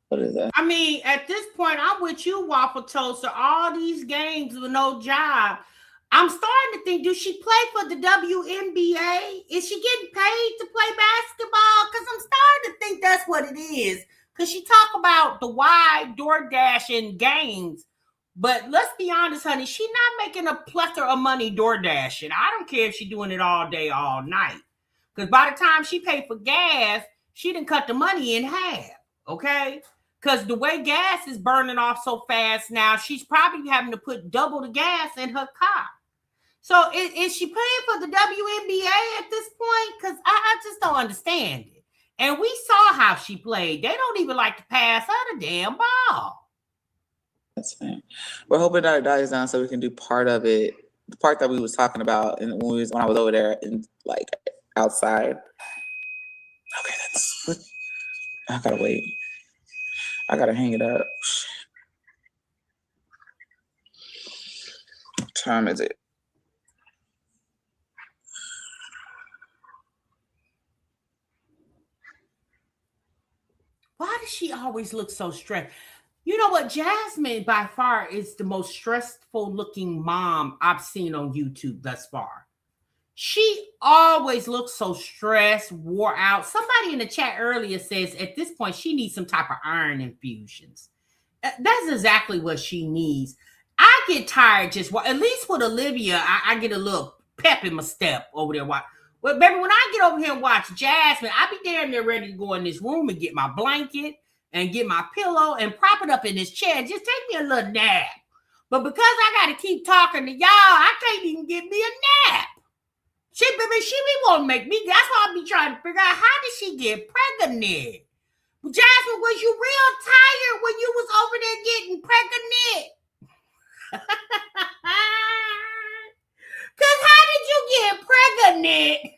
what is that? I mean, at this point, I'm with you, Waffle Toaster. All these games with no job. I'm starting to think, does she play for the WNBA? Is she getting paid to play basketball? Because I'm starting to think that's what it is. Because she talk about the wide DoorDash and games. But let's be honest, honey, she's not making a plethora of money door dashing. I don't care if she's doing it all day, all night. Because by the time she paid for gas, she didn't cut the money in half. Okay? Because the way gas is burning off so fast now, she's probably having to put double the gas in her car. So is she playing for the WNBA at this point? Because I just don't understand it. And we saw how she played. They don't even like to pass her the damn ball. That's fine. We're hoping that it dies down so we can do part of it, the part that we was talking about when I was over there and like outside. Okay, I gotta wait. I gotta hang it up. What time is it? Why does she always look so stressed? You know what? Jasmine by far is the most stressful looking mom I've seen on YouTube thus far. She always looks so stressed, wore out. Somebody in the chat earlier says at this point she needs some type of iron infusions. That's exactly what she needs. I get tired at least with Olivia, I get a little pep in my step over there. Well, baby, when I get over here and watch Jasmine, I be damn near ready to go in this room and get my blanket and get my pillow and prop it up in this chair. Just take me a little nap. But because I got to keep talking to y'all, I can't even get me a nap. She be want to make me. That's why I be trying to figure out how did she get pregnant. Jasmine, was you real tired when you was over there getting pregnant? Because how did you get pregnant?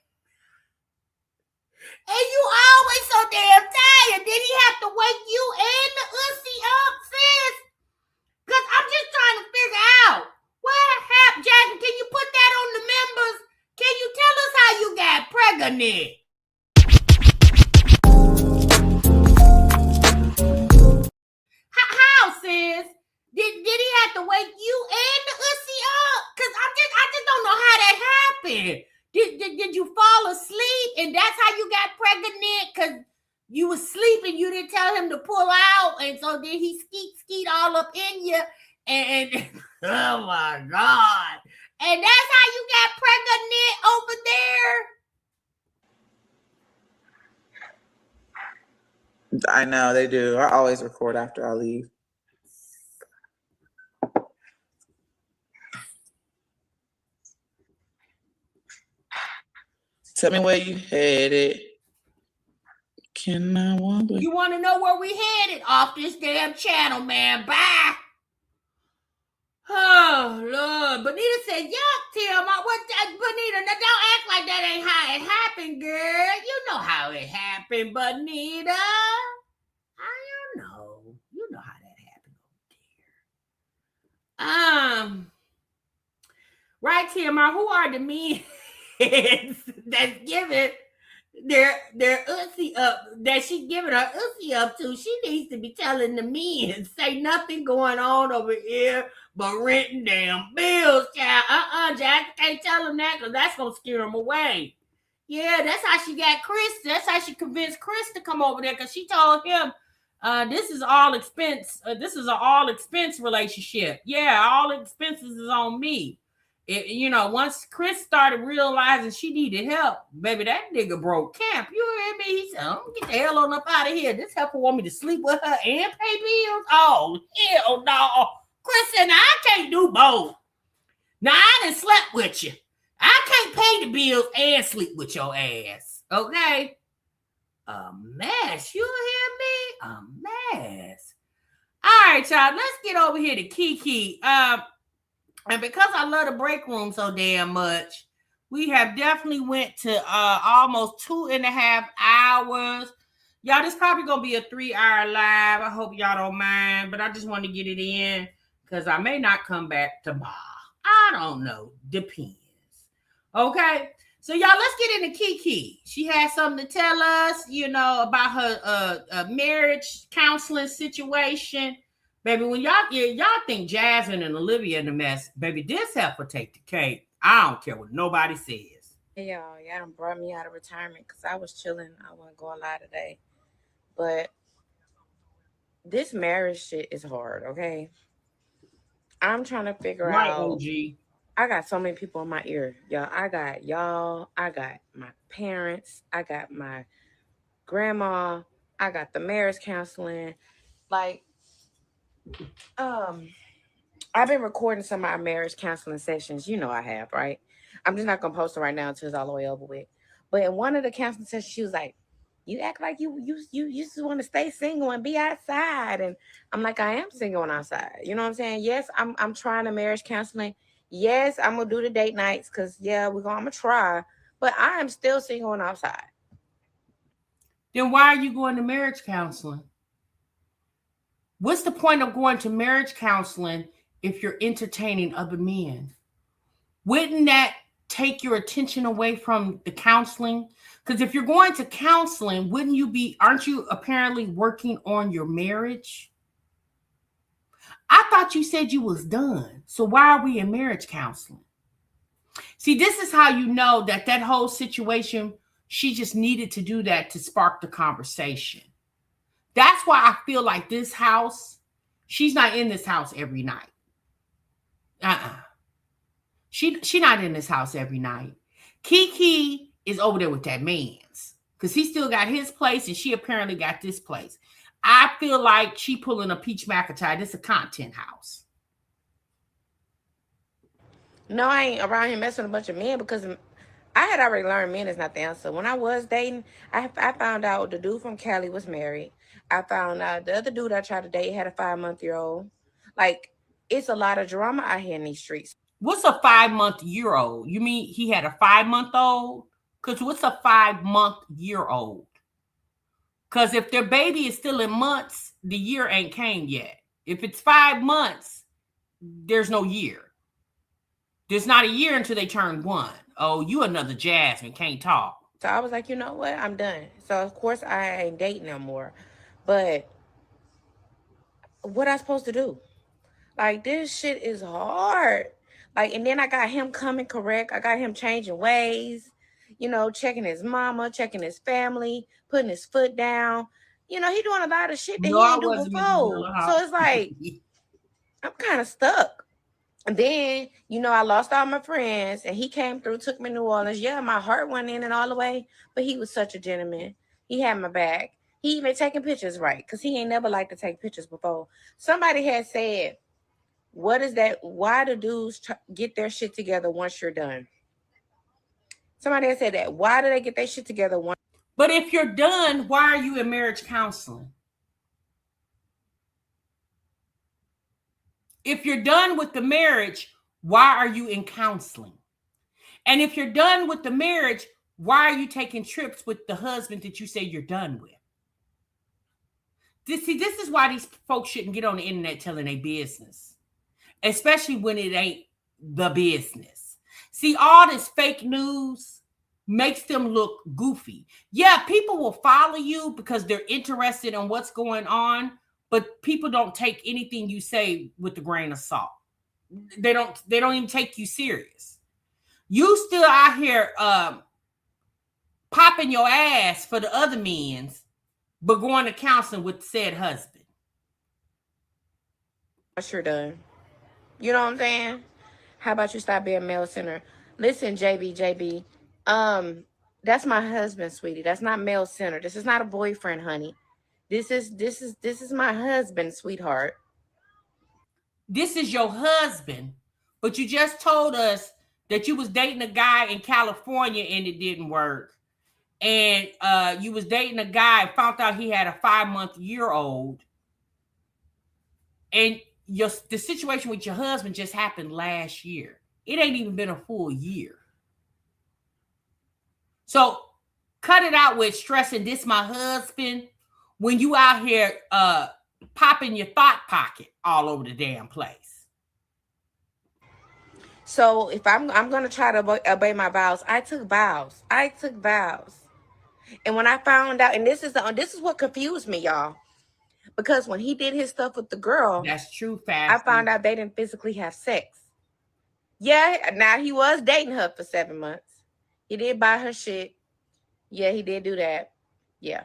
And you always so damn tired. Did he have to wake you and the ussy up, sis? Because I'm just trying to figure out what happened. Jasmine, can you put that on the members? Can you tell us how you got pregnant? How, sis? Did he have to wake you and the ussy up? Because I just don't know how that happened. Did you fall asleep and that's how you got pregnant? Because you was sleeping, you didn't tell him to pull out, and so then he skeet all up in you, and oh my God. And that's how you got pregnant over there? I know they do. I always record after I leave. Tell me where you headed. You want to know where we headed? Off this damn channel, man. Bye. Oh, Lord. Bonita said, yuck, Tim. Bonita, now don't act like that ain't how it happened, girl. You know how it happened, Bonita. I don't know. You know how that happened over there. Right, Tim, who are the men? kids that's giving their ussy up, that she giving her ussy up to, she needs to be telling the men, say nothing going on over here but renting damn bills, child. Jack, can't tell them that because that's gonna scare them away. Yeah, that's how she got Chris. That's how she convinced Chris to come over there because she told him, this is all expense. This is an all expense relationship. Yeah, all expenses is on me. Once Chris started realizing she needed help, baby, that nigga broke camp. You hear me? He said, get the hell on up out of here. This helper want me to sleep with her and pay bills? Oh, hell no. Chris said, now I can't do both. Now I done slept with you. I can't pay the bills and sleep with your ass. Okay? A mess. You hear me? A mess. All right, y'all. Let's get over here to Keke. And because I love the break room so damn much, we have definitely went to almost 2.5 hours. Y'all, this probably going to be a 3-hour live. I hope y'all don't mind, but I just want to get it in because I may not come back tomorrow. I don't know. Depends. Okay? So, y'all, let's get into Keke. She has something to tell us, about her marriage counseling situation. Baby, when y'all think Jasmine and Olivia in the mess, baby, this heifer take the cake. I don't care what nobody says. Hey, y'all done brought me out of retirement because I was chilling. I wasn't going live today. But this marriage shit is hard, okay? I'm trying to figure out. OG. I got so many people in my ear. I got my parents, I got my grandma, I got the marriage counseling. Like, I've been recording some of our marriage counseling sessions. I have, right? I'm just not gonna post it right now until it's all the way over with. But in one of the counseling sessions, she was like, "You act like you just want to stay single and be outside." And I'm like, I am single and outside. You know what I'm saying? Yes, I'm trying the marriage counseling. Yes, I'm gonna do the date nights because I'm gonna try. But I am still single and outside. Then why are you going to marriage counseling? What's the point of going to marriage counseling if you're entertaining other men? Wouldn't that take your attention away from the counseling? Because if you're going to counseling, aren't you apparently working on your marriage? I thought you said you was done. So why are we in marriage counseling? See, this is how you know that whole situation, she just needed to do that to spark the conversation. That's why I feel like this house, she's not in this house every night. She not in this house every night. Keke is over there with that man's because he still got his place and she apparently got this place. I feel like she pulling a Peach McIntyre. This is a content house. No, I ain't around here messing with a bunch of men because I had already learned men is not the answer. When I was dating, I found out the dude from Cali was married. I found out the other dude I tried to date had a 5-month-old. Like, it's a lot of drama out here in these streets. What's a 5-month-old? You mean he had a 5-month-old? Because what's a 5-month-old? Because if their baby is still in months, the year ain't came yet. If it's 5 months, there's no year. There's not a year until they turn 1. Oh, you another Jasmine, can't talk. So I was like, you know what? I'm done. So, of course, I ain't dating no more. But what I supposed to do? Like, this shit is hard. Like, and then I got him coming correct. I got him changing ways, checking his mama, checking his family, putting his foot down. He doing a lot of shit that he didn't do before. So it's like, I'm kind of stuck. And then, I lost all my friends and he came through, took me to New Orleans. Yeah, my heart went in and all the way, but he was such a gentleman. He had my back. He even taking pictures right because he ain't never liked to take pictures before. Somebody had said, what is that? Why do dudes get their shit together once you're done? Somebody had said that. Why do they get their shit together once? But if you're done, why are you in marriage counseling? If you're done with the marriage, why are you in counseling? And if you're done with the marriage, why are you taking trips with the husband that you say you're done with? This is why these folks shouldn't get on the internet telling their business, especially when it ain't the business. See, all this fake news makes them look goofy. Yeah, people will follow you because they're interested in what's going on, but people don't take anything you say with a grain of salt. They don't even take you serious. You still out here popping your ass for the other men's, but going to counseling with said husband. I sure done. You know what I'm saying? How about you stop being male center? Listen, JB, that's my husband, sweetie. That's not male center. This is not a boyfriend, honey. This is my husband, sweetheart. This is your husband, but you just told us that you was dating a guy in California and it didn't work. And you was dating a guy, found out he had a 5-month-old. And the situation with your husband just happened last year. It ain't even been a full year. So cut it out with stressing this my husband when you out here popping your thought pocket all over the damn place. So if I'm gonna try to obey my vows, I took vows. And when I found out, and this is what confused me, y'all, because when he did his stuff with the girl, that's true. I found out they didn't physically have sex. Yeah, now he was dating her for 7 months. He did buy her shit. Yeah, he did do that. Yeah.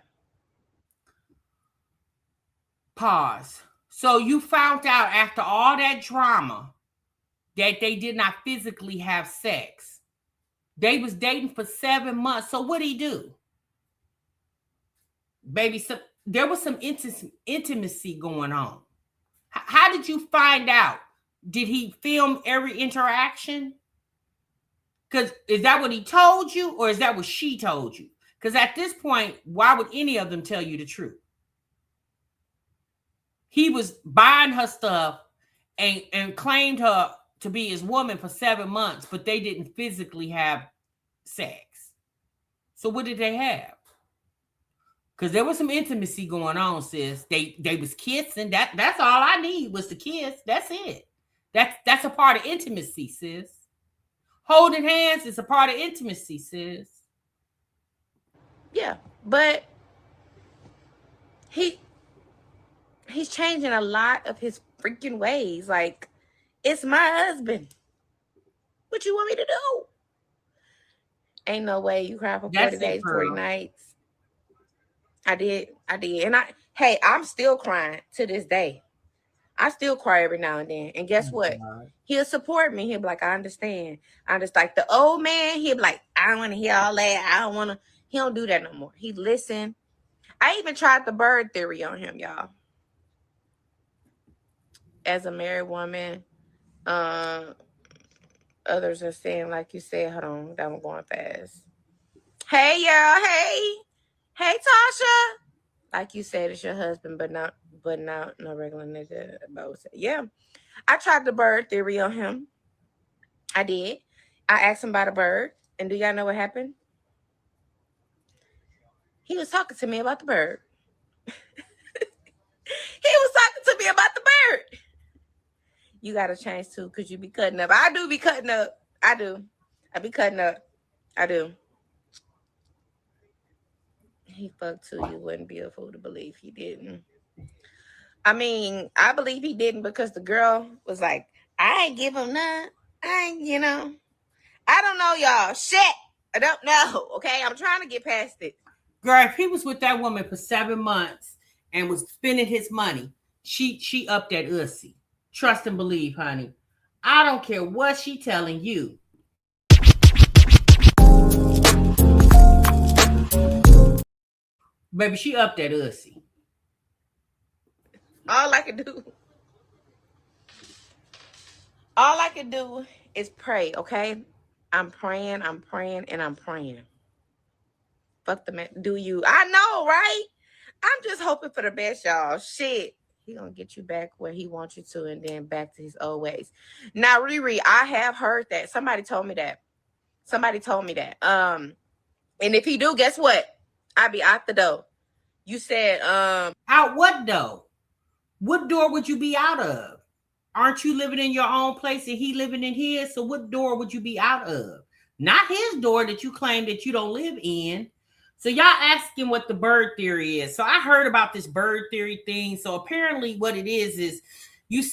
Pause. So you found out after all that drama that they did not physically have sex. They was dating for 7 months. So what'd he do? Baby, there was some intimacy going on. How did you find out? Did he film every interaction? Because is that what he told you, or is that what she told you? Because at this point, why would any of them tell you the truth? He was buying her stuff and claimed her to be his woman for 7 months, but they didn't physically have sex. So what did they have? Because there was some intimacy going on, sis. They was kissing. That's all I need was the kiss. That's it. That's a part of intimacy, sis. Holding hands is a part of intimacy, sis. Yeah, but he's changing a lot of his freaking ways. Like, it's my husband. What you want me to do? Ain't no way you cry for 40 days, 40 nights. I did. And I'm still crying to this day. I still cry every now and then. And guess what? He'll support me. He'll be like, I understand. I just like the old man. He'll be like, I don't want to hear all that. I don't want to. He don't do that no more. He listen. I even tried the bird theory on him, y'all. As a married woman, others are saying, like you said, hold on, that one going fast. Hey, y'all. Hey, Tasha. Like you said, it's your husband, but not no regular nigga. Yeah. I tried the bird theory on him. I did. I asked him about a bird. And do y'all know what happened? He was talking to me about the bird. He was talking to me about the bird. You got to change too, because you be cutting up. I do be cutting up. I do. I be cutting up. I do. He fucked too. You wouldn't be a fool to believe he didn't. I mean, I believe he didn't because the girl was like, I ain't give him none. I don't know, y'all. Shit. I don't know. Okay. I'm trying to get past it. Girl, if he was with that woman for 7 months and was spending his money, she upped that ussy. Trust and believe, honey. I don't care what she telling you. Baby, she upped that ussy. All I can do is pray, okay? I'm praying, and I'm praying. Fuck the man. Do you? I know, right? I'm just hoping for the best, y'all. Shit. He gonna get you back where he wants you to and then back to his old ways. Now, Riri, I have heard that. Somebody told me that. And if he do, guess what? I'll be out the door. You said, out what door? What door would you be out of? Aren't you living in your own place and he living in his? So what door would you be out of? Not his door that you claim that you don't live in. So y'all asking what the bird theory is. So I heard about this bird theory thing. So apparently what it is you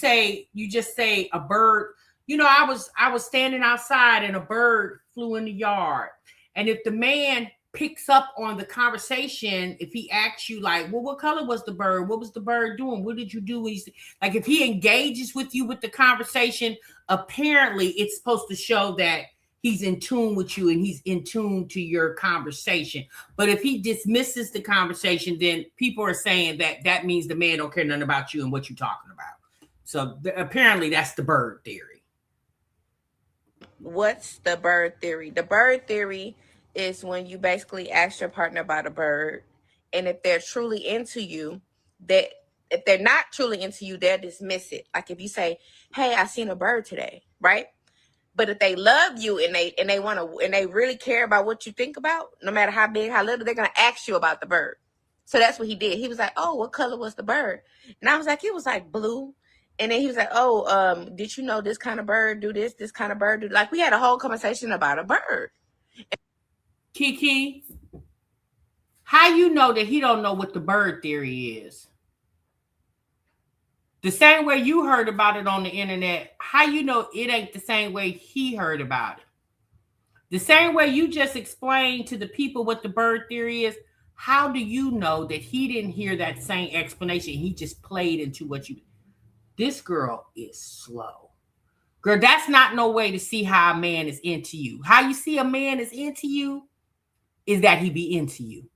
just say a bird. You know, I was standing outside and a bird flew in the yard. And if the man picks up on the conversation, if he asks you like, well, what color was the bird? What was the bird doing? What did you do? Like if he engages with you with the conversation, apparently it's supposed to show that he's in tune with you and he's in tune to your conversation. But if he dismisses the conversation, then people are saying that means the man don't care nothing about you and what you're talking about. So apparently that's the bird theory. What's the bird theory? The bird theory is when you basically ask your partner about a bird, and if they're truly into you, that if they're not truly into you, they'll dismiss it. Like if you say, "Hey, I seen a bird today," right? But if they love you and they want to and they really care about what you think about, no matter how big, how little, they're gonna ask you about the bird. So that's what he did. He was like, "Oh, what color was the bird?" And I was like, "It was like blue." And then he was like, "Oh, did you know this kind of bird do this? This kind of bird do?" Like we had a whole conversation about a bird. Kiki, how you know that he don't know what the bird theory is? The same way you heard about it on the internet, how you know it ain't the same way he heard about it? The same way you just explained to the people what the bird theory is, how do you know that he didn't hear that same explanation? He just played into what you... This girl is slow. Girl, that's not no way to see how a man is into you. How you see a man is into you is that he be into you.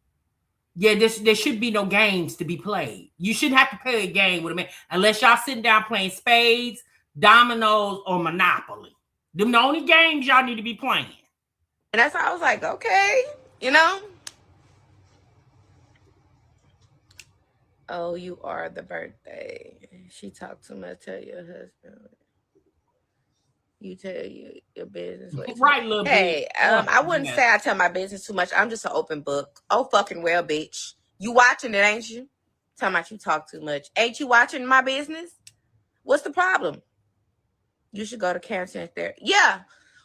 Yeah, there should be no games to be played. You shouldn't have to play a game with a man unless y'all sitting down playing spades, dominoes, or Monopoly. Them the only games y'all need to be playing. And that's how I was like, okay, you know. Oh, you are the birthday. She talked too much. Tell your husband. You tell your business. Right, little hey, bitch. I wouldn't say I tell my business too much. I'm just an open book. Oh, fucking well, bitch. You watching it, ain't you? Talking about you talk too much. Ain't you watching my business? What's the problem? You should go to counseling there. Yeah,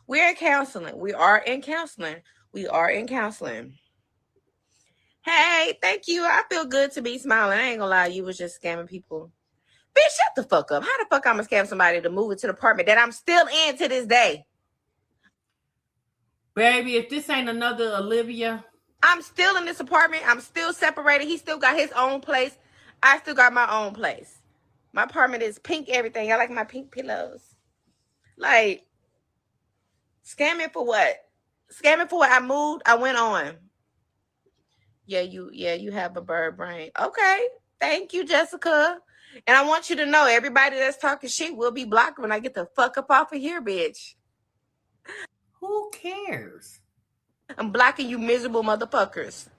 we're in counseling. We are in counseling. We are in counseling. Hey, thank you. I feel good to be smiling. I ain't gonna lie, you was just scamming people. Bitch, shut the fuck up. How the fuck I'm gonna scam somebody to move into the apartment that I'm still in to this day? Baby, if this ain't another Olivia. I'm still in this apartment. I'm still separated. He still got his own place. I still got my own place. My apartment is pink everything. I like my pink pillows. Like, scamming for what? Scamming for what? I moved. I went on. Yeah, you have a bird brain. Okay. Thank you, Jessica. And I want you to know, everybody that's talking shit will be blocked when I get the fuck up off of here, bitch. Who cares? I'm blocking you miserable motherfuckers.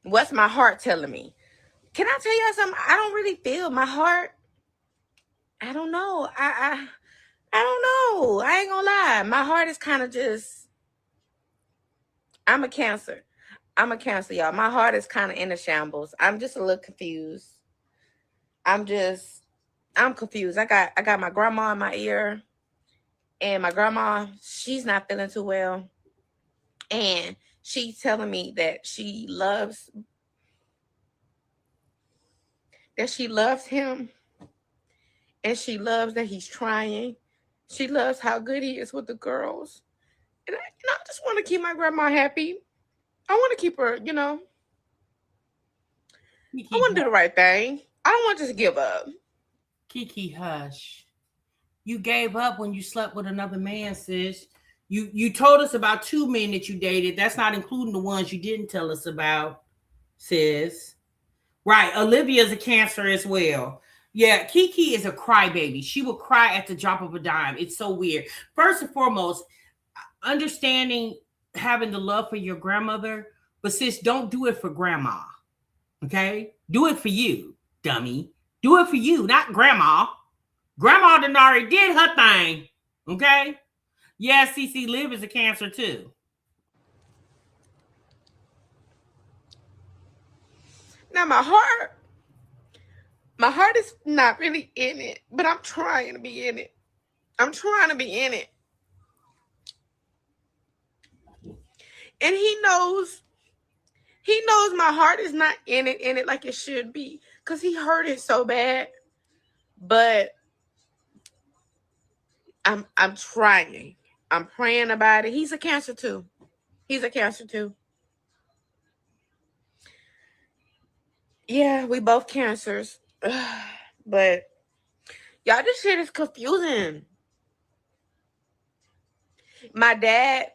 What's my heart telling me? Can I tell you something? I don't really feel my heart. I don't know. I don't know. I ain't gonna lie. My heart is kind of just... I'm a Cancer. Y'all. My heart is kind of in a shambles. I'm just a little confused. I'm confused. I got my grandma in my ear, and my grandma, she's not feeling too well, and she's telling me that she loves him, and she loves that he's trying. She loves how good he is with the girls, and I just want to keep my grandma happy. I want to keep her, Kiki, I want to do the right thing. I don't want to just give up. Kiki, hush. You gave up when you slept with another man, sis. You told us about 2 men that you dated. That's not including the ones you didn't tell us about, sis. Right. Olivia's a Cancer as well. Yeah, Kiki is a crybaby. She will cry at the drop of a dime. It's so weird. First and foremost, understanding having the love for your grandmother, but sis, don't do it for grandma. Okay? Do it for you, dummy. Do it for you, not grandma. Grandma done already did her thing. Okay? Yeah, CC Liv is a Cancer too. Now my My heart is not really in it, but I'm trying to be in it. I'm trying to be in it. And he knows my heart is not in it like it should be, because he hurt it so bad. But I'm trying. I'm praying about it. He's a Cancer too. Yeah, we both Cancers. But y'all, this shit is confusing. My dad,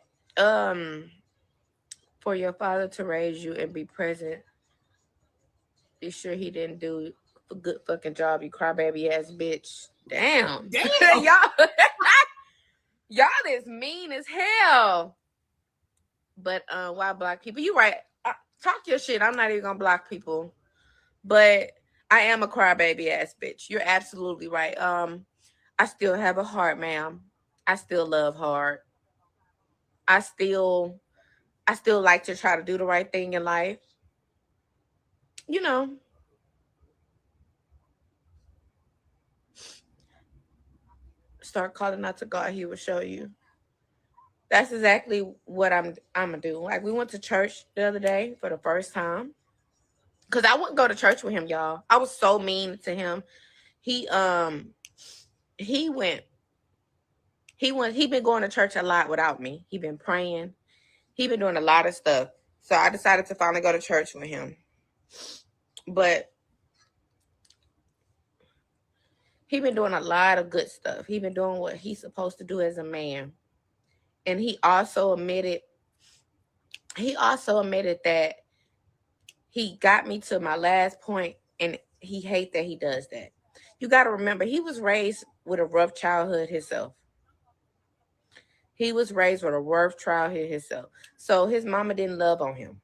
for your father to raise you and be present, be sure he didn't do a good fucking job, you crybaby ass bitch. Damn. Y'all is mean as hell. But why block people? You right. Talk your shit. I'm not even gonna block people. But I am a crybaby ass bitch. You're absolutely right. I still have a heart, ma'am. I still love hard. I still like to try to do the right thing in life. You know. Start calling out to God, he will show you. That's exactly what I'm gonna do. Like, we went to church the other day for the first time. Cause I wouldn't go to church with him, y'all. I was so mean to him. He been going to church a lot without me. He been praying. He been doing a lot of stuff. So I decided to finally go to church with him. But he been doing a lot of good stuff. He been doing what he's supposed to do as a man. And he also admitted that he got me to my last point, and he hate that he does that. You got to remember, he was raised with a rough childhood himself. So his mama didn't love on him.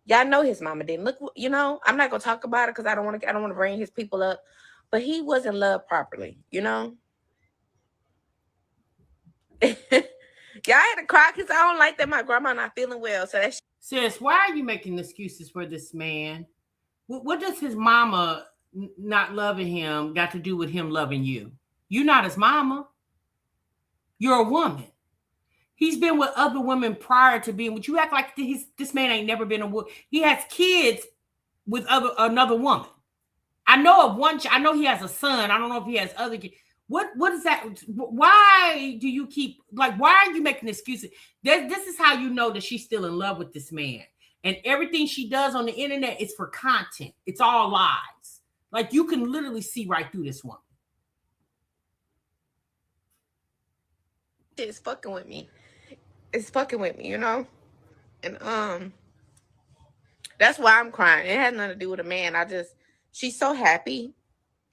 Y'all know his mama didn't. Look, you know, I'm not gonna talk about it because I don't want to bring his people up. But he wasn't loved properly, you know. Y'all had to cry because I don't like that my grandma not feeling well. So that's Sis, why are you making excuses for this man? What does his mama not loving him got to do with him loving you? You're not his mama. You're a woman. He's been with other women prior to being with you. Act like this man ain't never been a woman. He has kids with another woman. I know of one. I know he has a son. I don't know if he has other kids. What is that? Why do you keep, like, why are you making excuses? This is how you know that she's still in love with this man. And everything she does on the internet is for content. It's all lies. Like, you can literally see right through this woman. it's fucking with me. It's fucking with me, you know? And that's why I'm crying. It has nothing to do with a man. She's so happy.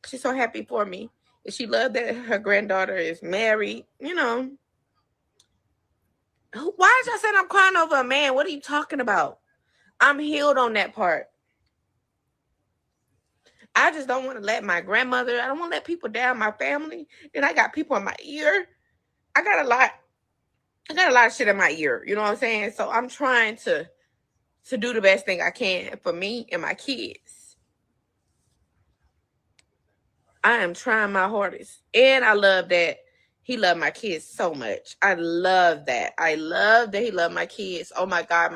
She's so happy for me. And she loved that her granddaughter is married, you know. Why is y'all saying I'm crying over a man? What are you talking about? I'm healed on that part. I just don't want to let my grandmother, I don't want to let people down, my family. And I got people in my ear. I got a lot of shit in my ear. You know what I'm saying? So I'm trying to do the best thing I can for me and my kids. I am trying my hardest. And I love that he loved my kids so much. I love that. I love that he loved my kids. Oh my God,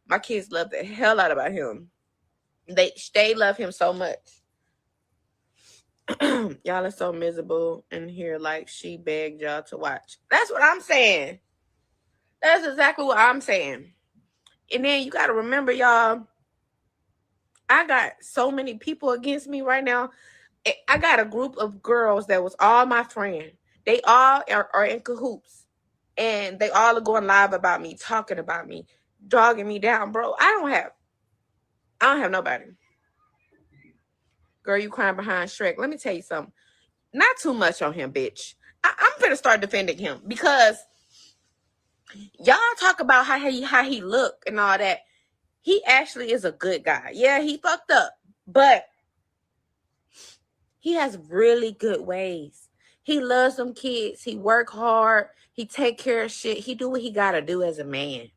my kids love the hell out about him. They love him so much. Y'all are so miserable in here, like she begged y'all to watch. That's what I'm saying. That's exactly what I'm saying. And then you got to remember, y'all, I got so many people against me right now. I got a group of girls that was all my friend. They all are in cahoots. And they all are going live about me, talking about me, dogging me down, bro. I don't have nobody. Girl, you crying behind Shrek. Let me tell you something. Not too much on him, bitch. I'm gonna start defending him because y'all talk about how he look and all that. He actually is a good guy. Yeah, he fucked up, but he has really good ways. He loves them kids. He work hard. He take care of shit. He do what he gotta do as a man.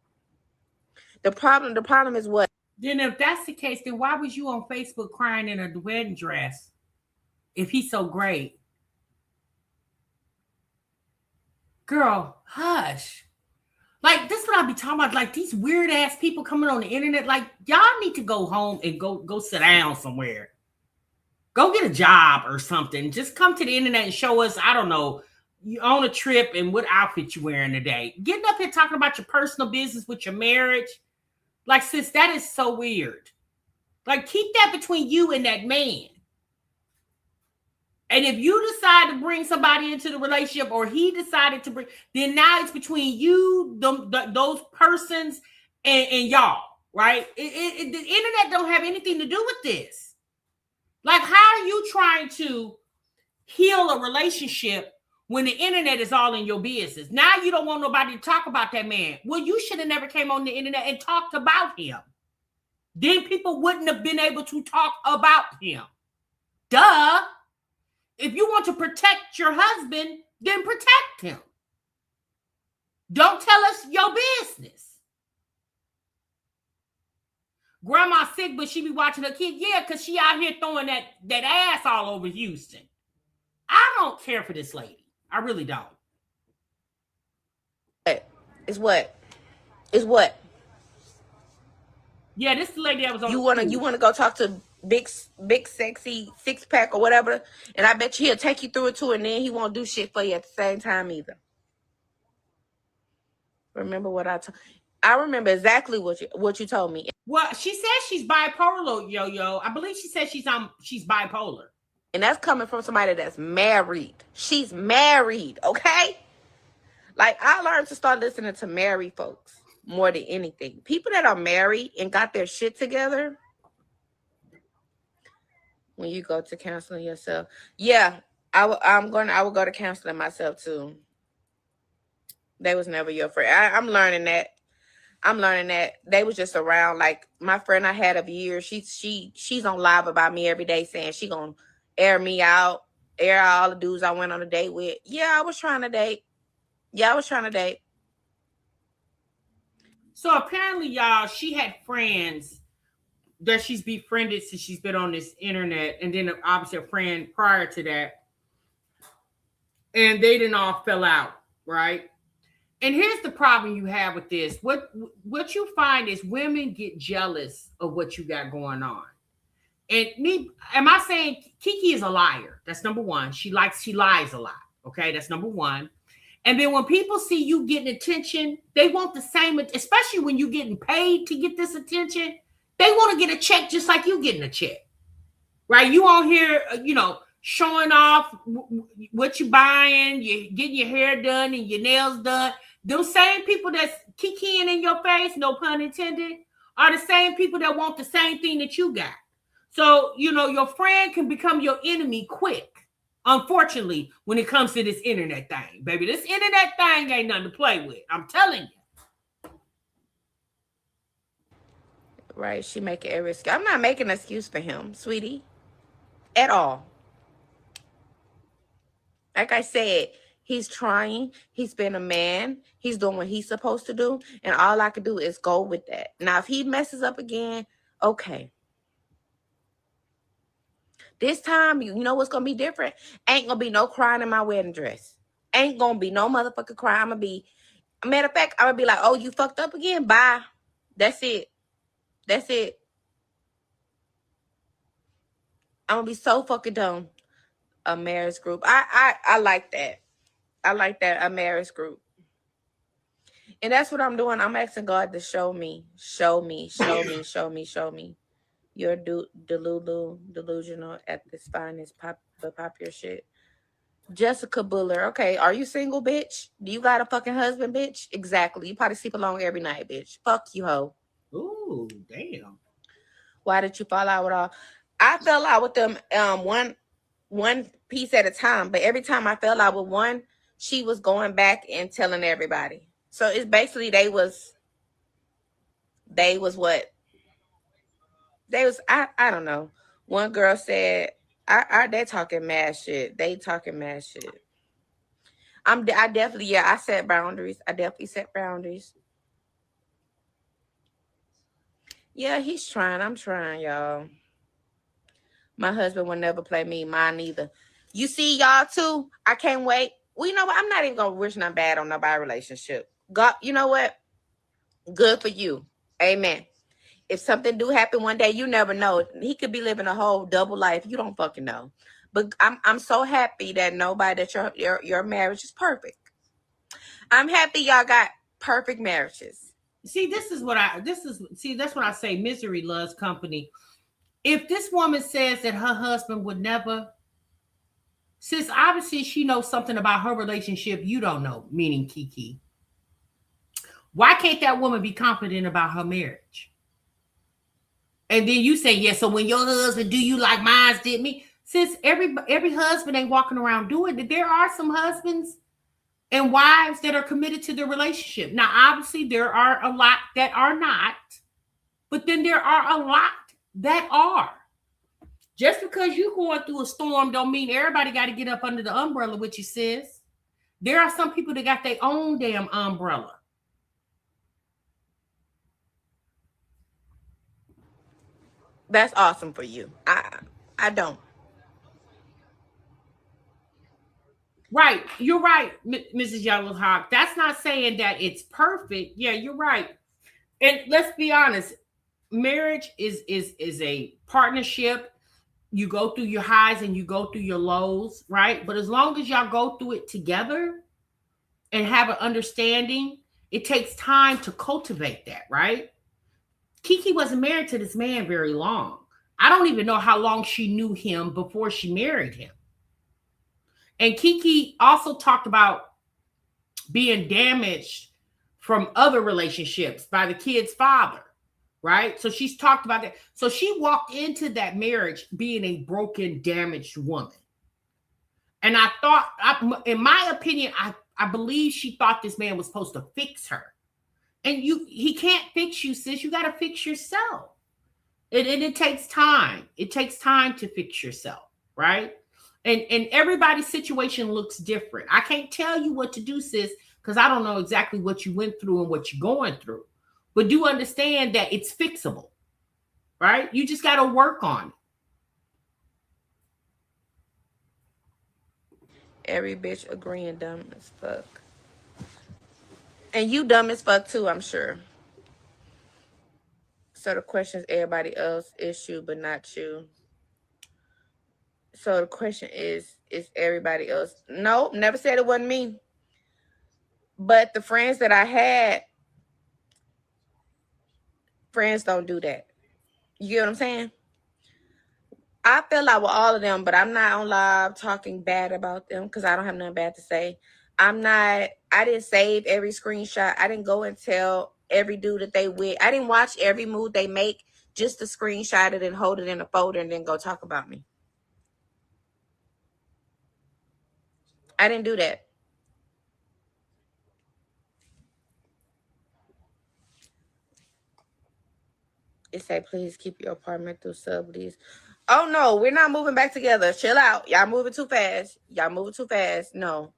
The problem is what? Then if that's the case, then why was you on Facebook crying in a wedding dress? if he's so great. Girl, hush. Like, this is what I be talking about. Like, these weird ass people coming on the internet. Like, y'all need to go home and go sit down somewhere. Go get a job or something. Just come to the internet and show us, I don't know, you on a trip and what outfit you wearing today. Getting up here talking about your personal business with your marriage. Like, sis, that is so weird. Like, keep that between you and that man. And if you decide to bring somebody into the relationship, or he decided to bring, then now it's between you, those persons, and y'all, right? The internet don't have anything to do with this. Like, how are you trying to heal a relationship when the internet is all in your business? Now you don't want nobody to talk about that man. Well, you should have never came on the internet and talked about him. Then people wouldn't have been able to talk about him. Duh. If you want to protect your husband, then protect him. Don't tell us your business. Grandma sick, but she be watching her kid. Yeah, because she out here throwing that ass all over Houston. I don't care for this lady. I really don't. It's what? It's what? Yeah, this is the lady that was on. You wanna go talk to big sexy six pack or whatever, and I bet you he'll take you through it too, and then he won't do shit for you at the same time either. Remember what I remember exactly what you told me. Well, she says she's bipolar, yo. I believe she said she's bipolar. And that's coming from somebody that's married. She's married, okay? Like, I learned to start listening to married folks more than anything. People that are married and got their shit together. When you go to counseling yourself. Yeah, I will go to counseling myself too. They was never your friend. I'm learning that. They was just around. Like, my friend I had of years, she's on live about me every day saying she gonna air me out, air out all the dudes I went on a date with. Yeah, I was trying to date. So apparently, y'all, she had friends that she's befriended since she's been on this internet, and then obviously a friend prior to that, and they didn't all fell out, right? And here's the problem you have with this. What you find is women get jealous of what you got going on. And am I saying Kiki is a liar? That's number one. She lies a lot. Okay, that's number one. And then when people see you getting attention, they want the same, especially when you're getting paid to get this attention. They want to get a check just like you getting a check, right? You on here, showing off what you buying, you getting your hair done and your nails done. Those same people that's kikiing in your face, no pun intended, are the same people that want the same thing that you got. So, your friend can become your enemy quick. Unfortunately, when it comes to this internet thing, baby, this internet thing ain't nothing to play with. I'm telling you. Right, she making every excuse. I'm not making an excuse for him, sweetie, at all. Like I said, he's trying. He's been a man. He's doing what he's supposed to do, and all I could do is go with that. Now, if he messes up again, okay. This time, you know what's going to be different? Ain't going to be no crying in my wedding dress. Ain't going to be no motherfucking crying. I'm going to be, matter of fact, I'm going to be like, oh, you fucked up again? Bye. That's it. I'm going to be so fucking done. A marriage group. I like that. I like that, a marriage group. And that's what I'm doing. I'm asking God to show me. You're delusional at this finest pop your shit. Jessica Buller. Okay, are you single, bitch? Do you got a fucking husband, bitch? Exactly. You probably sleep alone every night, bitch. Fuck you, hoe. Ooh, damn. Why did you fall out with all? I fell out with them one piece at a time, but every time I fell out with one, she was going back and telling everybody. So it's basically they was what? I don't know. One girl said, they talking mad shit. They talking mad shit. I set boundaries. I definitely set boundaries. Yeah, he's trying. I'm trying, y'all. My husband will never play me. Mine neither. You see, y'all too. I can't wait. Well, you know what? I'm not even gonna wish nothing bad on nobody's relationship. God, you know what? Good for you. Amen. If something do happen one day, you never know. He could be living a whole double life. You don't fucking know. But I'm so happy that nobody that your marriage is perfect. I'm happy y'all got perfect marriages. See, that's what I say. Misery loves company. If this woman says that her husband would never, since obviously she knows something about her relationship you don't know, meaning Kiki, why can't that woman be confident about her marriage? And then you say, yeah, so when your husband do you like mine did me? Since every husband ain't walking around doing it, there are some husbands and wives that are committed to their relationship. Now, obviously, there are a lot that are not, but then there are a lot that are. Just because you're going through a storm don't mean everybody got to get up under the umbrella with you, sis. There are some people that got their own damn umbrella. That's awesome for you. I don't. Right. You're right, Mrs. Yellowhawk. That's not saying that it's perfect. Yeah, you're right. And let's be honest, marriage is a partnership. You go through your highs and you go through your lows, right? But as long as y'all go through it together and have an understanding, it takes time to cultivate that, right? Kiki wasn't married to this man very long. I don't even know how long she knew him before she married him. And Kiki also talked about being damaged from other relationships by the kid's father, right? So she's talked about that. So she walked into that marriage being a broken, damaged woman. And I thought, in my opinion, I believe she thought this man was supposed to fix her. And he can't fix you, sis. You got to fix yourself. And it takes time. It takes time to fix yourself, right? And everybody's situation looks different. I can't tell you what to do, sis, because I don't know exactly what you went through and what you're going through. But do understand that it's fixable, right? You just got to work on it. Every bitch agreeing dumb as fuck. And you dumb as fuck too, I'm sure. So the question is everybody else's issue, but not you. So the question is everybody else? No, never said it wasn't me. But the friends that I had, friends don't do that. You get what I'm saying? I feel like with all of them, but I'm not on live talking bad about them because I don't have nothing bad to say. I didn't save every screenshot. I didn't go and tell every dude that they with. I didn't watch every move they make just to screenshot it and hold it in a folder and then go talk about me. I didn't do that. It say, please keep your apartment through sublease. Oh, no, we're not moving back together. Chill out. Y'all moving too fast. No,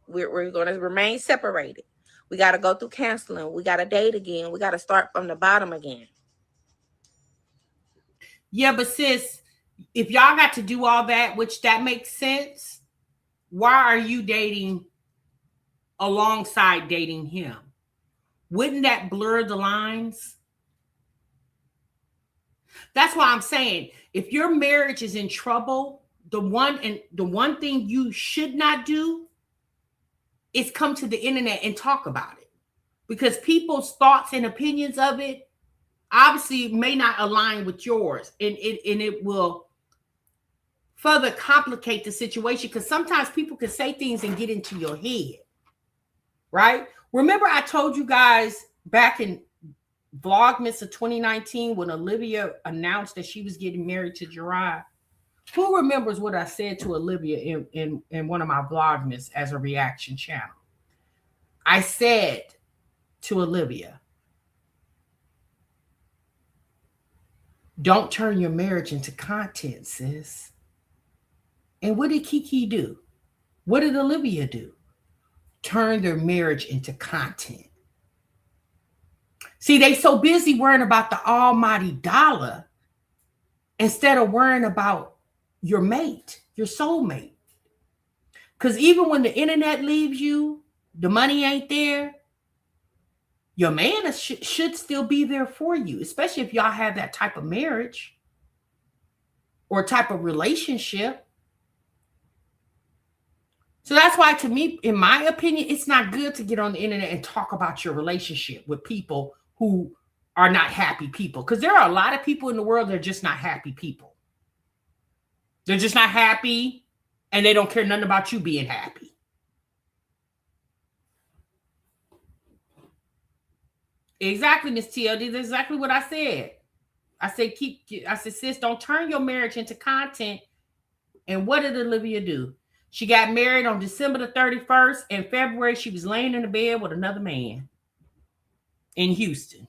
we're going to remain separated. We got to go through counseling. We got to date again. We got to start from the bottom again. Yeah, but sis, if y'all got to do all that, which that makes sense, why are you dating alongside dating him? Wouldn't that blur the lines? That's why I'm saying, if your marriage is in trouble, the one thing you should not do is come to the internet and talk about it, because people's thoughts and opinions of it obviously may not align with yours, and it will further complicate the situation, because sometimes people can say things and get into your head, right? Remember I told you guys back in Vlogmas of 2019 when Olivia announced that she was getting married to Gerard? Who remembers what I said to Olivia in one of my Vlogmas as a reaction channel? I said to Olivia, don't turn your marriage into content, sis. And what did Kiki do? What did Olivia do? Turn their marriage into content. See, they so busy worrying about the almighty dollar instead of worrying about your mate, your soulmate. Because even when the internet leaves you, the money ain't there, your man should still be there for you, especially if y'all have that type of marriage or type of relationship. So that's why, to me, in my opinion, it's not good to get on the internet and talk about your relationship with people who are not happy people. Because there are a lot of people in the world that are just not happy people. They're just not happy, and they don't care nothing about you being happy. Exactly, Miss TLD. That's exactly what I said. I said, sis, don't turn your marriage into content. And what did Olivia do? She got married on December the 31st. In February, she was laying in the bed with another man in Houston.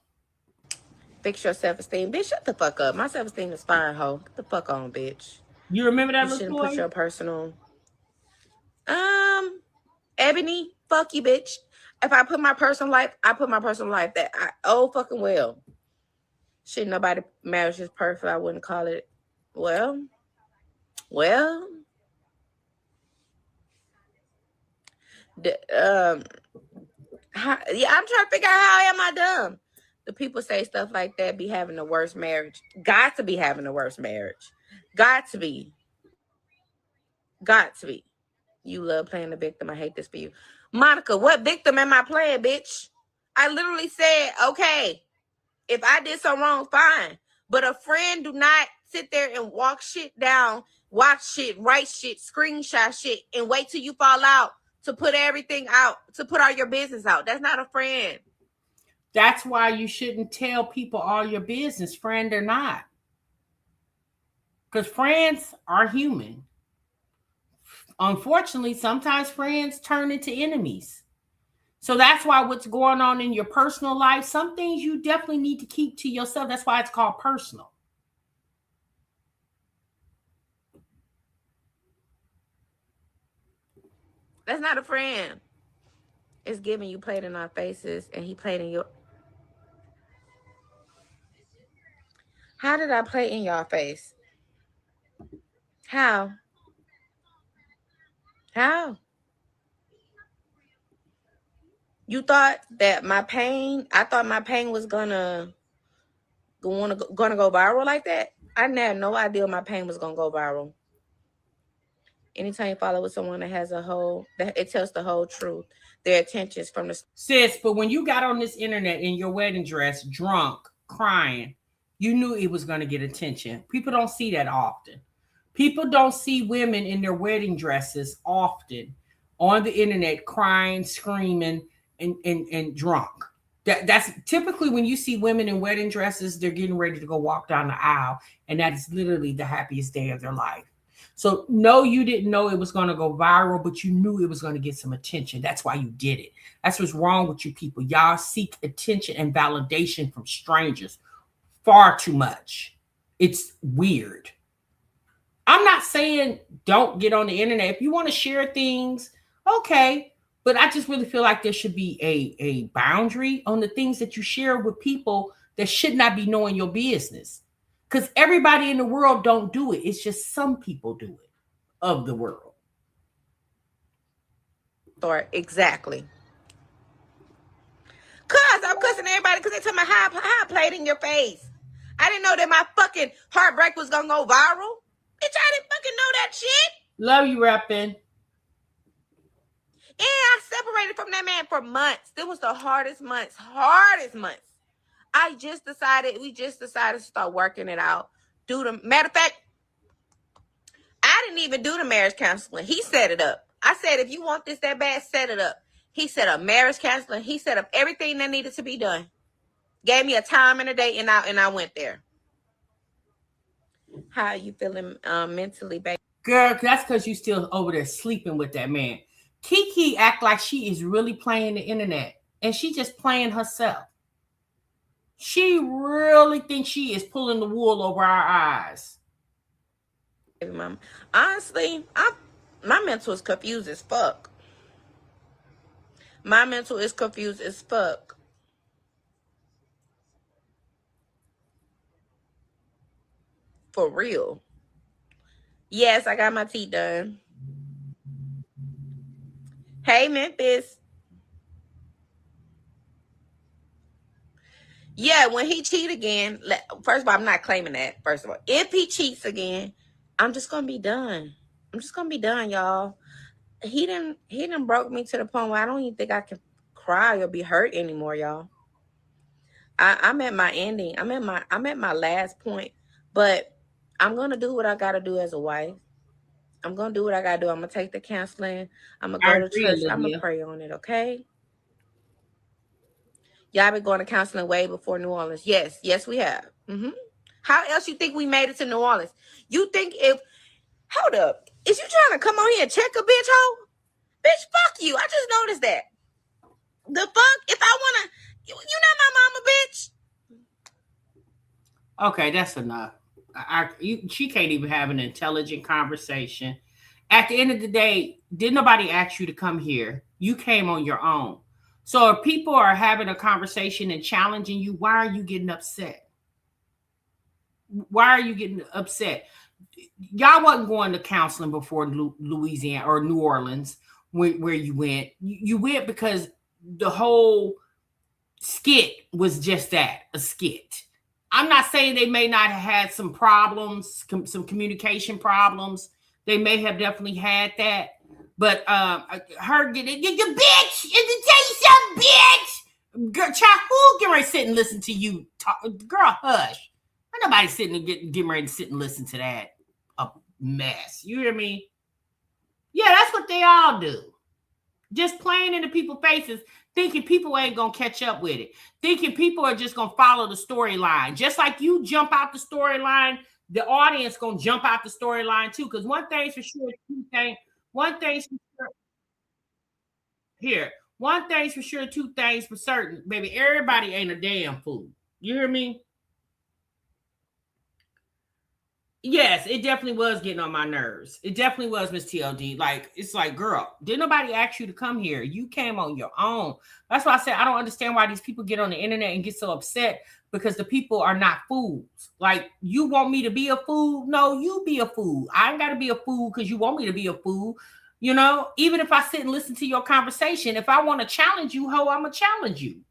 Fix your self-esteem. Bitch, shut the fuck up. My self-esteem is fine, ho. Get the fuck on, bitch. You remember that? You shouldn't put your personal... Ebony, fuck you, bitch. If I put my personal life, I put my personal life that fucking well. Shit, nobody marriage is perfect. I wouldn't call it. Well. I'm trying to figure out how am I dumb. The people say stuff like that be having the worst marriage. Got to be having the worst marriage. Got to be. You love playing the victim. I hate this for you. Monica, what victim am I playing, bitch? I literally said, okay, if I did something wrong, fine. But a friend do not sit there and walk shit down, watch shit, write shit, screenshot shit, and wait till you fall out to put everything out, to put all your business out. That's not a friend. That's why you shouldn't tell people all your business, friend or not. Because friends are human. Unfortunately, sometimes friends turn into enemies. So that's why what's going on in your personal life, some things you definitely need to keep to yourself. That's why it's called personal. That's not a friend. It's giving you played in our faces and he played in your... How did I play in your face? How? You thought that my pain, I thought my pain was gonna go viral like that? I had no idea my pain was gonna go viral. Anytime you follow with someone that has it tells the whole truth. Their intentions from the... Sis, but when you got on this internet in your wedding dress, drunk, crying, you knew it was going to get attention. People don't see that often. People don't see women in their wedding dresses often on the internet crying, screaming, and drunk. That's typically when you see women in wedding dresses, they're getting ready to go walk down the aisle, and that is literally the happiest day of their life. So no, you didn't know it was going to go viral, but you knew it was going to get some attention. That's why you did it. That's what's wrong with you people. Y'all seek attention and validation from strangers far too much. It's weird. I'm not saying don't get on the internet. If you want to share things, okay. But I just really feel like there should be a boundary on the things that you share with people that should not be knowing your business. Because everybody in the world don't do it. It's just some people do it of the world. Or exactly. Cause I'm cussing everybody because they tell me how I played in your face. I didn't know that my fucking heartbreak was gonna go viral. Bitch, I didn't fucking know that shit. Love you, Reppin'. And I separated from that man for months. It was the hardest months. We just decided to start working it out. Matter of fact, I didn't even do the marriage counseling. He set it up. I said, if you want this that bad, set it up. He set up marriage counseling. He set up everything that needed to be done. Gave me a time and a date, and I went there. How are you feeling mentally, baby? Girl, that's because you still over there sleeping with that man. Kiki act like she is really playing the internet, and she just playing herself. She really thinks she is pulling the wool over our eyes. Honestly, my mental is confused as fuck. For real. Yes, I got my teeth done. Hey, Memphis. Yeah, when he cheat again, first of all, I'm not claiming that. First of all, if he cheats again, I'm just gonna be done. I'm just gonna be done, y'all. He didn't broke me to the point where I don't even think I can cry or be hurt anymore, y'all. I'm at my ending. I'm at my last point. But I'm gonna do what I gotta do as a wife. I'm gonna do what I gotta do. I'm gonna take the counseling. I'm gonna go to church. I'm gonna pray on it, okay? Y'all been going to counseling way before New Orleans. Yes, we have. How else you think we made it to New Orleans? You think if hold up, is you trying to come on here and check a bitch hoe? Bitch, fuck you. I just noticed that. The fuck? If I wanna, you not my mama, bitch. Okay, that's enough. She can't even have an intelligent conversation. At the end of the day, did nobody ask you to come here? You came on your own. So if people are having a conversation and challenging you, why are you getting upset? Why are you getting upset? Y'all wasn't going to counseling before Louisiana or New Orleans where you went. You went because the whole skit was just that, a skit. I'm not saying they may not have had some problems, some communication problems. They may have definitely had that. But her getting your bitch, and to tell you something, bitch. Girl, child, who get ready to sit and listen to you talk? Girl, hush. Ain't nobody sitting and getting ready to sit and listen to that a mess. You hear me? Yeah, that's what they all do. Just playing into people's faces, thinking people ain't gonna catch up with it, thinking people are just gonna follow the storyline. Just like you jump out the storyline, the audience gonna jump out the storyline too. Because one thing's for sure, two things for certain, baby. Everybody ain't a damn fool. You hear me? Yes, it definitely was getting on my nerves. It definitely was, Miss TLD. Like, it's like, girl, did nobody ask you to come here? You came on your own. That's why I said I don't understand why these people get on the internet and get so upset because the people are not fools. Like, you want me to be a fool? No, you be a fool. I ain't got to be a fool because you want me to be a fool. You know, even if I sit and listen to your conversation, if I want to challenge you, ho, I'm going to challenge you.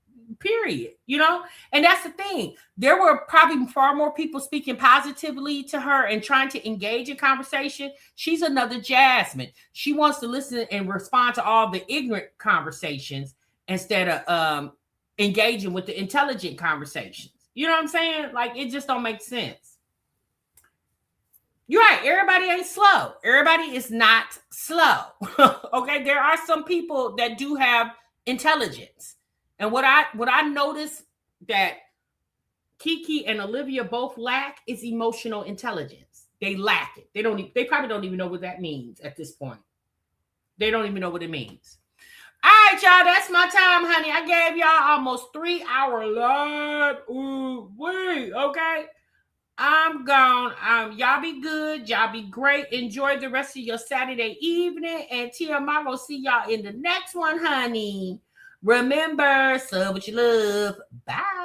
Period. You know, and that's the thing. There were probably far more people speaking positively to her and trying to engage in conversation. She's another Jasmine. She wants to listen and respond to all the ignorant conversations instead of engaging with the intelligent conversations. You know what I'm saying? Like, it just don't make sense. You're right. Everybody ain't slow. Everybody is not slow. Okay, there are some people that do have intelligence. And what I noticed that Kiki and Olivia both lack is emotional intelligence. They lack it. They probably don't even know what that means at this point. They don't even know what it means. All right, y'all, that's my time, honey. I gave y'all almost 3 hour live. Ooh, wait, okay. I'm gone. Y'all be good. Y'all be great. Enjoy the rest of your Saturday evening. And TM, I'm gonna see y'all in the next one, honey. Remember, sub what you love. Bye.